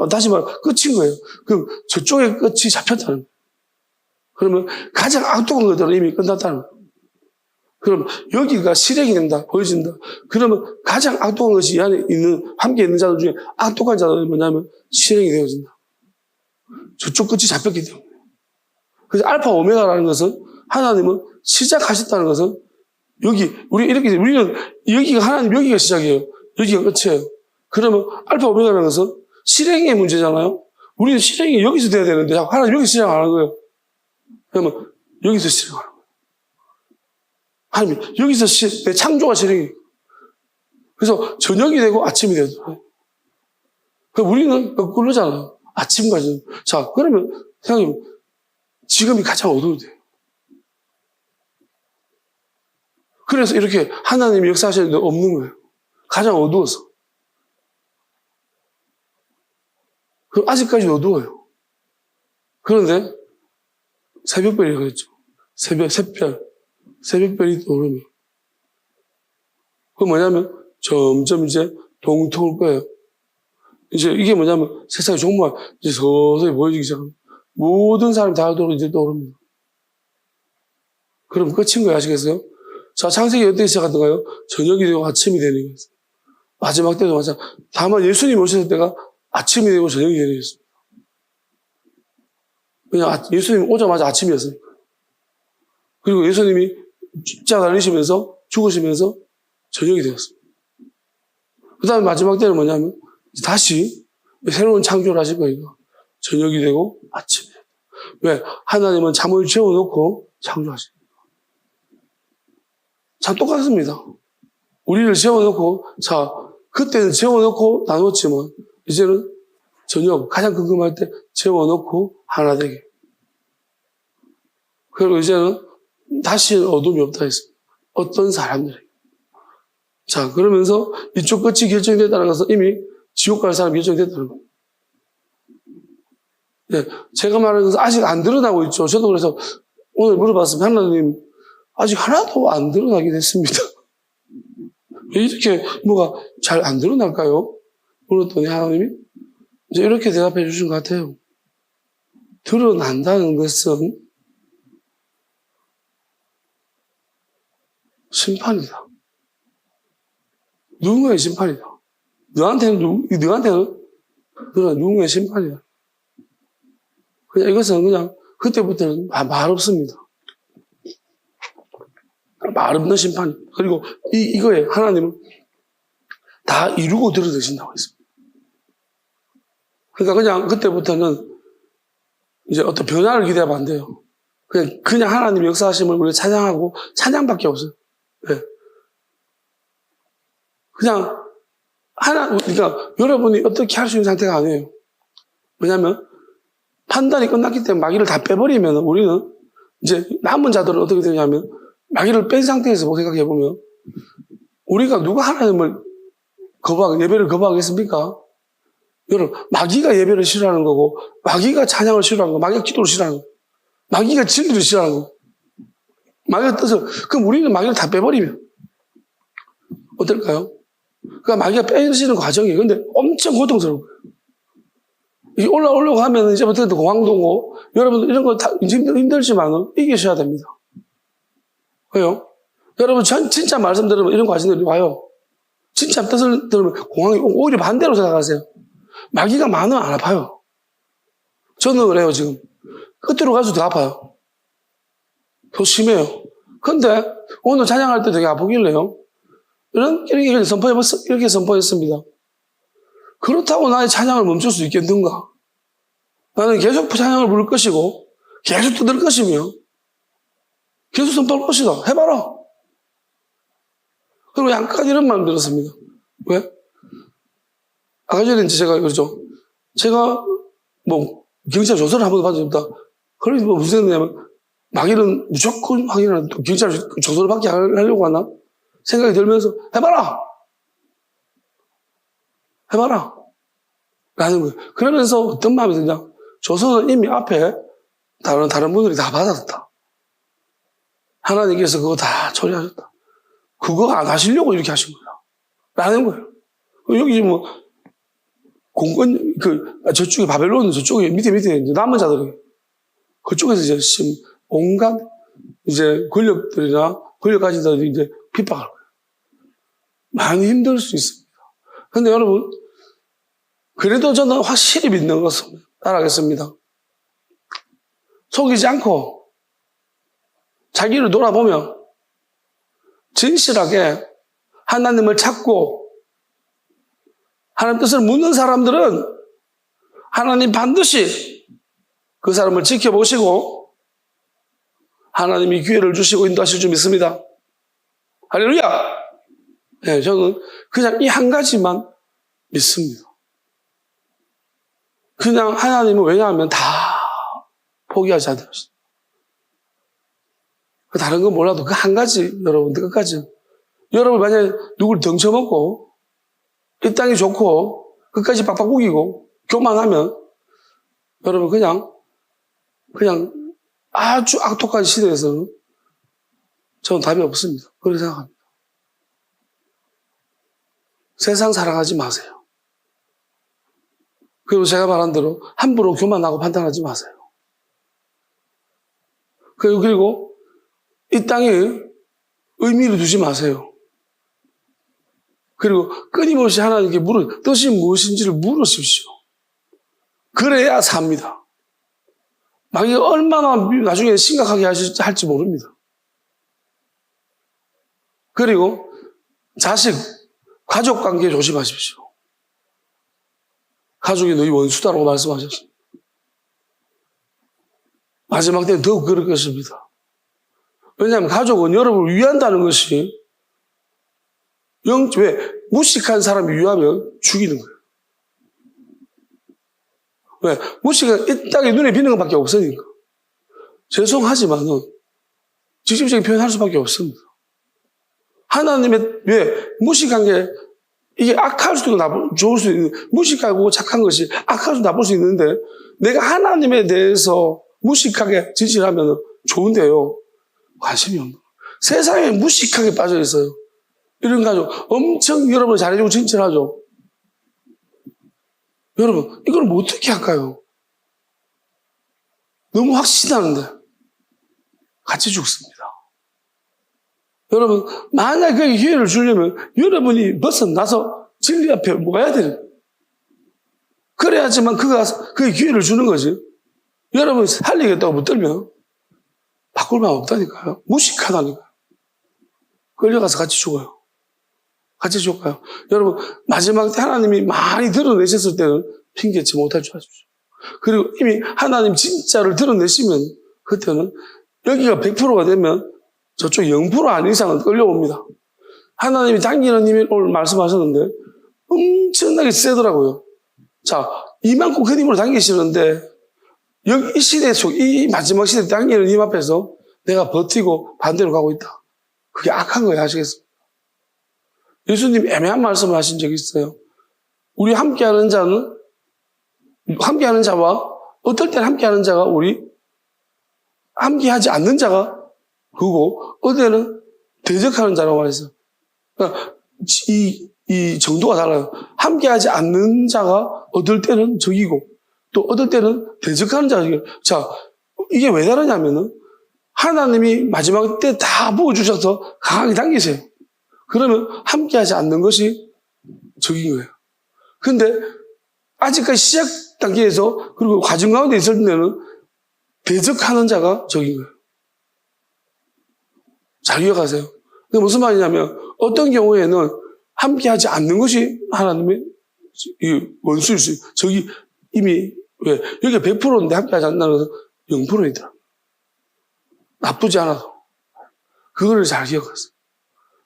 다시 말해, 끝인 거예요. 그럼 저쪽의 끝이 잡혔다는 거예요. 그러면 가장 악독한 것들은 이미 끝났다는 거예요. 그럼 여기가 실행이 된다, 보여진다. 그러면 가장 악독한 것이 이 안에 함께 있는 자들 중에 악독한 자들은 뭐냐면 실행이 되어진다. 저쪽 끝이 잡혔기 때문에. 그래서 알파 오메가라는 것은 하나님은 시작하셨다는 것은 우리는 여기가 하나님 여기가 시작이에요. 여기가 끝이에요. 그러면 알파 오메가라는 것은 실행의 문제잖아요. 우리는 실행이 여기서 돼야 되는데 하나님 여기서 시작 안 하는 거예요. 그러면 여기서 시작하는 거예요. 하나님 여기서 내 창조가 실행이에요. 그래서 저녁이 되고 아침이 되더라고요. 우리는 거꾸로잖아요. 아침까지. 자, 그러면 생각해보면 지금이 가장 어두울 때예요. 그래서 이렇게 하나님이 역사하시는데 없는 거예요. 가장 어두워서. 그럼 아직까지 어두워요. 그런데 새벽별이 그랬죠. 새벽별이 떠오르면. 그건 뭐냐면 점점 이제 동통을 거예요. 이제 이게 뭐냐면 세상의 종말 이제 서서히 보여지기 시작합니다. 모든 사람이 다 이제 떠오릅니다. 그럼 끝인 거예요. 아시겠어요? 자, 창세기 어떻게 시작하던가요? 저녁이 되고 아침이 되는 거예요. 마지막 때도 마찬가지. 다만 예수님이 오셨을 때가 아침이 되고 저녁이 되는 거였습니다. 그냥 예수님이 오자마자 아침이었으니까. 그리고 예수님이 십자가 달리시면서 죽으시면서 저녁이 되었습니다. 그 다음에 마지막 때는 뭐냐면 다시 새로운 창조를 하실 거니까 저녁이 되고 아침이 돼요. 왜? 하나님은 잠을 재워놓고 창조하십니다. 자, 똑같습니다. 우리를 재워놓고, 자, 그때는 재워놓고 나눴지만, 이제는 저녁, 가장 궁금할 때 재워놓고 하나 되게. 그리고 이제는 다시는 어둠이 없다 했습니다. 어떤 사람들에게. 자, 그러면서 이쪽 끝이 결정됐다는 것은 이미 지옥 갈 사람이 결정됐다는 겁니다. 예, 제가 말하는 것은 아직 안 드러나고 있죠. 저도 그래서 오늘 물어봤으면 하나님 아직 하나도 안 드러나긴 했습니다. 왜 이렇게 뭐가 잘 안 드러날까요? 물었더니 하나님이 이제 이렇게 대답해 주신 것 같아요. 드러난다는 것은 심판이다. 누군가의 심판이다. 너한테는 누군가의 심판이다. 그냥 이것은 그냥 그때부터는 말 없습니다. 말 없는 심판. 그리고 이거에 하나님은 다 이루고 들어드신다고 했습니다. 그러니까 그냥 그때부터는 이제 어떤 변화를 기대하면 안 돼요. 그냥 하나님의 역사하심을 우리가 찬양하고 찬양밖에 없어요. 네. 그냥 그러니까 여러분이 어떻게 할 수 있는 상태가 아니에요. 왜냐하면 판단이 끝났기 때문에 마귀를 다 빼버리면 우리는 이제 남은 자들은 어떻게 되냐면 마귀를 뺀 상태에서 생각해보면 우리가 누가 하나님을 예배를 거부하겠습니까? 여러분, 마귀가 예배를 싫어하는 거고 마귀가 찬양을 싫어하는 거, 마귀가 기도를 싫어하는 거, 마귀가 진리를 싫어하는 거, 마귀가 뜻을, 그럼 우리는 마귀를 다 빼버리면 어떨까요? 그러니까 마귀가 빼시는 과정이에요. 근데 엄청 고통스러운 거예요. 이게 올라오려고 하면 이제부터 공황도고, 여러분 이런 거 다 힘들지만 이기셔야 됩니다. 왜요? 여러분 진짜 말씀 들으면 이런 과정들이 와요. 진짜 뜻을 들으면 공황이 오히려 반대로 생각하세요. 마귀가 많으면 안 아파요. 저는 그래요, 지금. 끝으로 갈수록 더 아파요. 더 심해요. 근데 오늘 찬양할 때 되게 아프길래요. 이렇게 선포했습니다. 그렇다고 나의 찬양을 멈출 수 있겠는가? 나는 계속 찬양을 부를 것이고, 계속 떠들 것이며, 계속 선포할 것이다. 해봐라. 그리고 약간 이런 마음 들었습니다. 왜? 아까 전에 이제 제가 그러죠. 제가 경찰 조사를 한번 받았습니다. 그러니 무슨 얘기냐면, 마귀는 무조건 확인하는, 경찰 조사를 받게 하려고 하나? 생각이 들면서, 해봐라! 해봐라! 라는 거예요. 그러면서 어떤 마음이 드냐? 조선은 이미 앞에 다른 분들이 다 받았다. 하나님께서 그거 다 처리하셨다. 그거 안 하시려고 이렇게 하신 거야. 라는 거예요. 여기 지금 저쪽에 바벨론, 저쪽에 밑에 이제 남은 자들이 그쪽에서 이제 지금 온갖 이제 권력 가진 자들이 이제 핍박할 거예요. 많이 힘들 수 있습니다. 근데 여러분, 그래도 저는 확실히 믿는 것을 따라하겠습니다. 속이지 않고 자기를 돌아보며 진실하게 하나님을 찾고 하나님 뜻을 묻는 사람들은 하나님 반드시 그 사람을 지켜보시고 하나님이 기회를 주시고 인도하실 줄 믿습니다. 할렐루야! 네, 저는 그냥 이 한 가지만 믿습니다. 그냥 하나님은 왜냐하면 다 포기하지 않으셨어요. 다른 건 몰라도 그 한 가지 여러분들 끝까지 여러분 만약에 누굴 덩쳐먹고 이 땅이 좋고 끝까지 빡빡 우기고 교만하면 여러분 그냥 아주 악독한 시대에서는 저는 답이 없습니다. 그렇게 생각합니다. 세상 사랑하지 마세요. 그리고 제가 말한 대로 함부로 교만하고 판단하지 마세요. 그리고 이 땅에 의미를 두지 마세요. 그리고 끊임없이 하나님께 뜻이 무엇인지를 물으십시오. 그래야 삽니다. 마귀가 얼마나 나중에 심각하게 할지 모릅니다. 그리고 가족 관계 조심하십시오. 가족이 너희 원수다라고 말씀하셨습니다. 마지막 때는 더욱 그럴 것입니다. 왜냐하면 가족은 여러분을 위한다는 것이 왜 무식한 사람이 위하면 죽이는 거예요. 왜? 무식한 이 땅에 눈에 비는 것밖에 없으니까. 죄송하지만은 직접적인 표현할 수밖에 없습니다. 하나님의 왜 무식한 게 이게 악할 수도 있고 좋을 수도 있는, 무식하고 착한 것이 악할 수도 나쁠 수 있는데, 내가 하나님에 대해서 무식하게 지질하면 좋은데요. 관심이 없는. 세상에 무식하게 빠져 있어요. 이런 거 가지고 엄청 여러분 잘해주고 진실하죠. 여러분, 이걸 뭐 어떻게 할까요? 너무 확신하는데 같이 죽습니다. 여러분, 만약 그에게 기회를 주려면 여러분이 벗어나서 진리 앞에 모아야 돼요. 그래야지만 그가 그의 기회를 주는 거지. 여러분이 살리겠다고 붙들면 바꿀 방 없다니까요. 무식하다니까요. 끌려가서 같이 죽어요. 같이 죽어요. 여러분, 마지막 때 하나님이 많이 드러내셨을 때는 핑계치 못할 줄 아십시오. 그리고 이미 하나님 진짜를 드러내시면 그때는 여기가 100%가 되면 저쪽 0% 아닌 이상은 끌려옵니다. 하나님이 당기는 힘이 오늘 말씀하셨는데 엄청나게 세더라고요. 자, 이만큼 큰 힘으로 당기시는데 여기 이 시대 속, 이 마지막 시대 당기는 힘 앞에서 내가 버티고 반대로 가고 있다. 그게 악한 거예요. 아시겠습니까? 예수님 애매한 말씀을 하신 적이 있어요. 우리 함께하는 자는, 함께하는 자와 어떨 때는 함께하는 자가 우리 함께하지 않는 자가 그거 어떨 때는 대적하는 자라고 말했어요. 그러니까 이 정도가 달라요. 함께하지 않는 자가 어떨 때는 적이고 또 어떨 때는 대적하는 자가 적이고. 자, 이게 왜 다르냐면은 하나님이 마지막 때 다 부어주셔서 강하게 당기세요. 그러면 함께하지 않는 것이 적인 거예요. 근데 아직까지 시작 단계에서 그리고 과정 가운데 있을 때는 대적하는 자가 적인 거예요. 잘 기억하세요. 그게 무슨 말이냐면 어떤 경우에는 함께하지 않는 것이 하나님의 원수일 수 있어요. 저기 이미 왜 여기 100%인데 함께하지 않는다는 것은 0%이더라. 나쁘지 않아도 그거를 잘 기억하세요.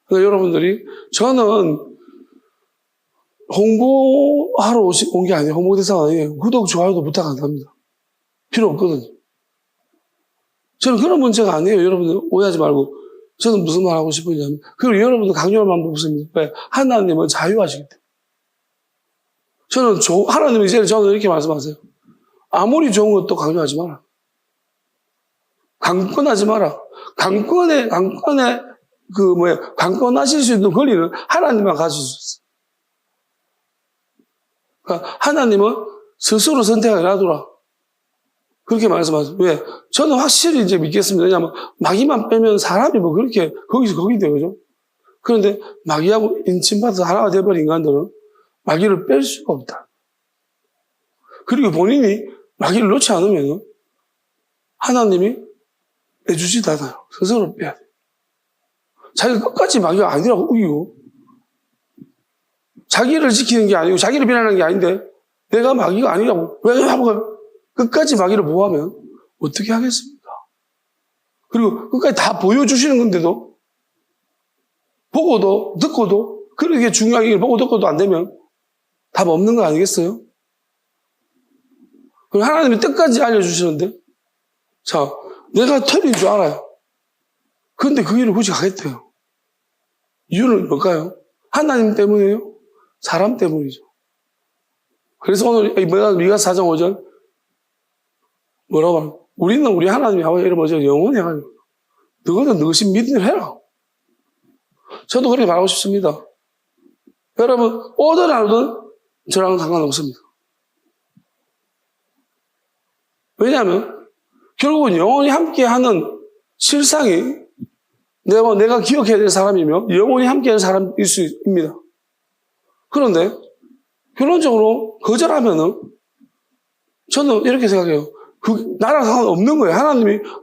그러니까 여러분들이 저는 홍보하러 온 게 아니에요. 홍보 대상 아니에요. 구독, 좋아요도 부탁 안 합니다. 필요 없거든요. 저는 그런 문제가 아니에요. 여러분들 오해하지 말고. 저는 무슨 말 하고 싶으냐면, 그리고 여러분들 강요할 마음도 없습니다. 왜? 하나님은 자유하시기 때문에. 하나님은 이제 저는 이렇게 말씀하세요. 아무리 좋은 것도 강요하지 마라. 강권하지 마라. 강권하실 수 있는 권리는 하나님만 가질 수 있어요. 그러니까 하나님은 스스로 선택하게 놔두라. 그렇게 말씀하세요. 왜? 저는 확실히 이제 믿겠습니다. 왜냐하면 마귀만 빼면 사람이 뭐 그렇게 거기서 거기돼요. 그죠? 그런데 마귀하고 인침받아서 하나가 돼버린 인간들은 마귀를 뺄 수가 없다. 그리고 본인이 마귀를 놓지 않으면 하나님이 빼주지도 않아요. 스스로 빼야 돼요. 자기가 끝까지 마귀가 아니라고 우기고 자기를 지키는 게 아니고 자기를 비난하는 게 아닌데 내가 마귀가 아니라고 왜 하고 끝까지 마귀를 보호하면 어떻게 하겠습니까? 그리고 끝까지 다 보여주시는 건데도 보고도 듣고도 그렇게 중요한 게 보고 듣고도 안 되면 답 없는 거 아니겠어요? 그럼 하나님이 끝까지 알려주시는데 자, 내가 틀린 줄 알아요. 그런데 그 길을 굳이 가겠대요. 이유는 뭘까요? 하나님 때문이에요? 사람 때문이죠. 그래서 오늘 미가서 4장 5절 뭐라고 하는 우리는 우리 하나님이 하고 이런 뭐죠? 영원히 해가지고 너희는 너신 믿음을 해라. 저도 그렇게 말하고 싶습니다. 여러분 오든 안 오든 저랑은 상관없습니다. 왜냐하면 결국은 영원히 함께하는 실상이 내가 기억해야 될 사람이며 영원히 함께하는 사람일 수 있습니다. 그런데 결론적으로 거절하면은 저는 이렇게 생각해요. 나랑 상관없는 거예요.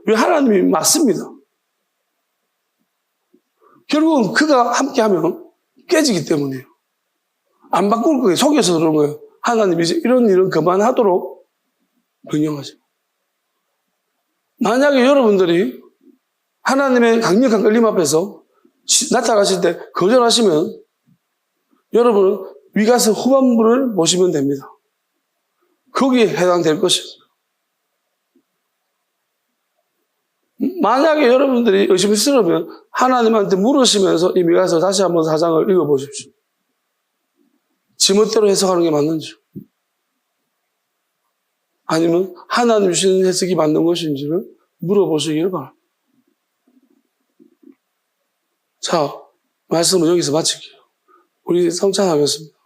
왜 하나님이 맞습니다. 결국은 그가 함께하면 깨지기 때문이에요. 안 바꿀 거예요. 속여서 그런 거예요. 하나님이 이제 이런 일은 그만하도록 명령하죠. 만약에 여러분들이 하나님의 강력한 끌림 앞에서 나타나실 때 거절하시면 여러분은 위가서 후반부를 보시면 됩니다. 거기에 해당될 것입니다. 만약에 여러분들이 의심스러우면 하나님한테 물으시면서 이 미가서 다시 한번 4장을 읽어보십시오. 지멋대로 해석하는 게 맞는지, 아니면 하나님 주시는 해석이 맞는 것인지를 물어보시기를 바랍니다. 자, 말씀은 여기서 마칠게요. 우리 성찬하겠습니다.